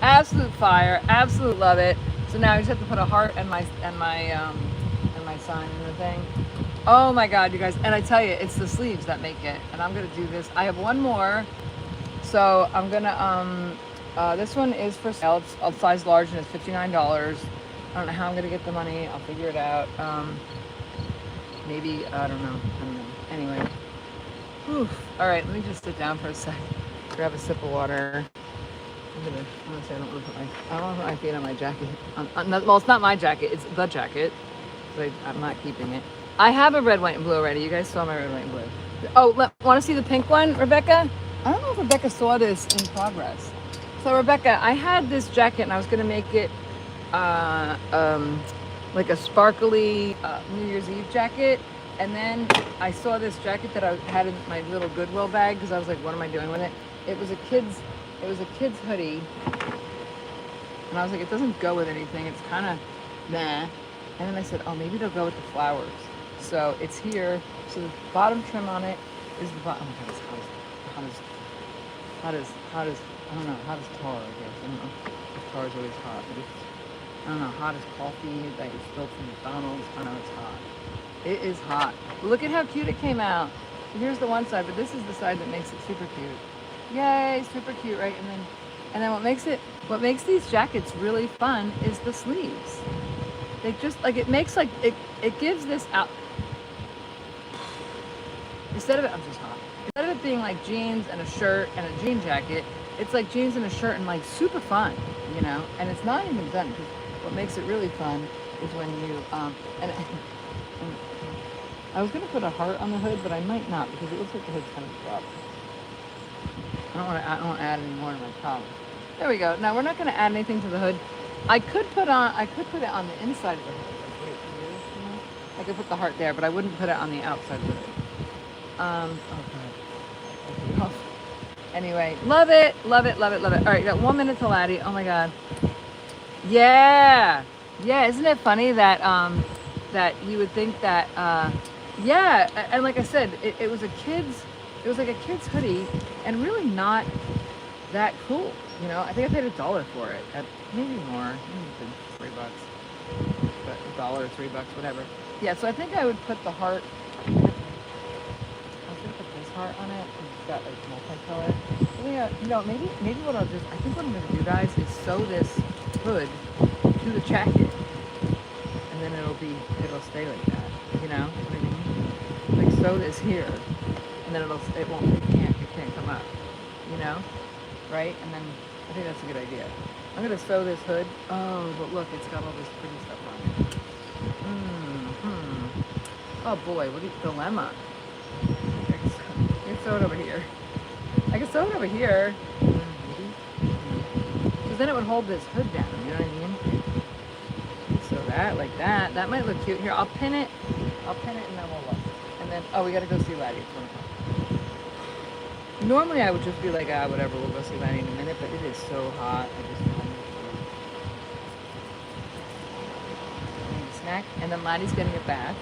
Absolute fire! Absolute love it. So now I just have to put a heart and my sign in the thing. Oh my God, you guys! And I tell you, it's the sleeves that make it. And I'm gonna do this. I have one more, so I'm gonna this one is for sale. It's size large and it's $59. I don't know how I'm gonna get the money. I'll figure it out. Maybe I don't know. Anyway. Whew. All right, let me just sit down for a sec. Grab a sip of water. Honestly, I don't want to put my feet on my jacket. Well, it's not my jacket. It's the jacket. So I'm not keeping it. I have a red, white, and blue already. You guys saw my red, white, and blue. Oh, want to see the pink one, Rebecca? I don't know if Rebecca saw this in progress. So Rebecca, I had this jacket and I was gonna make it like a sparkly New Year's Eve jacket, and then I saw this jacket that I had in my little Goodwill bag because I was like, what am I doing with it? It was a kid's hoodie, and I was like, it doesn't go with anything. It's kind of nah. And then I said, oh, maybe it'll go with the flowers. So it's here. So the bottom trim on it is the bottom. Oh my God, it's hot as I don't know, hot as tar, I guess. I don't know. Tar is always hot, but it's, I don't know, hot as coffee that you spilled from McDonald's. I know it's hot. It is hot. Look at how cute it came out. Here's the one side, but this is the side that makes it super cute. Yay, super cute, right? And then what makes these jackets really fun is the sleeves. They just it gives this out. Instead of it being like jeans and a shirt and a jean jacket, it's like jeans and a shirt and like super fun, you know? And it's not even done, because what makes it really fun is when you, and I was gonna put a heart on the hood, but I might not, because it looks like the hood's kind of dropped. I don't want to add any more to my top. There we go. Now we're not going to add anything to the hood. I could put it on the inside of the hood. Like right here, you know? I could put the heart there, but I wouldn't put it on the outside of the hood. Oh god. Anyway, love it, love it, love it, love it. All right, you got 1 minute to Laddie. Oh my god. Yeah, yeah. Isn't it funny that that you would think that yeah, and like I said, it was like a kid's hoodie, and really not that cool. You know, I think I paid $1 for it, maybe more, maybe $3, but $1 or $3, whatever. Yeah, so I think I would put the heart. I was gonna put this heart on it. It's got like multicolor. Yeah, you know, maybe what I think what I'm gonna do, guys, is sew this hood to the jacket, and then it'll stay like that. You know what I mean? Like sew this here, and then it can't come up. You know, right? And then I think that's a good idea. I'm gonna sew this hood. Oh, but look, it's got all this pretty stuff on it. Oh boy, what a dilemma. I can sew it over here. I can sew it over here. Because then it would hold this hood down, you know what I mean? So that, like that. That might look cute. Here, I'll pin it and then we'll look. And then, oh, we gotta go see Laddie. Normally I would just be like, whatever, we'll go see Laddie in a minute, but it is so hot. I just want to make sure. I need a snack. And then Laddie's getting a bath.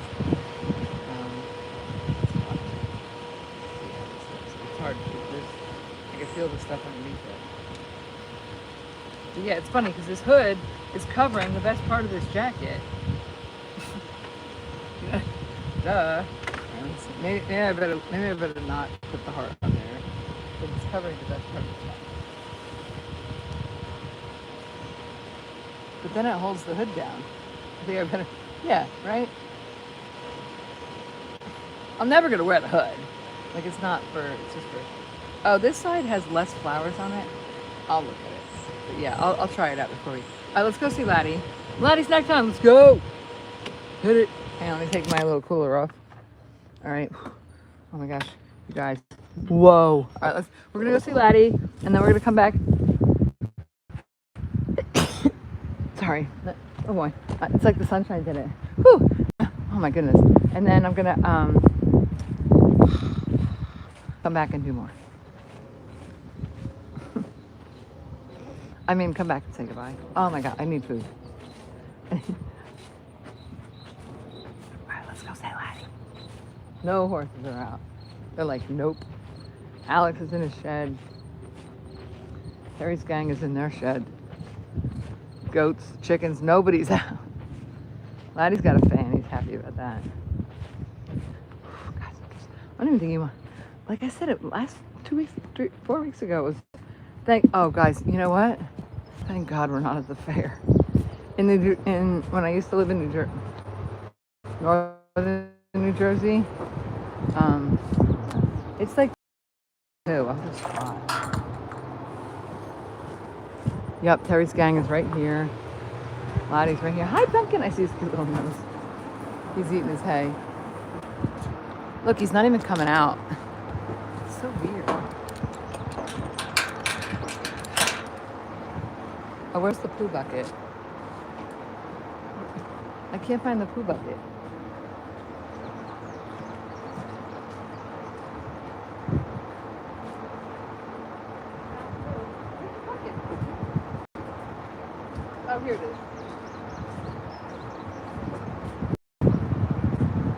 It's hard. I can feel the stuff underneath it. But yeah, it's funny because this hood is covering the best part of this jacket. Duh. Maybe I better not put the heart on there. But it's covering the best part of the jacket. But then it holds the hood down. I think I better. Yeah, right? I'm never gonna wear the hood. Like it's just for. Oh, this side has less flowers on it. I'll look at it. But yeah, I'll try it out before we. All right, let's go see Laddie. Laddie, snack time. Let's go. Hit it. Hang on, let me take my little cooler off. All right. Oh my gosh, you guys. Whoa. All right, we're gonna go see Laddie, and then we're gonna come back. Sorry. Oh boy, it's like the sunshine's in it. Whew. Oh my goodness. And then I'm gonna come back and do more. I mean, come back and say goodbye. Oh my god, I need food. Alright, let's go say Laddie. No horses are out. They're like, nope. Alex is in his shed. Harry's gang is in their shed. Goats, chickens, nobody's out. Laddie's got a fan. He's happy about that. Guys, I don't even think he wants. Like I said, it last 4 weeks ago it was. Oh, guys, you know what? Thank God we're not at the fair. When I used to live in northern New Jersey, it's like I'm just hot. Yep, Terry's gang is right here. Laddie's right here. Hi, Pumpkin. I see his cute little nose. He's eating his hay. Look, he's not even coming out. It's so weird. Oh, where's the poo bucket? I can't find the poo bucket. Oh, here it is.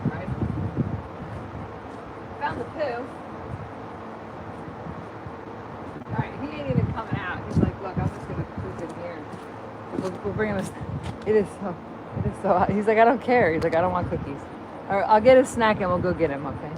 Alright. Found the poo. Alright, he ain't even coming out. He's like, look, I'm just gonna poop in here. We'll bring him it is so hot. He's like, I don't care. He's like, I don't want cookies. Alright, I'll get a snack and we'll go get him, okay?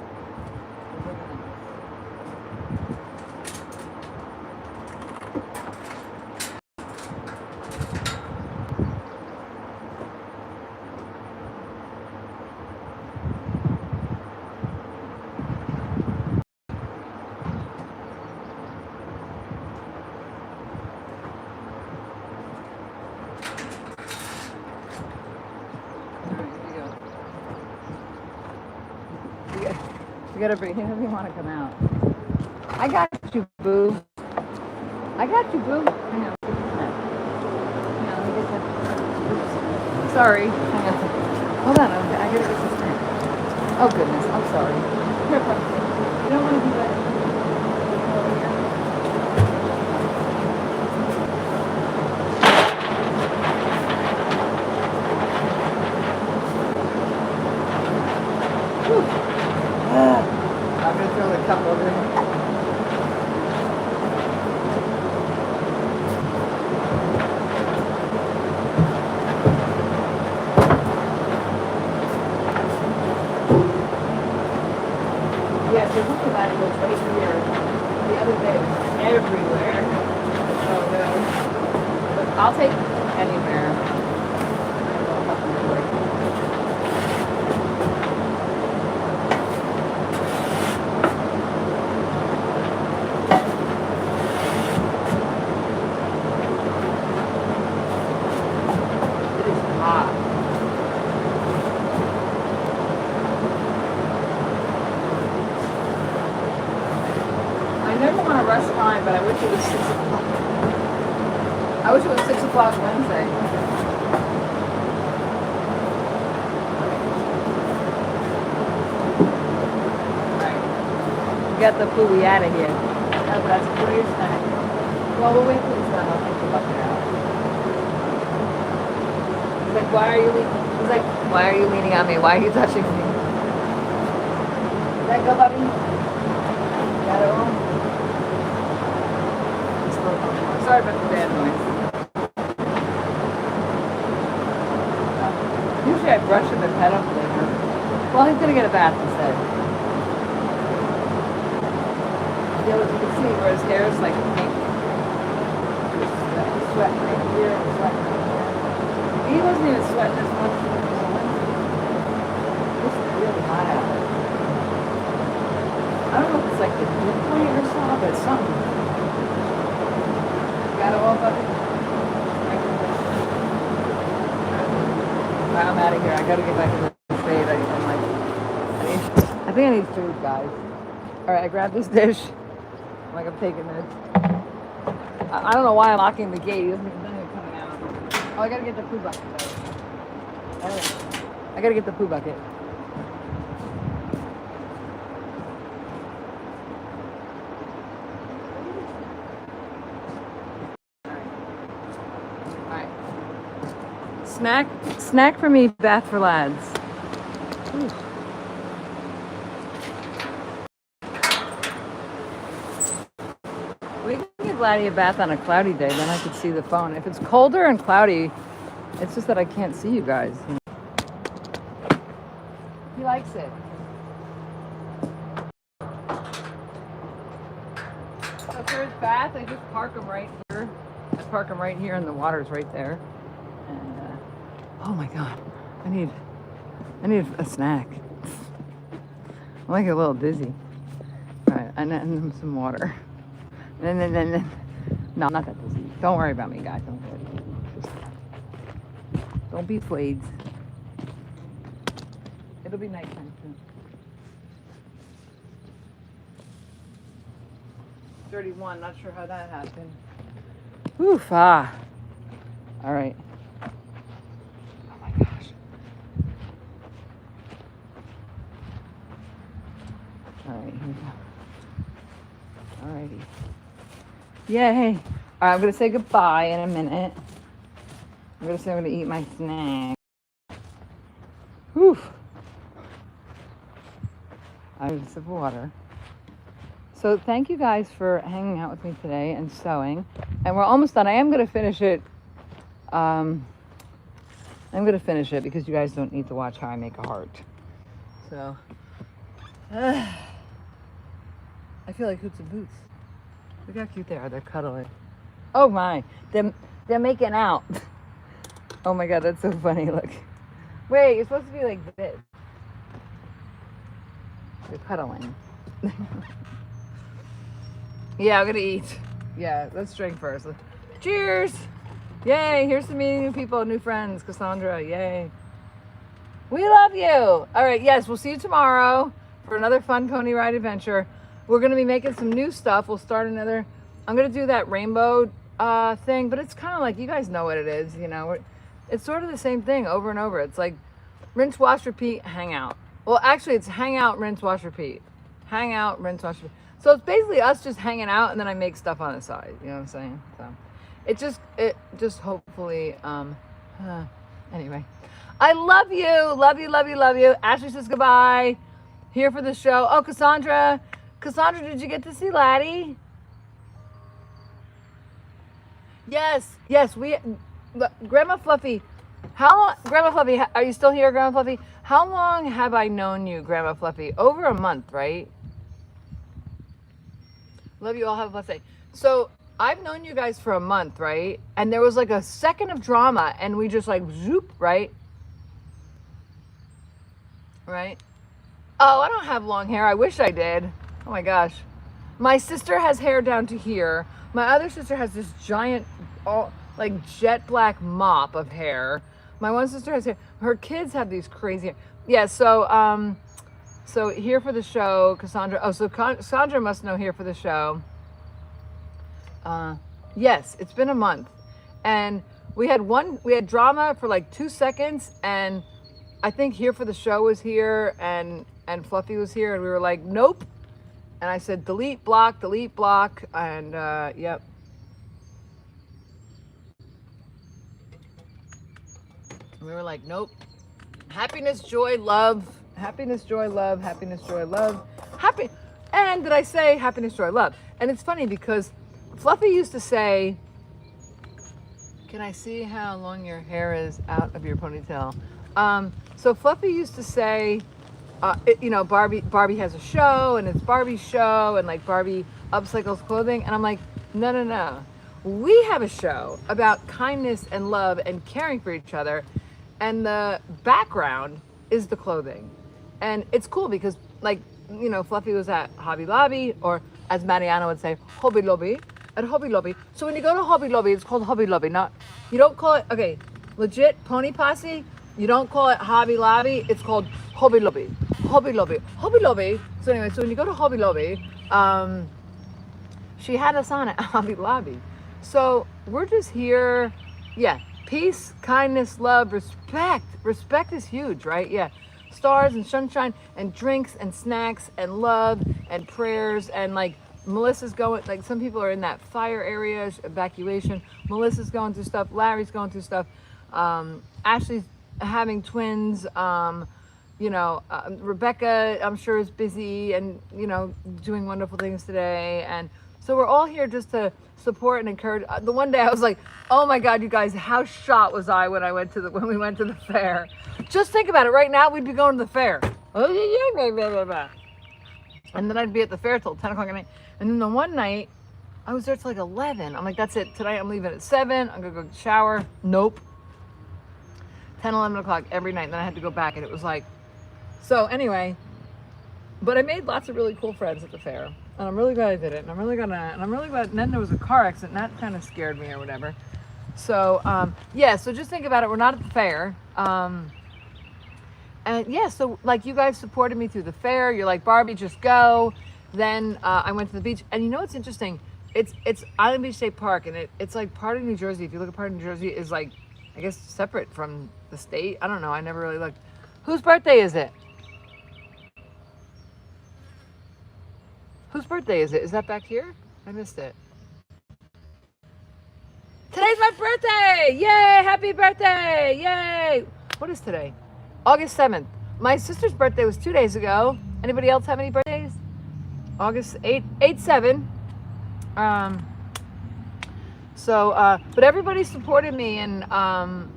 We gotta bring him if you want to come out. I got you, boo. I got you, boo. Hang on. Hang on, let me get that. Oops. Sorry. Hang on. Hold on. I gotta get this thing. Oh, goodness. I'm sorry. Here, puppy. You don't want to do that. Over here. Whew. I'm going to throw the cup over here. Yes, there's something that goes right here. The other day it was everywhere. Oh no. But I'll take anywhere. It is hot. I never want to rush time, but I wish it was 6 o'clock. I wish it was 6 o'clock Wednesday. Alright. We got the pooey out of here. That's a great snack. Well, we'll wait till it's done. I'll take the bucket out. He's like, why are you leaning on me? Why are you touching me? Is that go, buddy? Got it all? Sorry about the bad noise. Usually I brush him and pet him later. Well, he's gonna get a bath instead. Yeah, as you can see where his hair is like pink. He's sweating right here and sweating right here. He wasn't even sweating as much as he was on. It's really hot out. I don't know if it's like the dew point or something, but it's something. Got it all, buddy? Alright, I'm out of here. I gotta get back in the shade. I think I need food, guys. Alright, I grabbed this dish. I'm taking this. I don't know why I'm locking the gate. He doesn't even coming out. Oh, I gotta get the poo bucket, though. Alright. I gotta get the poo bucket. Snack for me, bath for lads. Ooh. We can give Laddie a bath on a cloudy day, then I could see the phone. If it's colder and cloudy, it's just that I can't see you guys. He likes it. So for his bath, I just park him right here. I park him right here and the water's right there. And oh my God, I need a snack. I'm like a little dizzy. All right, and then some water. And then, no, I'm not that dizzy. Don't worry about me, guys. Don't be afraid. It'll be nighttime soon. 31, not sure how that happened. Oof, All right. Oh my gosh. All right, here we go. All righty. Yay. All right, I'm going to say goodbye in a minute. I'm going to say I'm going to eat my snack. Whew. I need a sip of water. So thank you guys for hanging out with me today and sewing. And we're almost done. I am going to finish it. I'm going to finish it because you guys don't need to watch how I make a heart. So, I feel like Hoots and Boots. Look how cute they are. They're cuddling. Oh my. They're making out. Oh my God, that's so funny. Look. Wait, you're supposed to be like this. They're cuddling. Yeah, I'm gonna eat. Yeah, let's drink first. Cheers! Yay, here's to meeting new people, new friends. Cassandra, yay. We love you. All right, yes, we'll see you tomorrow for another fun pony ride adventure. we're gonna be making some new stuff. We'll start another. I'm gonna do that rainbow thing, but it's kind of like, you guys know what it is, you know. It's sort of the same thing over and over. It's like rinse, wash, repeat, hang out. Well, actually, it's hang out, rinse, wash, repeat. Hang out, rinse, wash, repeat. So it's basically us just hanging out, and then I make stuff on the side. You know what I'm saying? So it just hopefully. Anyway, I love you, love you, love you, love you. Ashley says goodbye. Here for the show. Oh, Cassandra, did you get to see Laddie? Yes. Grandma Fluffy. Grandma Fluffy, are you still here, Grandma Fluffy? How long have I known you, Grandma Fluffy? Over a month, right? Love you all. Have a blessed day. So I've known you guys for a month, right? And there was like a second of drama, and we just like zoop, right? Right? Oh, I don't have long hair. I wish I did. Oh my gosh. My sister has hair down to here. My other sister has this giant, like jet black mop of hair. My one sister has hair. Her kids have these crazy. Yeah. So so here for the show, Cassandra. Oh, so Cassandra must know here for the show. Yes, it's been a month, and we had drama for like 2 seconds, and I think here for the show was here, and Fluffy was here, and we were like, nope. And I said, delete, block, and yep. And we were like, nope. Happiness, joy, love. Happiness, joy, love. Happiness, joy, love. Happy. And did I say happiness, joy, love? And it's funny because Fluffy used to say, can I see how long your hair is out of your ponytail? So Fluffy used to say, you know, Barbie has a show, and it's Barbie's show, and like Barbie upcycles clothing. And I'm like, no. We have a show about kindness and love and caring for each other. And the background is the clothing. And it's cool because, like, you know, Fluffy was at Hobby Lobby, or as Mariana would say, Hobby Lobby, at Hobby Lobby. So when you go to Hobby Lobby, it's called Hobby Lobby. You don't call it, okay, legit Pony Posse, you don't call it Hobby Lobby, it's called Hobby Lobby. Hobby Lobby. Hobby Lobby. So anyway, so when you go to Hobby Lobby, she had us on at Hobby Lobby. So we're just here, yeah, peace, kindness, love, respect. Respect is huge, right? Yeah. Stars and sunshine and drinks and snacks and love and prayers, and like Melissa's going, like some people are in that fire area, evacuation. Melissa's going through stuff. Larry's going through stuff. Ashley's having twins. You know, Rebecca, I'm sure, is busy and, you know, doing wonderful things today. And so we're all here just to support and encourage. The one day I was like, oh my God, you guys, how shot was I when we went to the fair? Just think about it. Right now, we'd be going to the fair. And then I'd be at the fair till 10 o'clock at night. And then the one night, I was there till like 11. I'm like, that's it. Tonight I'm leaving at 7. I'm going to go shower. Nope. 10, 11 o'clock every night. And then I had to go back, and it was like, so anyway, but I made lots of really cool friends at the fair, and I'm really glad I did it. And I'm really glad. And then there was a car accident, and that kind of scared me or whatever. So yeah. So just think about it. We're not at the fair. And yeah. So like, you guys supported me through the fair. You're like, Barbie, just go. Then I went to the beach, and you know what's interesting? It's Island Beach State Park, and it's like part of New Jersey. If you look at part of New Jersey, is like, I guess, separate from the state. I don't know. I never really looked. Whose birthday is it? Whose birthday is it? Is that back here? I missed it. Today's my birthday! Yay! Happy birthday! Yay! What is today? August 7th. My sister's birthday was 2 days ago. Anybody else have any birthdays? August 8/7. But everybody supported me, and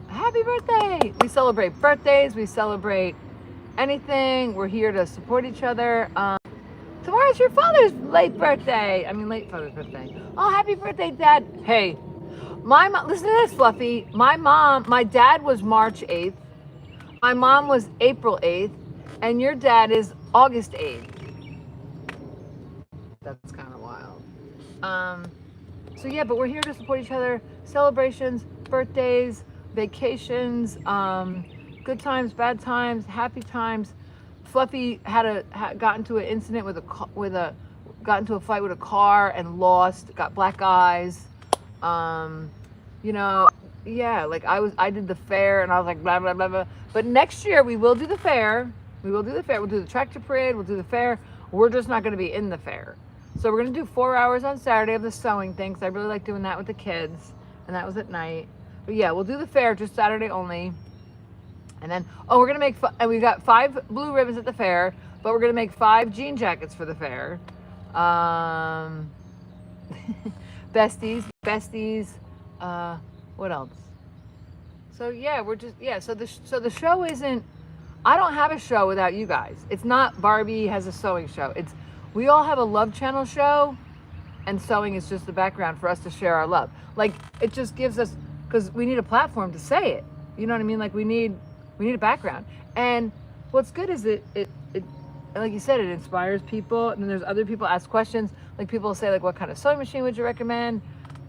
happy birthday! We celebrate birthdays. We celebrate anything. We're here to support each other. Tomorrow's your father's late father's birthday. Oh, happy birthday, Dad. Hey, listen to this, Fluffy. My dad was March 8th. My mom was April 8th. And your dad is August 8th. That's kind of wild. So yeah, but we're here to support each other. Celebrations, birthdays, vacations, good times, bad times, happy times. Fluffy got into an incident with got into a fight with a car and lost, got black eyes. You know, yeah, like I did the fair and I was like blah blah blah blah. But next year we will do the fair. We will do the fair. We'll do the tractor parade. We'll do the fair. We're just not going to be in the fair. So we're going to do 4 hours on Saturday of the sewing thing, because I really like doing that with the kids, and that was at night. But yeah, we'll do the fair just Saturday only. And then, oh, we're going to make, and we've got 5 blue ribbons at the fair, but we're going to make 5 jean jackets for the fair. Besties, what else? So yeah, we're just, yeah, so the show isn't, I don't have a show without you guys. It's not Barbie has a sewing show. It's, we all have a love channel show, and sewing is just the background for us to share our love. Like, it just gives us, because we need a platform to say it. You know what I mean? Like, we need a background. And what's good is it like you said, it inspires people. And then there's other people ask questions. Like, people say, like, what kind of sewing machine would you recommend?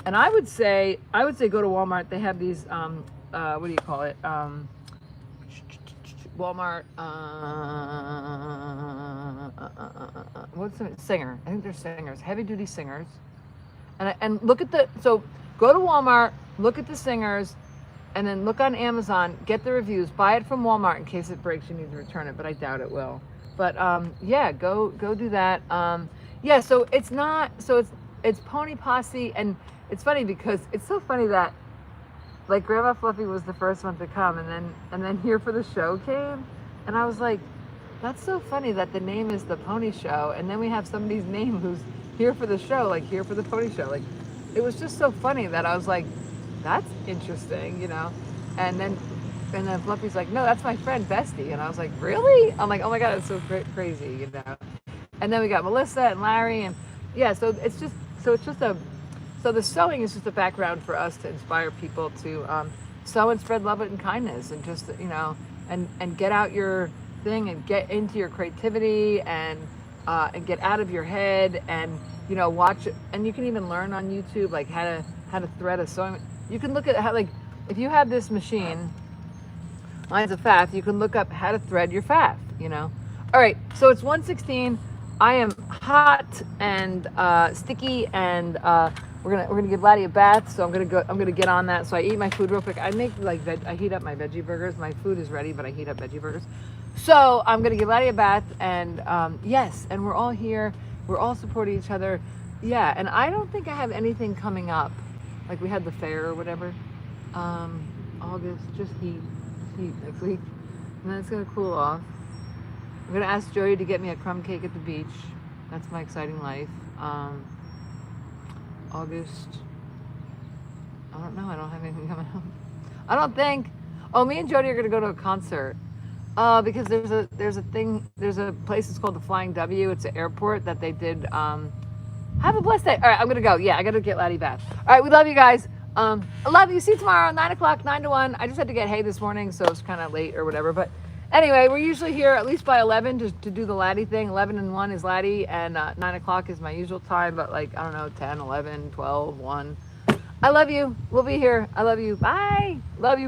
And I would say go to Walmart. They have these, what do you call it? Walmart, what's the singer? I think they're singers, heavy duty singers. And look at so go to Walmart, look at the singers, and then look on Amazon, get the reviews, buy it from Walmart in case it breaks, you need to return it, but I doubt it will. But yeah, go do that. Yeah, so it's not, so it's Pony Posse, and it's funny because it's so funny that, like, Grandma Fluffy was the first one to come, and then Here for the Show came, and I was like, that's so funny that the name is the Pony Show, and then we have somebody's name who's Here for the Show, like Here for the Pony Show. Like, it was just so funny that I was like, that's interesting, you know. And then Fluffy's like, no, that's my friend Bestie, and I was like, really? I'm like, oh my god, it's so crazy, you know. And then we got Melissa and Larry, and yeah, so the sewing is just a background for us to inspire people to sew and spread love and kindness, and just, you know, and get out your thing and get into your creativity, and get out of your head, and, you know, watch it. And you can even learn on YouTube, like, how to thread a sewing. You can look at how, like, if you have this machine, mine's a Fath, you can look up how to thread your Fath, you know. All right, so it's 1:16. I am hot and sticky, and we're gonna give Laddie a bath, so I'm gonna get on that. So I eat my food real quick. I make, like, I heat up my veggie burgers. My food is ready, but I heat up veggie burgers. So I'm gonna give Laddie a bath, and yes, and we're all here. We're all supporting each other. Yeah, and I don't think I have anything coming up. Like, we had the fair or whatever. August, just heat next week, and then it's gonna cool off. I'm gonna ask Jody to get me a crumb cake at the beach. That's my exciting life. August, I don't know, I don't have anything coming up. I don't think. Oh, me and Jody are gonna go to a concert. Because there's a place, it's called the Flying W. It's an airport that they did. Have a blessed day. All right, I'm gonna go. Yeah, I gotta get Laddie back. All right, we love you guys. I love you. See you tomorrow, 9 o'clock, 9 to 1. I just had to get hay this morning, so it's kind of late or whatever. But anyway, we're usually here at least by 11 to do the Laddie thing. 11 and 1 is Laddie, and 9 o'clock is my usual time. But, like, I don't know, 10, 11, 12, 1. I love you. We'll be here. I love you. Bye. Love you.